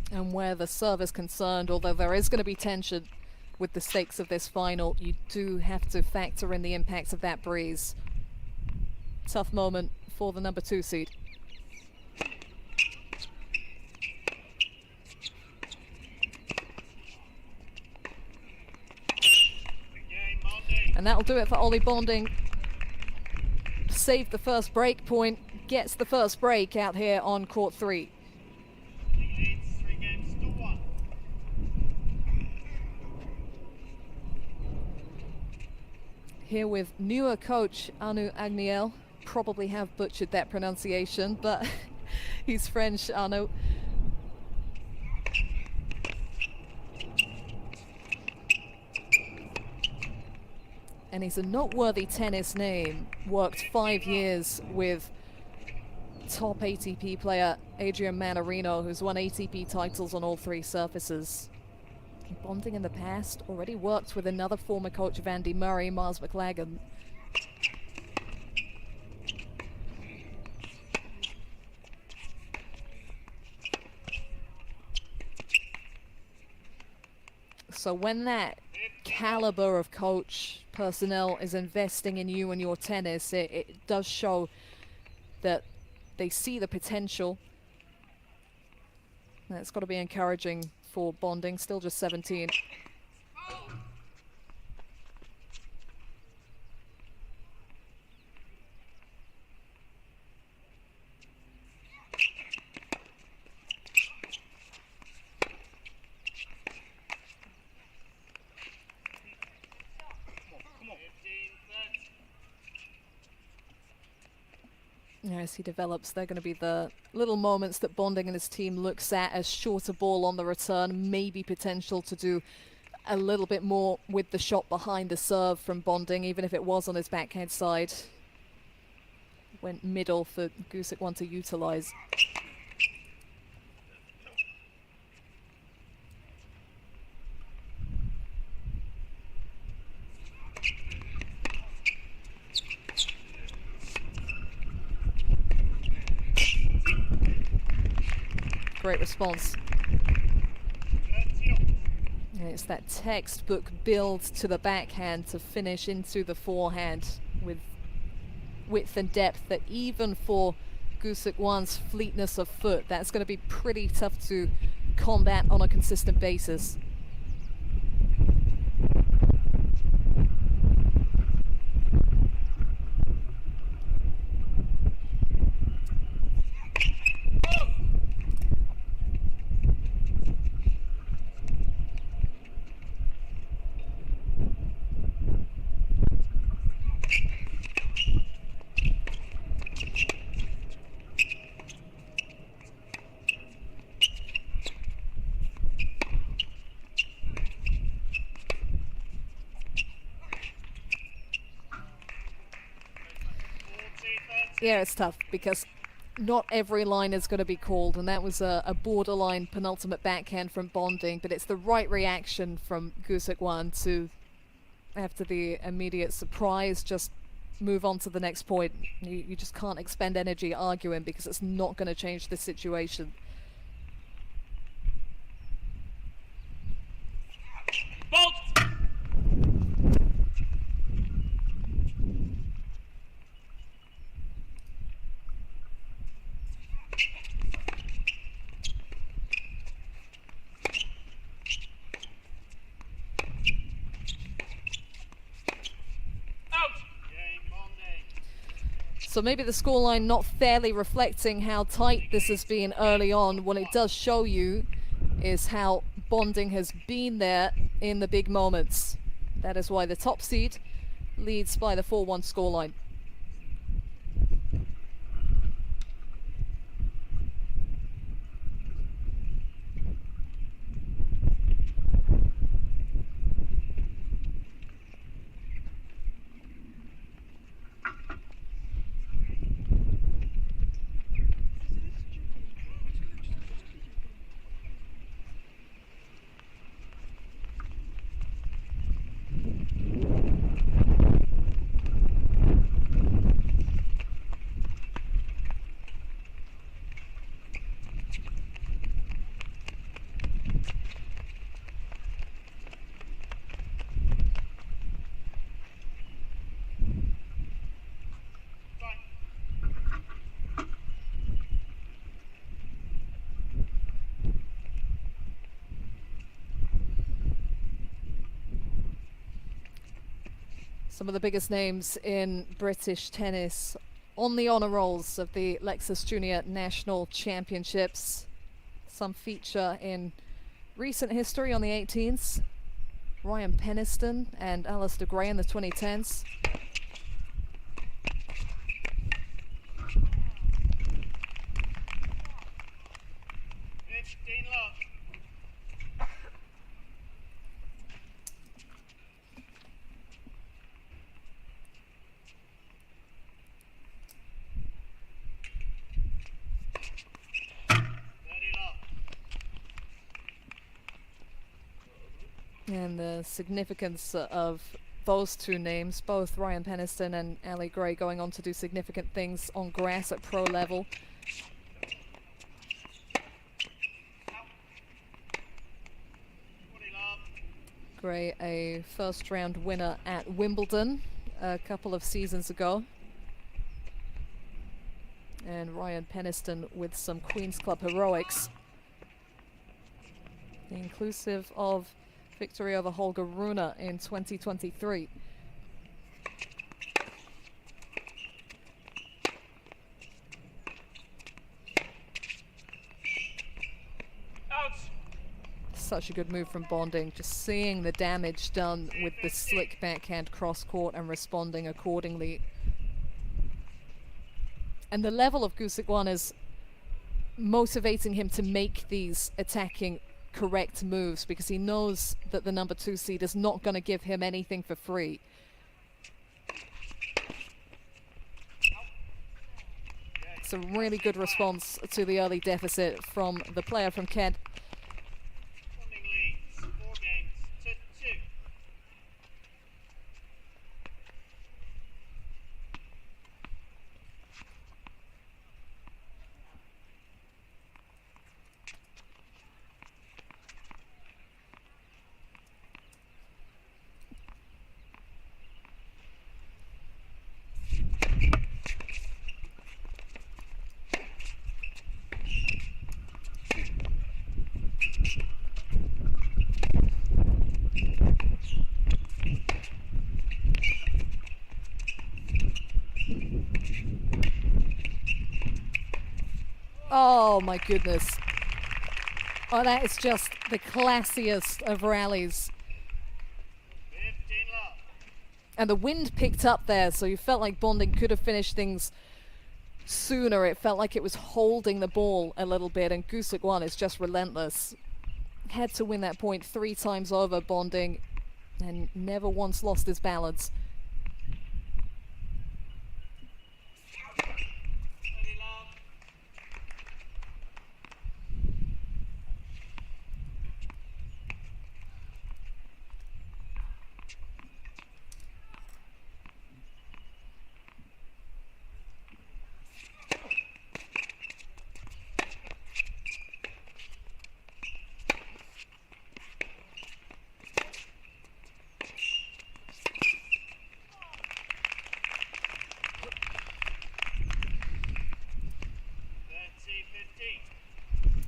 And where the serve is concerned, although there is going to be tension with the stakes of this final, you do have to factor in the impact of that breeze. Tough moment for the number 2 seed. And that'll do it for Ollie Bonding. Saved the first break point, gets the first break out here on court 3. Leads 3 games to 1. Here with newer coach Anu Agniel. Probably have butchered that pronunciation, but he's French, Anu. And he's a noteworthy tennis name. Worked 5 years with top ATP player Adrian Manarino, who's won ATP titles on all 3 surfaces. Bonding in the past, already worked with another former coach of Andy Murray, Miles McLagan. So when that caliber of coach personnel is investing in you and your tennis, it does show that they see the potential. That's got to be encouraging for Bonding, still just 17. As he develops, they're going to be the little moments that Bonding and his team looks at as shorter ball on the return, maybe potential to do a little bit more with the shot behind the serve from Bonding, even if it was on his backhand side. Went middle for Gusic one to utilize. Great response. And it's that textbook build to the backhand to finish into the forehand with width and depth that even for Gusic one's fleetness of foot, that's going to be pretty tough to combat on a consistent basis. Yeah, it's tough because not every line is going to be called, and that was a borderline penultimate backhand from Bonding, but it's the right reaction from Gusic one to, after the immediate surprise, just move on to the next point. You just can't expend energy arguing because it's not going to change the situation. Bolt! So maybe the scoreline not fairly reflecting how tight this has been early on. What it does show you is how Bonding has been there in the big moments. That is why the top seed leads by the 4-1 scoreline. Some of the biggest names in British tennis on the honour rolls of the Lexus Junior National Championships. Some feature in recent history on the 18s. Ryan Peniston and Alistair Gray in the 2010s. 15 love. And the significance of those two names, both Ryan Peniston and Ali Gray, going on to do significant things on grass at pro level. Gray, a first round winner at Wimbledon a couple of seasons ago. And Ryan Peniston with some Queen's Club heroics, inclusive of victory over Holger Rune in 2023. Such a good move from Bonding, just seeing the damage done with the slick backhand cross court and responding accordingly. And the level of Gusikwan is motivating him to make these attacking correct moves, because he knows that the number 2 seed is not going to give him anything for free. It's a really good response to the early deficit from the player from Kent. Oh my goodness. Oh, that is just the classiest of rallies. 15 love. And the wind picked up there, so you felt like Bonding could have finished things sooner. It felt like it was holding the ball a little bit, and Gusikwan is just relentless. Had to win that point 3 times over, Bonding, and never once lost his balance.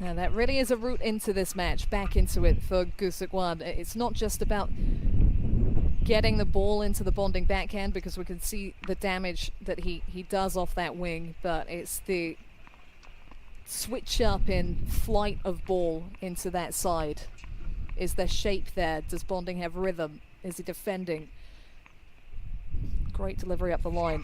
Now that really is a route into this match, back into it for Gusikwan. It's not just about getting the ball into the Bonding backhand, because we can see the damage that he does off that wing, but it's the switch up in flight of ball into that side. Is there shape there? Does Bonding have rhythm? Is he defending? Great delivery up the line.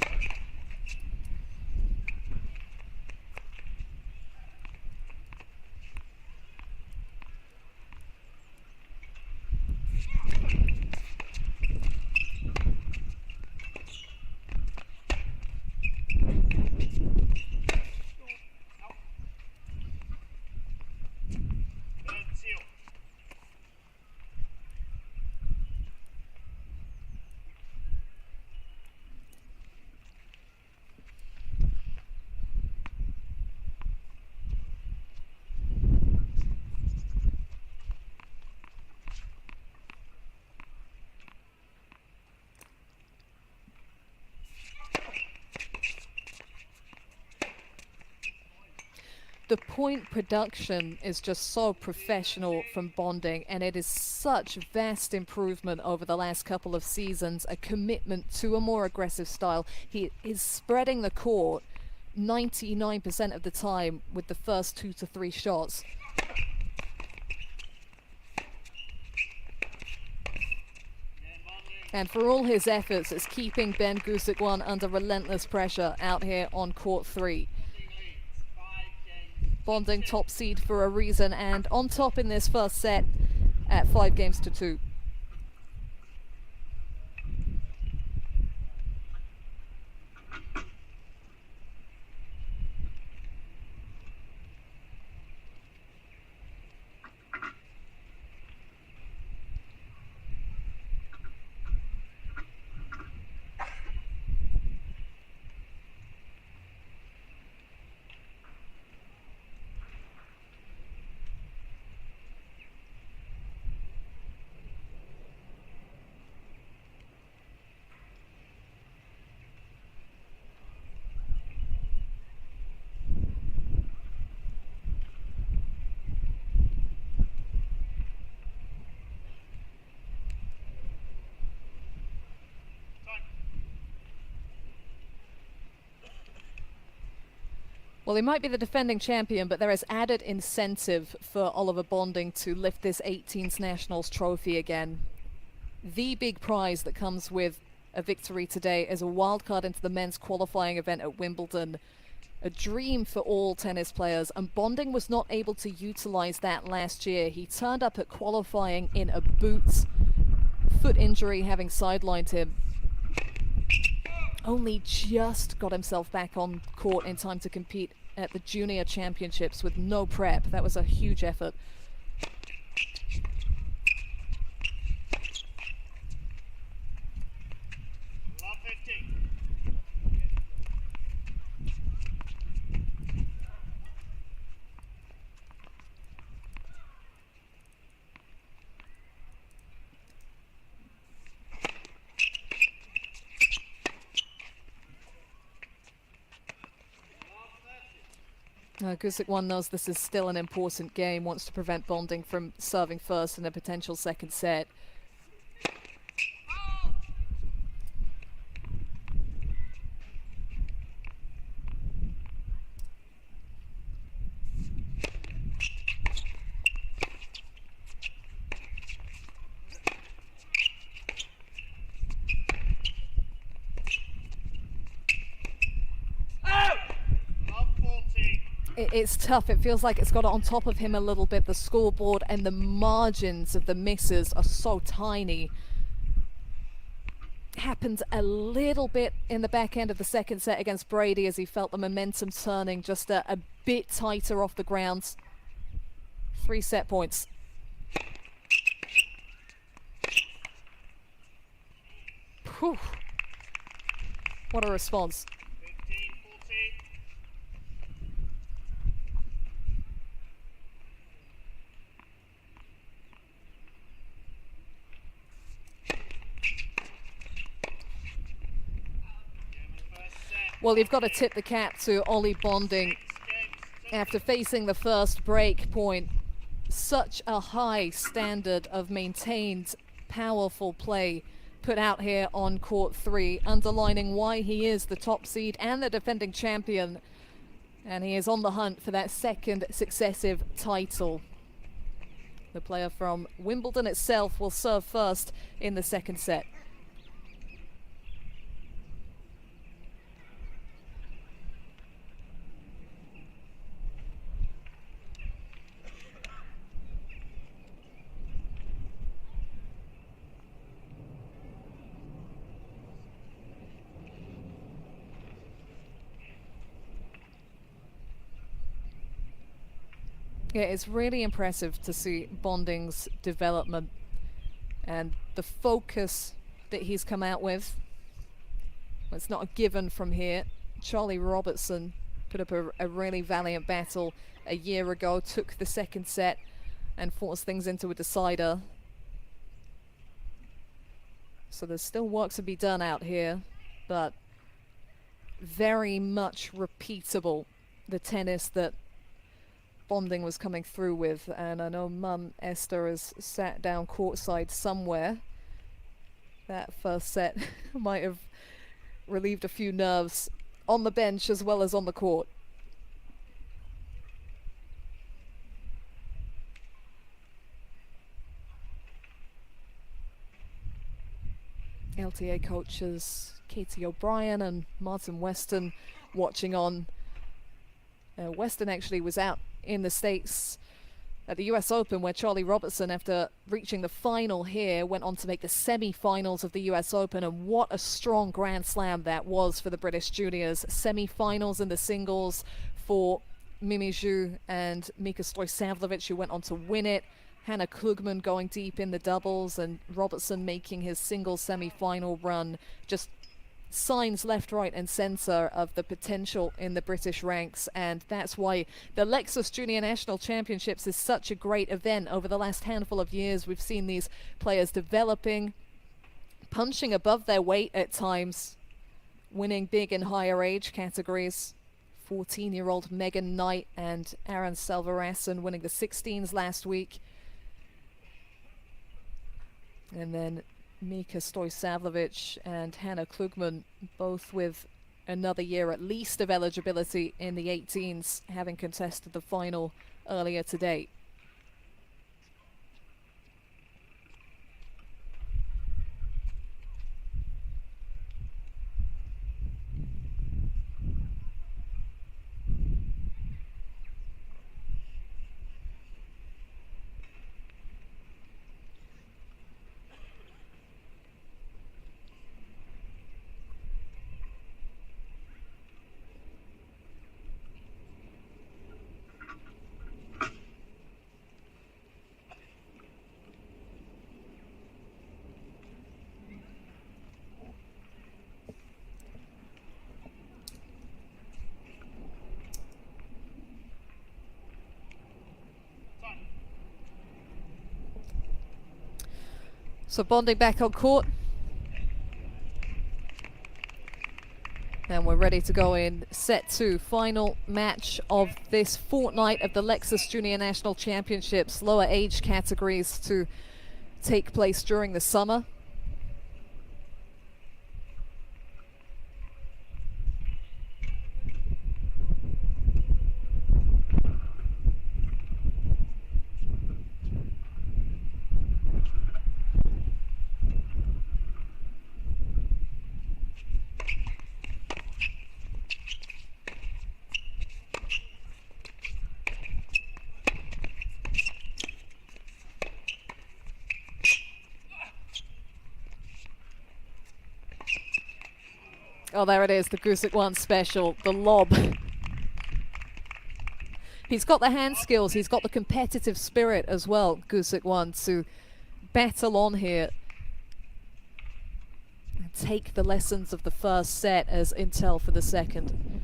The point production is just so professional from Bonding, and it is such vast improvement over the last couple of seasons, a commitment to a more aggressive style. He is spreading the court 99% of the time with the first 2 to 3 shots. And for all his efforts, it's keeping Ben Gusekwan under relentless pressure out here on court 3. Bonding top seed for a reason, and on top in this first set at 5-2. Well, he might be the defending champion, but there is added incentive for Oliver Bonding to lift this 18s Nationals trophy again. The big prize that comes with a victory today is a wildcard into the men's qualifying event at Wimbledon. A dream for all tennis players, and Bonding was not able to utilize that last year. He turned up at qualifying in a boot, foot injury having sidelined him. Only just got himself back on court in time to compete at the junior championships with no prep. That was a huge effort. Love 50. Gusekwan knows this is still an important game, wants to prevent Bonding from serving first in a potential second set. Love 40. It's tough. It feels like it's got on top of him a little bit. The scoreboard and the margins of the misses are so tiny. Happened a little bit in the back end of the second set against Brady as he felt the momentum turning just a bit tighter off the ground. 3 set points. Whew. What a response. 15, 40. Well, you've got to tip the cap to Ollie Bonding after facing the first break point. Such a high standard of maintained, powerful play put out here on court 3, underlining why he is the top seed and the defending champion. And he is on the hunt for that second successive title. The player from Wimbledon itself will serve first in the second set. Yeah, it's really impressive to see Bonding's development and the focus that he's come out with. Well, it's not a given from here. Charlie Robertson put up a really valiant battle a year ago, took the second set and forced things into a decider. So there's still work to be done out here, but very much repeatable, the tennis that Bonding was coming through with, and I know Mum Esther has sat down courtside somewhere. That first set might have relieved a few nerves on the bench as well as on the court. LTA coaches Katie O'Brien and Martin Weston watching on. Weston actually was out in the States at the US Open, where Charlie Robertson, after reaching the final here, went on to make the semi-finals of the US Open, and what a strong Grand Slam that was for the British juniors. Semi-finals in the singles for Mimi Zhu and Mika Stojsavljevic, who went on to win it. Hannah Klugman going deep in the doubles, and Robertson making his single semi-final run. Just signs left, right and centre of the potential in the British ranks, and that's why the Lexus Junior National Championships is such a great event. Over the last handful of years, we've seen these players developing, punching above their weight at times, winning big in higher age categories. 14-year-old Megan Knight and Aaron Salvarasan winning the 16s last week. And then Mika Stojsavljevic and Hannah Klugman, both with another year at least of eligibility in the 18s, having contested the final earlier today. So Bonding back on court. And we're ready to go in set two, final match of this fortnight of the Lexus Junior National Championships, lower age categories to take place during the summer. Oh, there it is, the Gusick one special, the lob. He's got the hand skills, he's got the competitive spirit as well, Gusick one, to battle on here and take the lessons of the first set as intel for the second.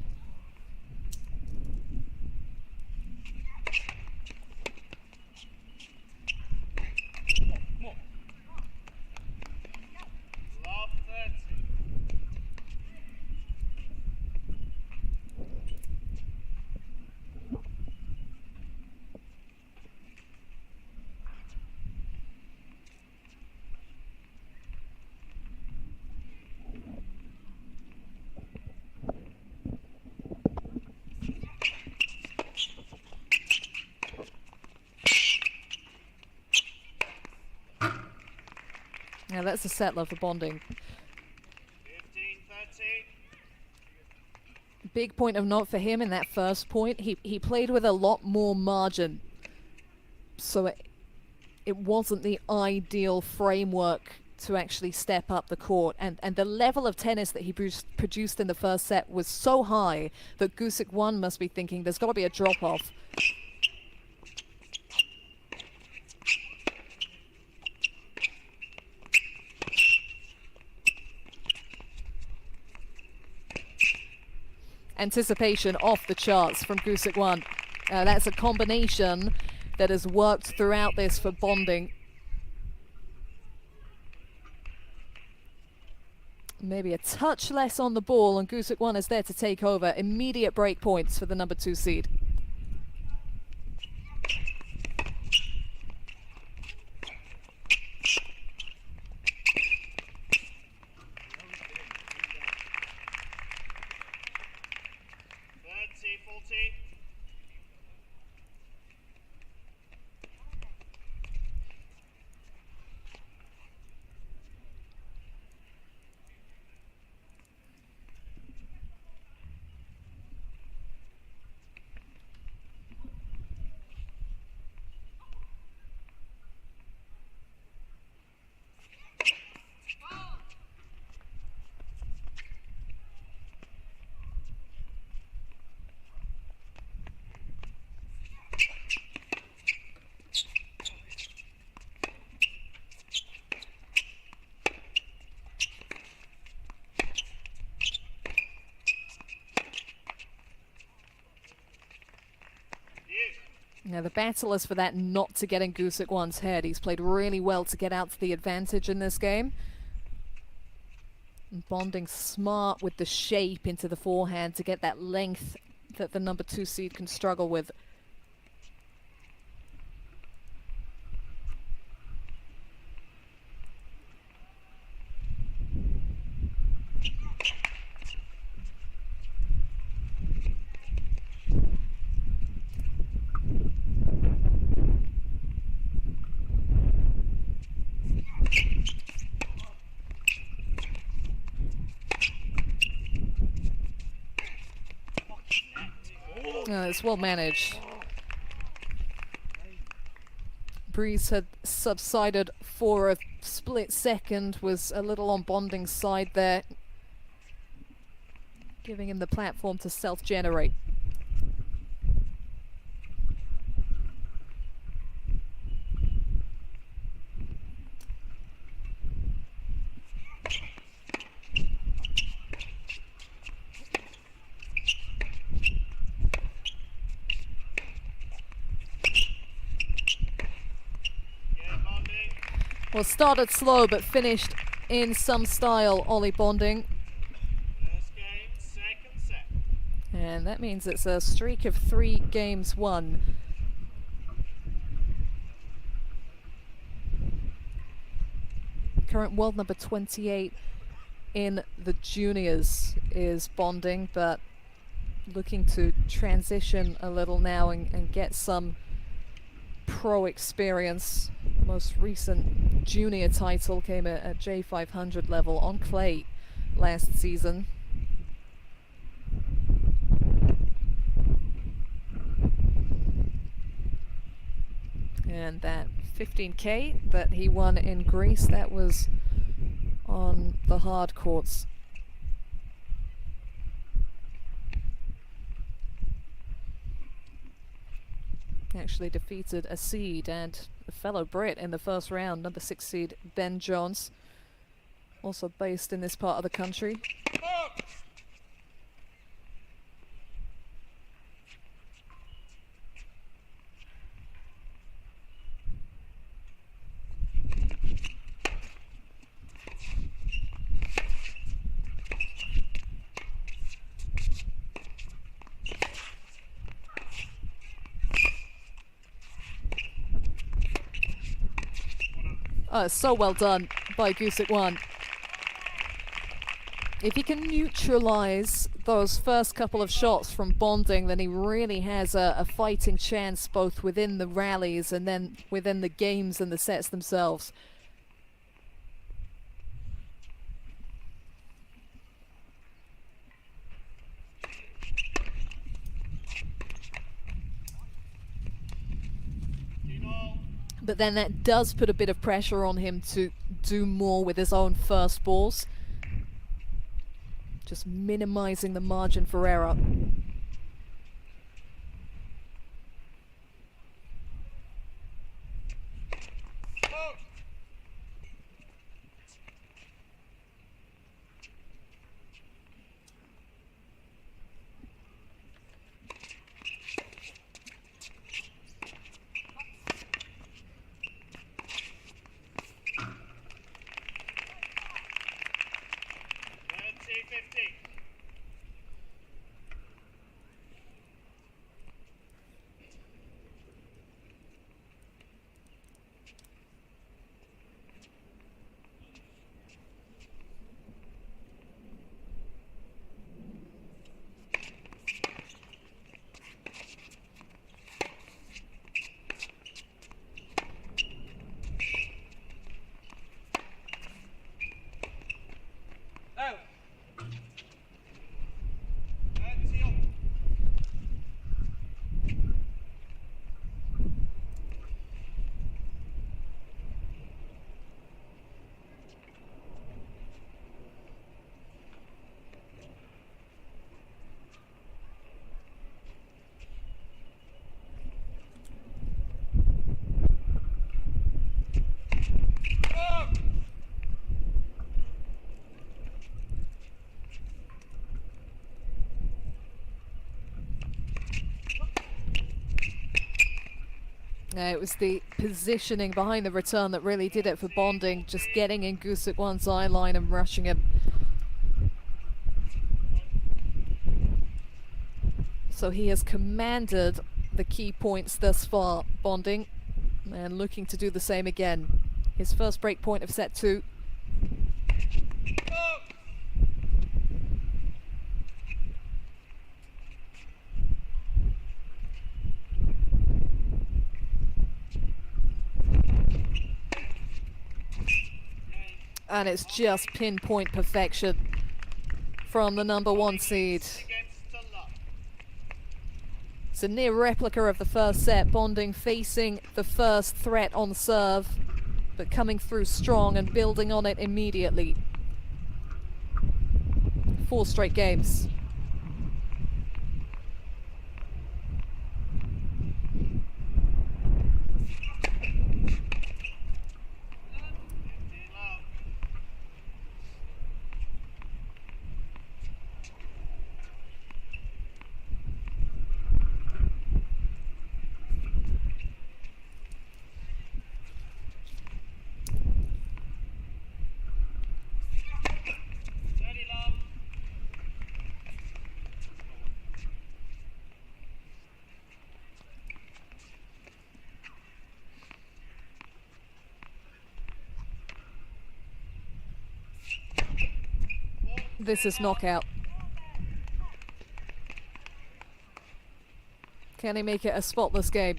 Now that's a settler for Bonding. 15-13. Big point of note for him in that first point, he played with a lot more margin. So it wasn't the ideal framework to actually step up the court. And the level of tennis that he produced in the first set was so high that Gusick one must be thinking there's got to be a drop-off. Anticipation off the charts from Gusick one. That's a combination that has worked throughout this for Bonding. Maybe a touch less on the ball, and Gusick one is there to take over. Immediate break points for the number 2 seed. Now the battle is for that not to get in Gusic 1's head. He's played really well to get out to the advantage in this game. And Bonding smart with the shape into the forehand to get that length that the number 2 seed can struggle with. It's well managed. Breeze had subsided for a split second, was a little on Bonding's side there, giving him the platform to self-generate. Well, started slow but finished in some style, Ollie Bonding. First game, second set. And that means it's a streak of 3 games won. Current world number 28 in the juniors is Bonding, but looking to transition a little now and get some pro experience. Most recent junior title came at J500 level on clay last season. And that 15K that he won in Greece, that was on the hard courts. Actually defeated a seed and a fellow Brit in the first round, number 6 seed Ben Jones, also based in this part of the country. Oh, so well done by Gusic 1. If he can neutralize those first couple of shots from Bonding, then he really has a fighting chance both within the rallies and then within the games and the sets themselves. But then that does put a bit of pressure on him to do more with his own first balls. Just minimizing the margin for error. It was the positioning behind the return that really did it for Bonding, just getting in Gusukwan's eye line and rushing him. So he has commanded the key points thus far, Bonding, and looking to do the same again. His first break point of set 2. And it's just pinpoint perfection from the number 1 seed. It's a near replica of the first set. Bonding facing the first threat on serve, but coming through strong and building on it immediately. 4 straight games. This is knockout. Can he make it a spotless game?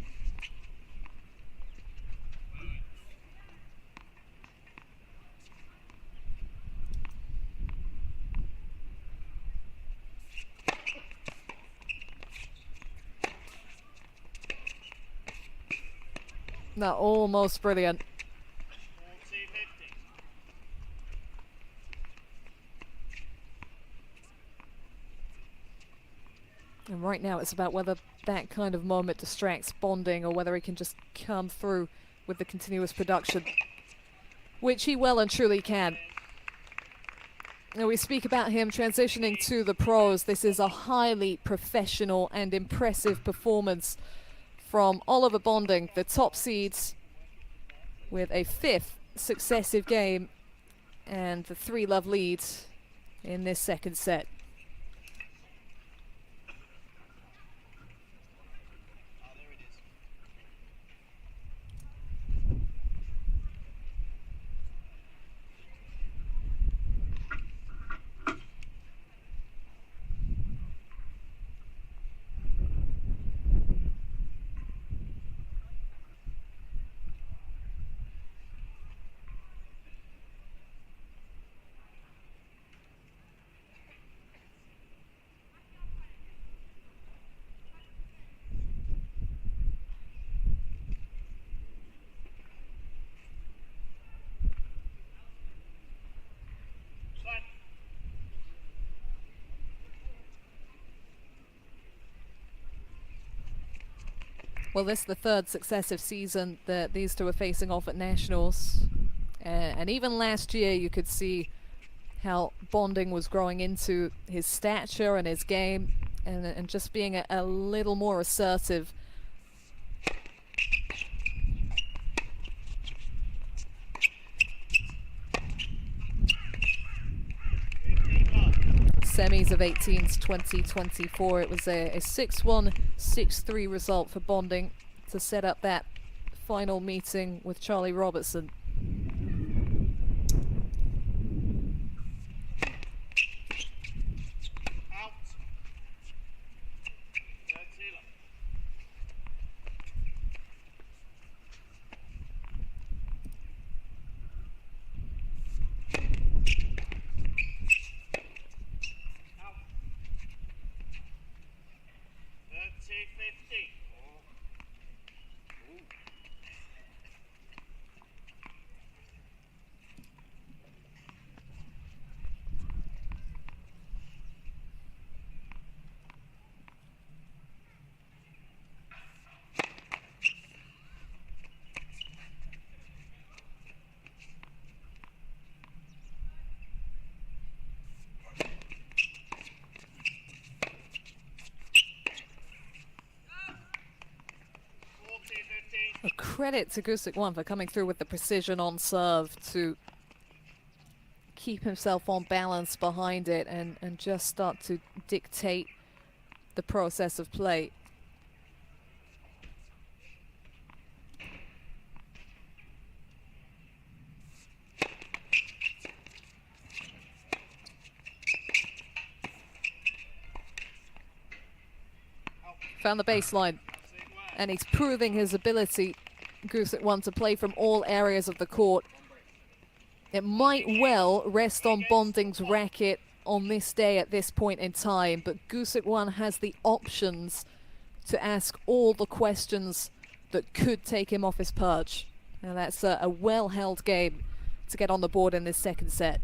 That almost brilliant. And right now it's about whether that kind of moment distracts Bonding or whether he can just come through with the continuous production, which he well and truly can. Now we speak about him transitioning to the pros. This is a highly professional and impressive performance from Oliver Bonding, the top seeds, with a 5th successive game and the 3-love lead in this second set. Well, this is the 3rd successive season that these two are facing off at Nationals. And even last year you could see how Bonding was growing into his stature and his game and just being a little more assertive. Semis of 18s 2024. It was a 6-1, 6-3 result for Bonding to set up that final meeting with Charlie Robertson. credit to Gusic One for coming through with the precision on serve to keep himself on balance behind it and just start to dictate the process of play. Found the baseline, and he's proving his ability, Gusic One, to play from all areas of the court. It might well rest on Bonding's racket on this day at this point in time, but Gusic One has the options to ask all the questions that could take him off his perch. Now that's a well-held game to get on the board in this second set.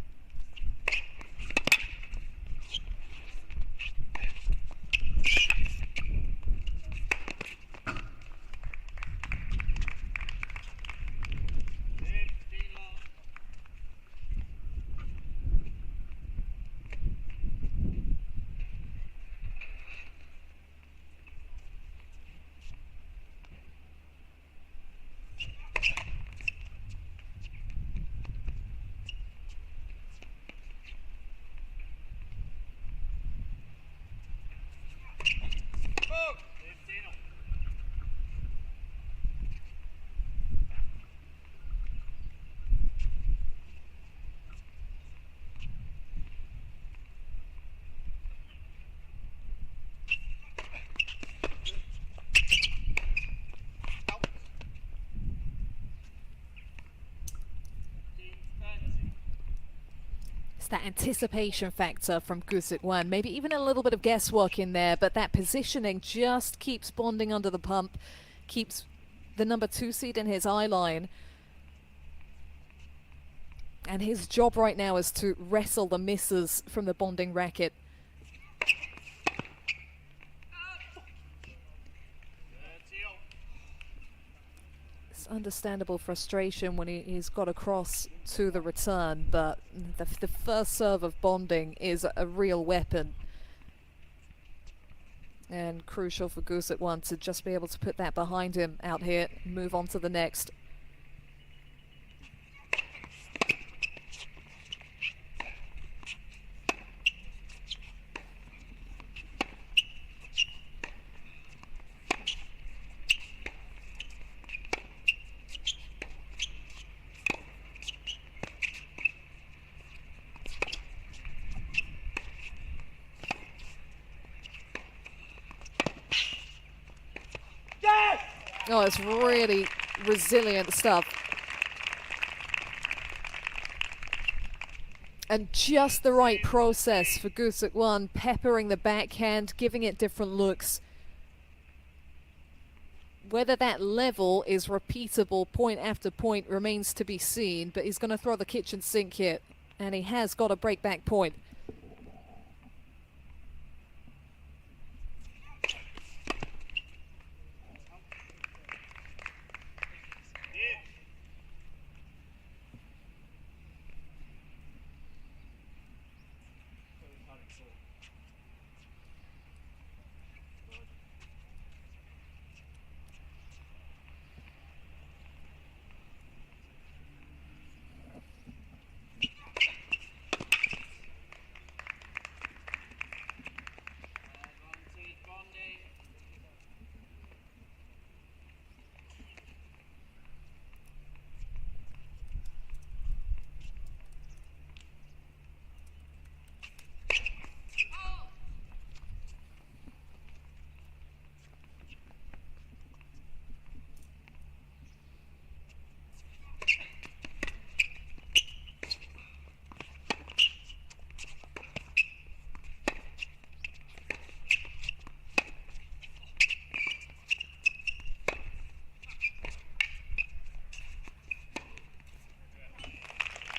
That anticipation factor from Gusic One, maybe even a little bit of guesswork in there, but that positioning just keeps Bonding under the pump, keeps the number 2 seed in his eye line. And his job right now is to wrestle the misses from the Bonding racket. It's understandable frustration when he's got across to the return, but the first serve of Bonding is a real weapon. And crucial for Gusic One to just be able to put that behind him out here, move on to the next. Oh, it's really resilient stuff. And just the right process for Gusic One, peppering the backhand, giving it different looks. Whether that level is repeatable point after point remains to be seen, but he's going to throw the kitchen sink here, and he has got a break back point.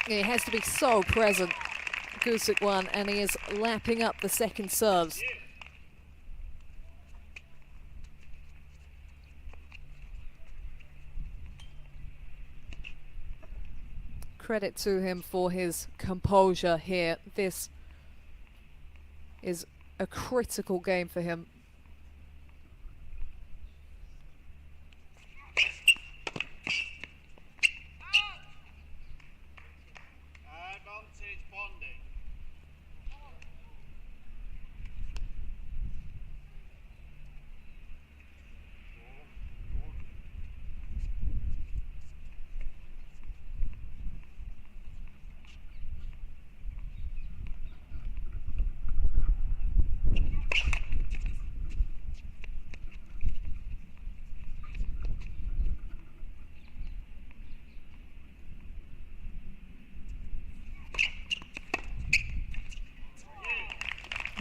He has to be so present, Gusic One, and he is lapping up the second serves. Credit to him for his composure here. This is a critical game for him.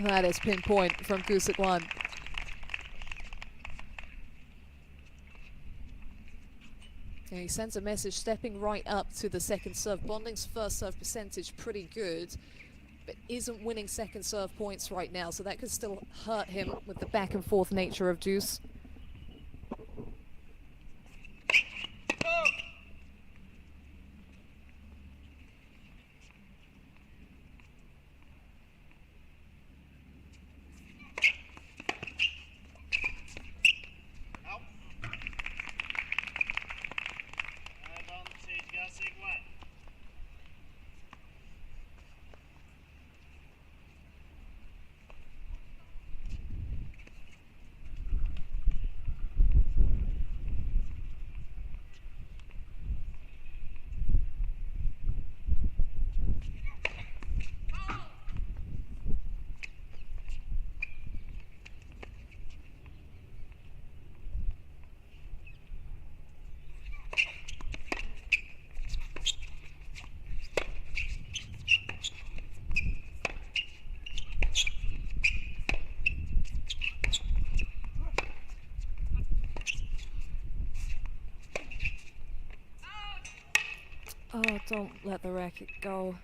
That is pinpoint from Gusekwan. And he sends a message stepping right up to the second serve. Bonding's first serve percentage pretty good, but isn't winning second serve points right now, so that could still hurt him with the back and forth nature of Deuce. Out. Advantage Gusekwan. Oh, don't let the racket go.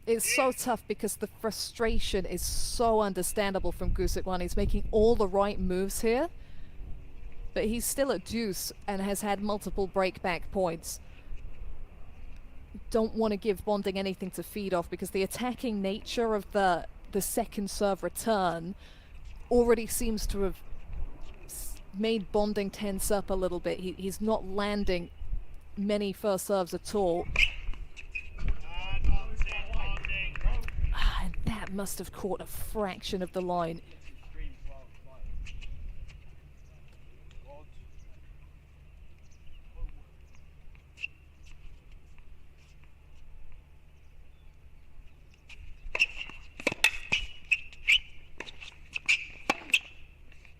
It's so tough because the frustration is so understandable from Gusekwan. He's making all the right moves here, but he's still at deuce and has had multiple breakback points. Don't want to give Bonding anything to feed off because the attacking nature of the second serve return already seems to have made Bonding tense up a little bit. He's not landing many first serves at all. Advantage Bonding. And that must have caught a fraction of the line.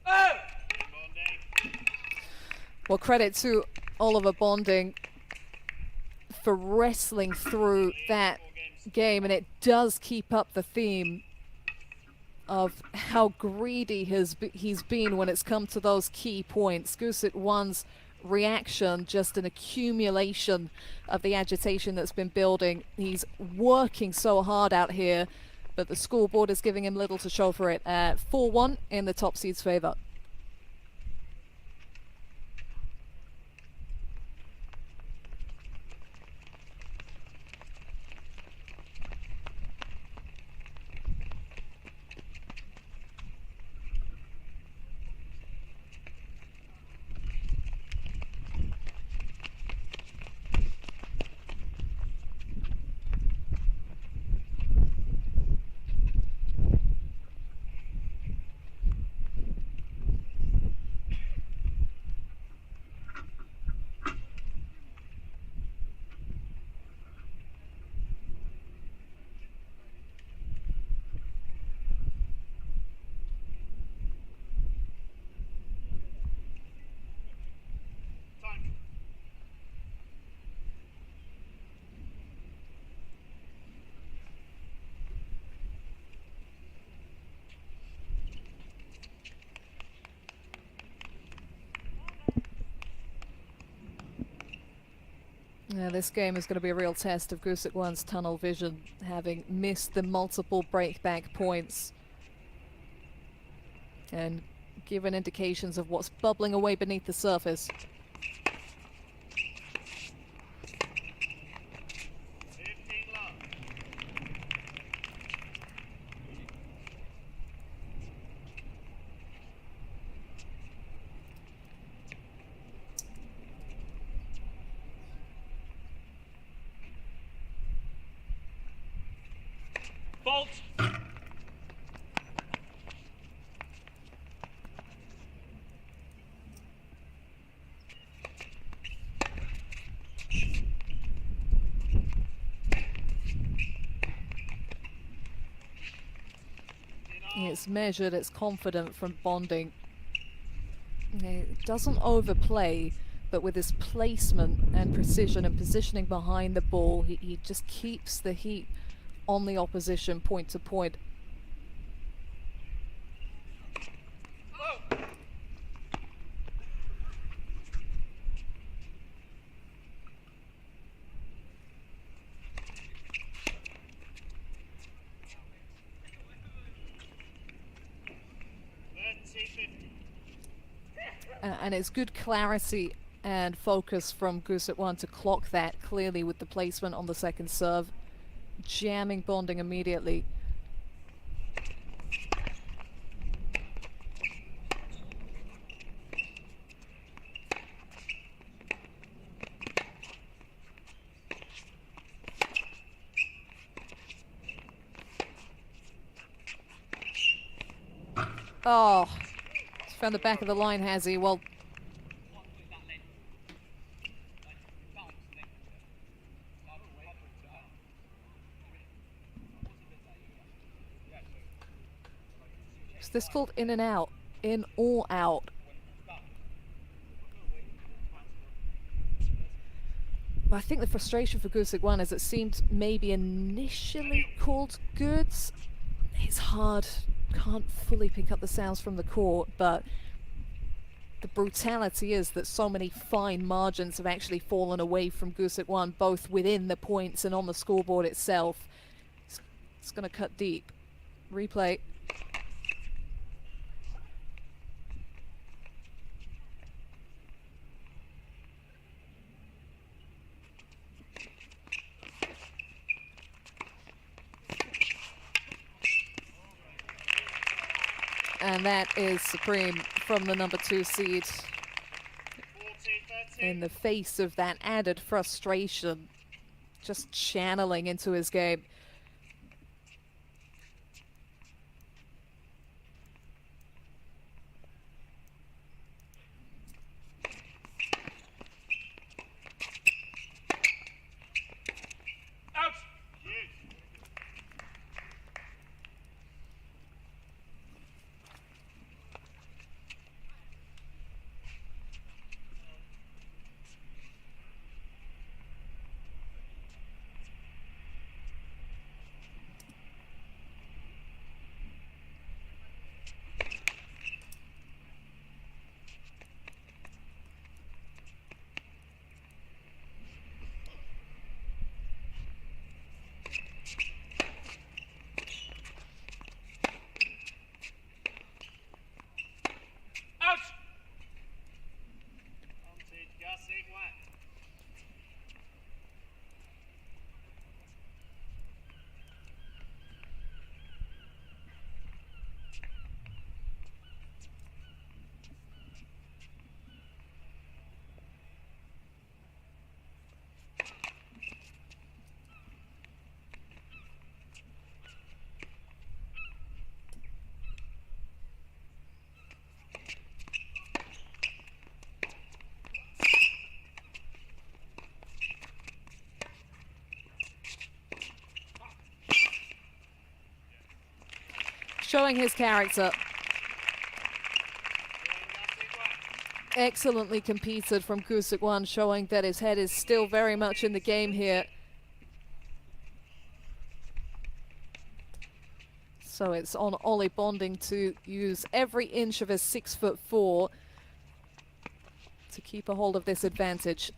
Bonding. Well, credit to Oliver Bonding for wrestling through that game, and it does keep up the theme of how greedy he's been when it's come to those key points. Gusekwan's reaction, just an accumulation of the agitation that's been building. He's working so hard out here, but the scoreboard is giving him little to show for it at 4-1 in the top seed's favor. Time. Yeah, this game is going to be a real test of Gusekwan's tunnel vision, having missed the multiple breakback points and given indications of what's bubbling away beneath the surface. 15 love. Fault. It's measured, it's confident from Bonding. It doesn't overplay, but with his placement and precision and positioning behind the ball, he just keeps the heat on the opposition point to point. And it's good clarity and focus from Gusekwan to clock that clearly with the placement on the second serve. Jamming Bonding immediately. Oh, he's found the back of the line, has he? Well, is this called in and out? In or out? Well, I think the frustration for Gusekwan is it seemed maybe initially called goods. It's hard. Can't fully pick up the sounds from the court, but the brutality is that so many fine margins have actually fallen away from Gusekwan, both within the points and on the scoreboard itself. It's going to cut deep. Replay. And that is supreme from the number 2 seed. 14-13. In the face of that added frustration, just channeling into his game. Out. Out. Onto Gussie Black. Showing his character. Excellently competed from Gusekwan, showing that his head is still very much in the game here. So it's on Ollie Bonding to use every inch of his 6'4" to keep a hold of this advantage.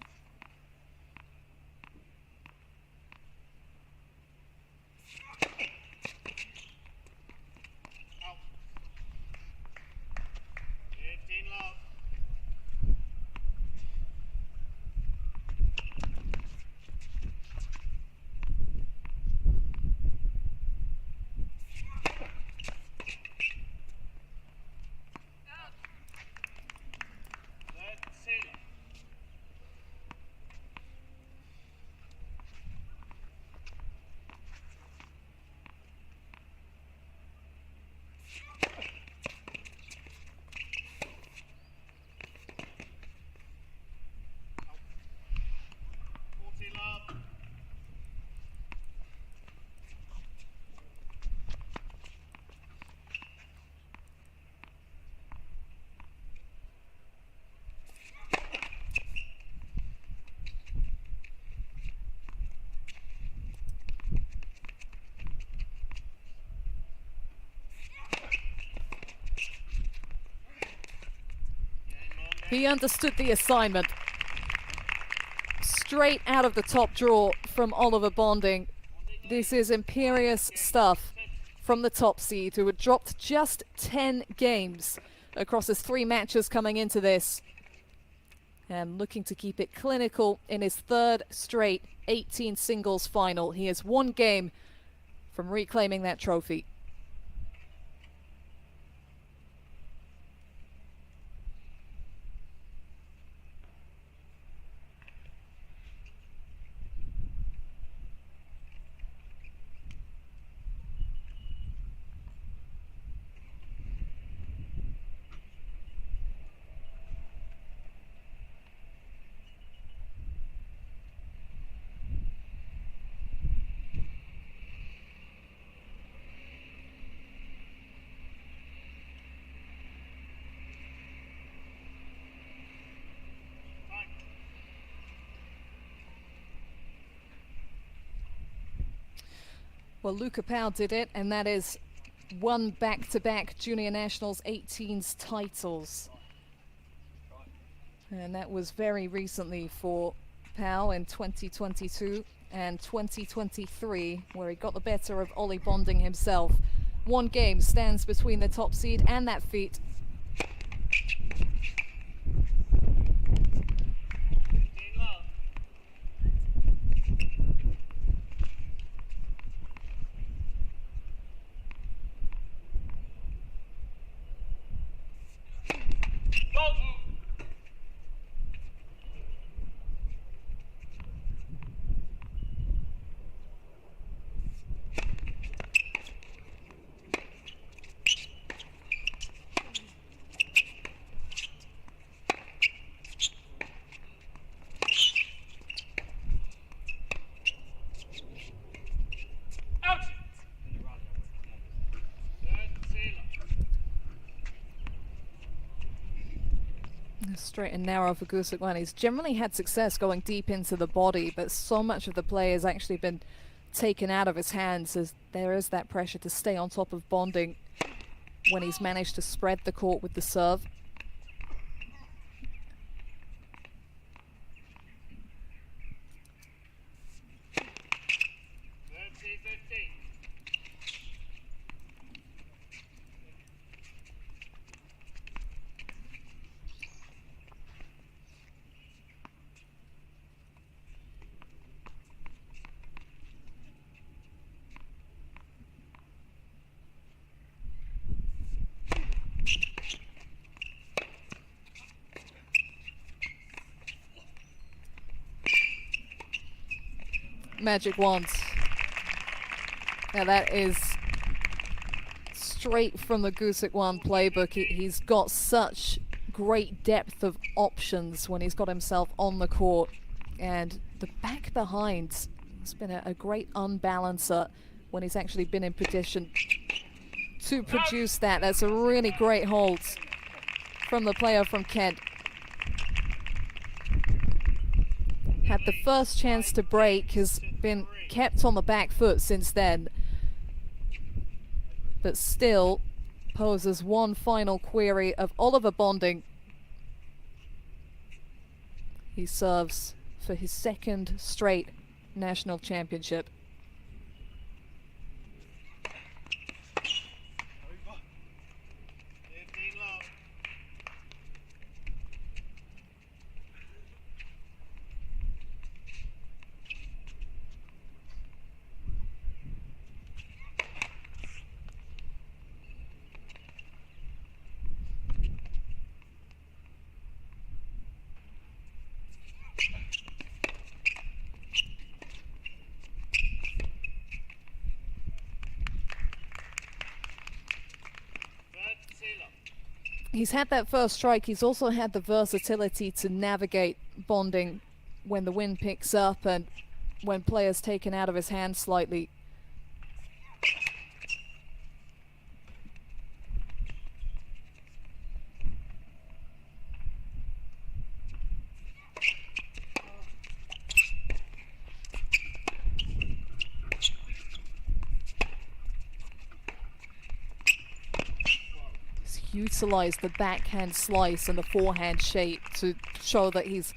Out. 15 love. He understood the assignment. Straight out of the top drawer from Oliver Bonding. This is imperious stuff from the top seed, who had dropped just 10 games across his 3 matches coming into this. And looking to keep it clinical in his 3rd straight 18 singles final. He is 1 game from reclaiming that trophy. Well, Luca Pao did it, and that is 1 back-to-back Junior Nationals 18s titles. And that was very recently for Pao in 2022 and 2023, where he got the better of Ollie Bonding himself. 1 game stands between the top seed and that feat. 15 love. Straight and narrow for Gusukwan. He's generally had success going deep into the body, but so much of the play has actually been taken out of his hands as there is that pressure to stay on top of Bonding when he's managed to spread the court with the serve. Magic wands. Now that is straight from the Gusukwan playbook. He's got such great depth of options when he's got himself on the court, and the back behind has been a great unbalancer when he's actually been in position to produce that. That's a really great hold from the player from Kent. Had the first chance to break, has been kept on the back foot since then, but still poses 1 final query of Oliver Bonding. He serves for his 2nd straight national championship. He's had that first strike. He's also had the versatility to navigate Bonding when the wind picks up and when players taken out of his hand slightly. Utilize the backhand slice and the forehand shape to show that he's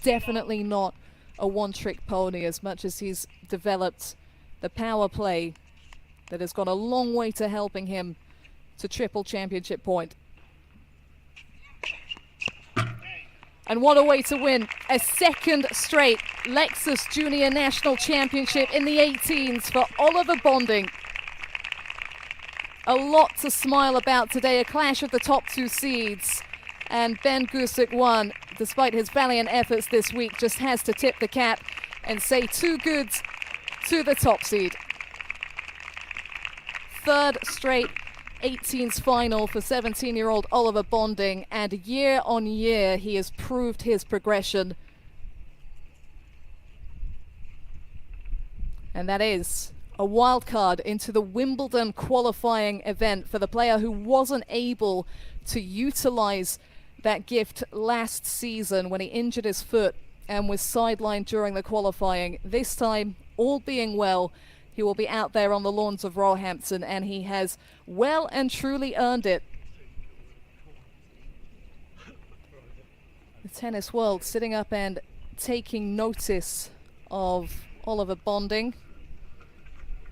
definitely not a one-trick pony, as much as he's developed the power play that has gone a long way to helping him to triple championship point. And what a way to win a second straight Lexus Junior National Championship in the 18s for Oliver Bonding. A lot to smile about today, a clash of the top two seeds. And Ben Gusick won, despite his valiant efforts this week, just has to tip the cap and say too good to the top seed. Third straight 18s final for 17-year-old Oliver Bonding, and year on year he has proved his progression. And that is a wild card into the Wimbledon qualifying event for the player who wasn't able to utilize that gift last season when he injured his foot and was sidelined during the qualifying. This time, all being well, he will be out there on the lawns of Roehampton, and he has well and truly earned it. The tennis world sitting up and taking notice of Oliver Bonding,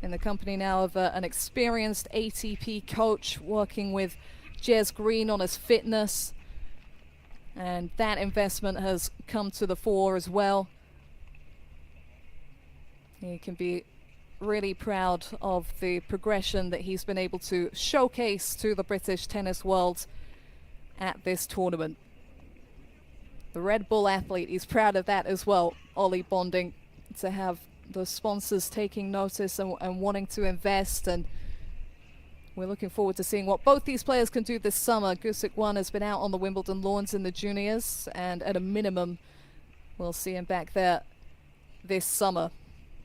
in the company now of an experienced ATP coach working with Jez Green on his fitness. And that investment has come to the fore as well. He can be really proud of the progression that he's been able to showcase to the British tennis world at this tournament. The Red Bull athlete, he's proud of that as well, Ollie Bonding, to have the sponsors taking notice and wanting to invest, and we're looking forward to seeing what both these players can do this summer. Gusick One has been out on the Wimbledon lawns in the juniors, and at a minimum we'll see him back there this summer.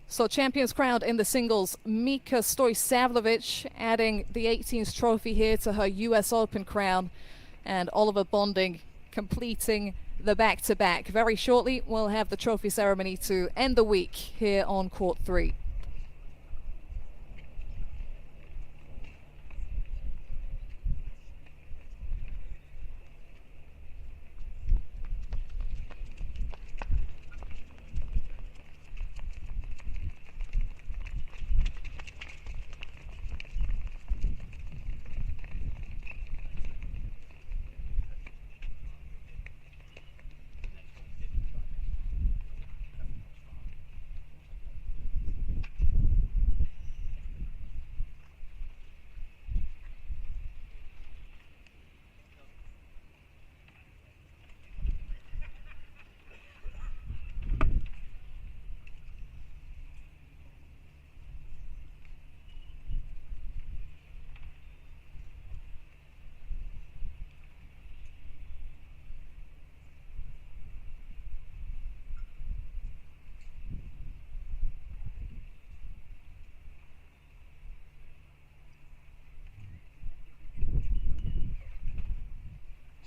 So champions crowned in the singles, Mika Stojsavljevic adding the 18s trophy here to her US Open crown, and Oliver Bonding completing the back-to-back. Very shortly we'll have the trophy ceremony to end the week here on court 3.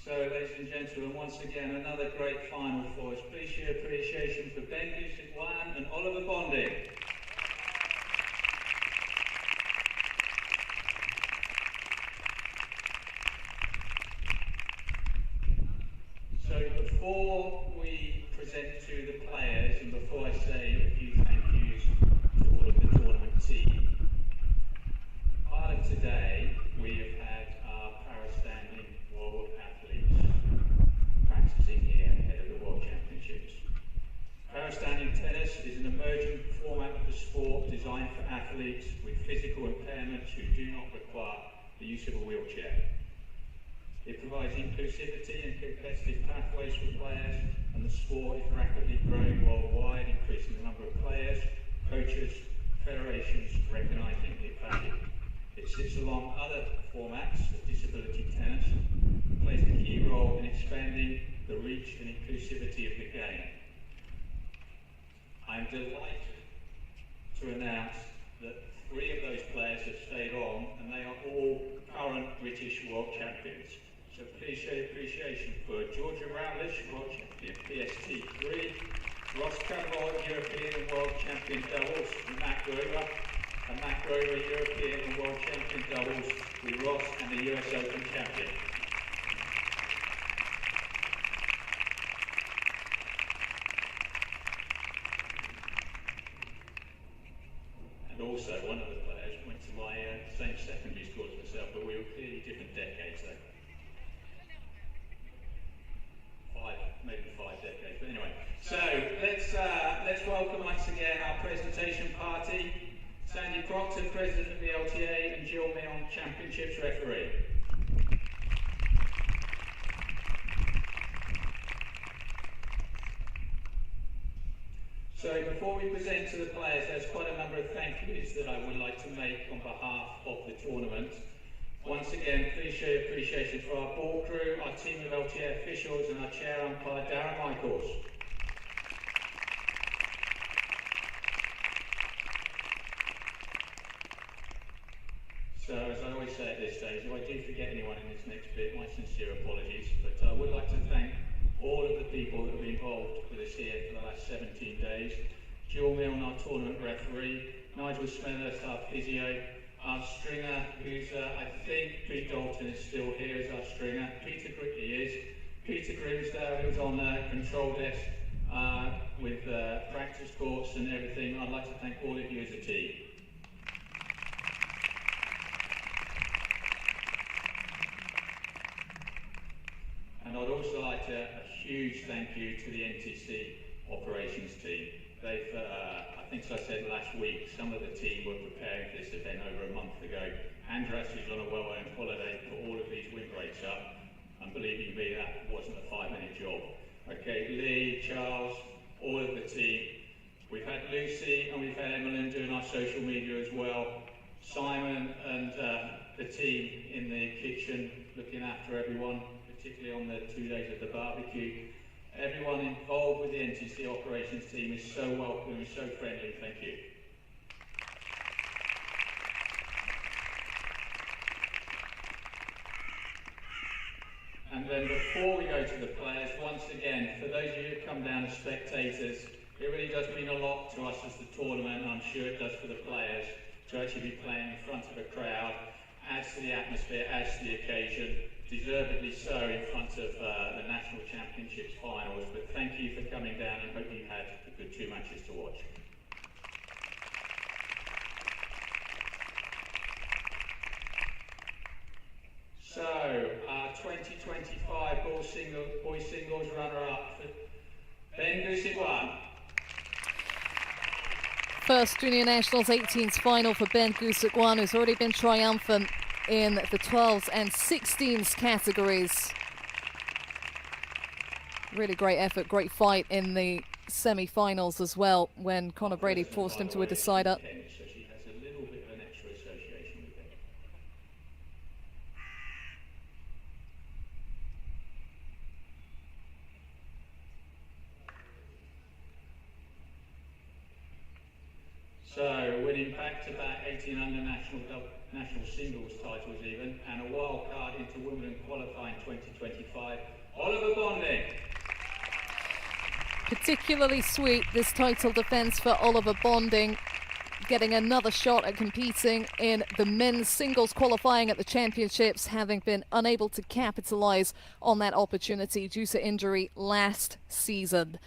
So, ladies and gentlemen, once again, another great final for us. Please show appreciation for Ben Gusick One and Oliver Bonding. So, before we present to the players, and before I say a few thank yous to all of the tournament team, part of today we have had our para-standing world athletes practicing here ahead of the World Championships. Para-standing tennis is an emerging format of the sport designed for athletes with physical impairments who do not require the use of a wheelchair. It provides inclusivity and competitive pathways for players, and the sport is rapidly growing worldwide, increasing the number of players, coaches, federations recognising its value. It sits along other formats of disability tennis and plays a key role in expanding the reach and inclusivity of the game. I am delighted to announce that 3 of those players have stayed on, and they are all current British world champions. So please show appreciation for Georgia Routledge, world champion PST3, Ross Cavallo, European and world champion doubles, and Matt Grover, European and world champion doubles with Ross and the US Open champion. And also, one of the players went to my same secondary school as myself, but we were clearly different decades though. Maybe 5 So let's welcome once again our presentation party, Sandy Proctor, President of the LTA, and Jill Milne, Championships referee. So before we present to the players, there's quite a number of thank yous that I would like to make on behalf of the tournament. Once again, please show your appreciation for our ball crew, our team of LTA officials, and our chair umpire, Darren Michaels. So, as I always say at this stage, if I do forget anyone in this next bit, my sincere apologies, but I would like to thank all of the people that have been involved with us here for the last 17 days. Jill Milne, our tournament referee, Nigel Smethurst, our physio, our stringer, who's, I think Pete Dalton is still here as our stringer. Peter Grimsdale, who's on control desk with practice courts and everything. I'd like to thank all of you as a team. And I'd also like to a huge thank you to the NTC operations team. They've, I think as I said last week, some of the team were preparing for this event over a month ago. Andras, who's on a well-earned holiday, put all of these windbreaks up. And believe you me, that wasn't a 5-minute job. Okay, Lee, Charles, all of the team. We've had Lucy and we've had Emmeline doing our social media as well. Simon and the team in the kitchen looking after everyone, particularly on the 2 days of the barbecue. Everyone involved with the NTC operations team is so welcome and so friendly. Thank you. And then before we go to the players, once again, for those of you who come down as spectators, it really does mean a lot to us as the tournament, and I'm sure it does for the players, to actually be playing in front of a crowd. Adds to the atmosphere, adds to the occasion, deservedly so in front of the National Championships finals. But thank you for coming down and hope you had a good 2 matches to watch. So, our 2025 boys singles runner-up, Ben Gusic. First Junior Nationals 18s final for Ben Gusic, who's already been triumphant in the 12s and 16s categories. Really great effort, great fight in the semi-finals as well when Conor Brady forced him to a decider. So she has a little bit of an extra association with Ben. So winning back-to-back 18 under national singles titles even, and a wild card into Wimbledon qualifying 2025, Oliver Bonding. Particularly sweet, this title defence for Oliver Bonding, getting another shot at competing in the men's singles qualifying at the championships, having been unable to capitalise on that opportunity due to injury last season.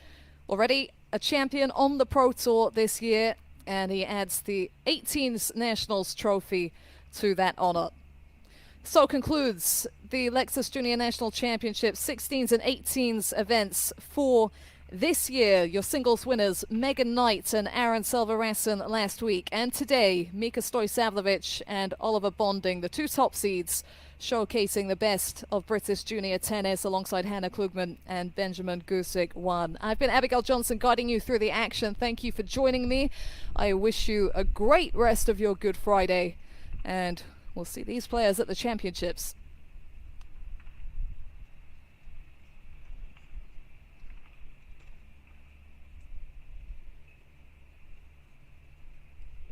Already a champion on the Pro Tour this year, and he adds the 18s Nationals trophy to that honour. So concludes the Lexus Junior National Championship 16s and 18s events for this year. Your singles winners, Megan Knight and Aaron Selvarassan last week, and today Mika Stojsavljevic and Oliver Bonding, the two top seeds, showcasing the best of British junior tennis alongside Hannah Klugman and Benjamin Gusic. I've been Abigail Johnson, guiding you through the action. Thank you for joining me. I wish you a great rest of your Good Friday, and we'll see these players at the championships.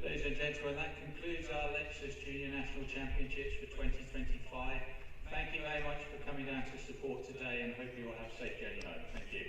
Ladies and gentlemen, that concludes our Lexus Junior National Championships for 2025. Thank you very much for coming down to support today, and hope you all have a safe journey home. Thank you.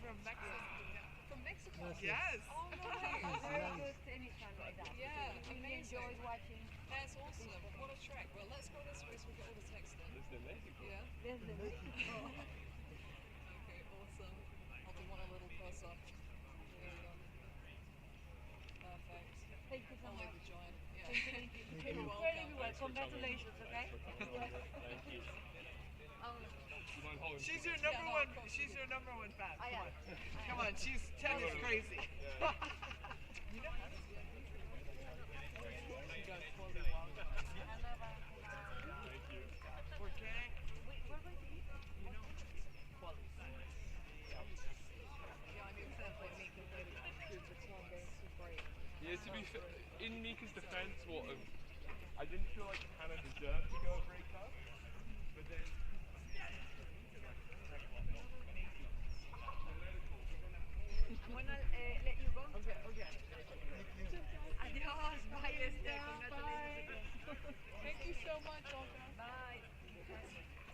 from Mexico. From Mexico? Yes. Oh, no way. Very good tennis fan like that. Yeah, He amazing. enjoys watching. That's awesome. What a track. Well, let's go this way so we get all the text in. Desde México. Yeah. Desde México. Okay, awesome. I'll do one a little closer. There we go. Perfect. Thank you so I'll much. leave the joint. Yeah. Thank you. You're Very welcome. well. Congratulations, okay? Thank you. You mind holding? She's your Yeah, number no, one. of course She's you your number one fan. I am. Come on, she's tennis crazy. Yeah, to be fair, in Mika's defense, I didn't feel like Hannah deserved to go breakup, but then. I'm gonna let you go. Okay, okay. Adios. Bye, Esther. Congratulations again. Thank you so much, Olga. Bye.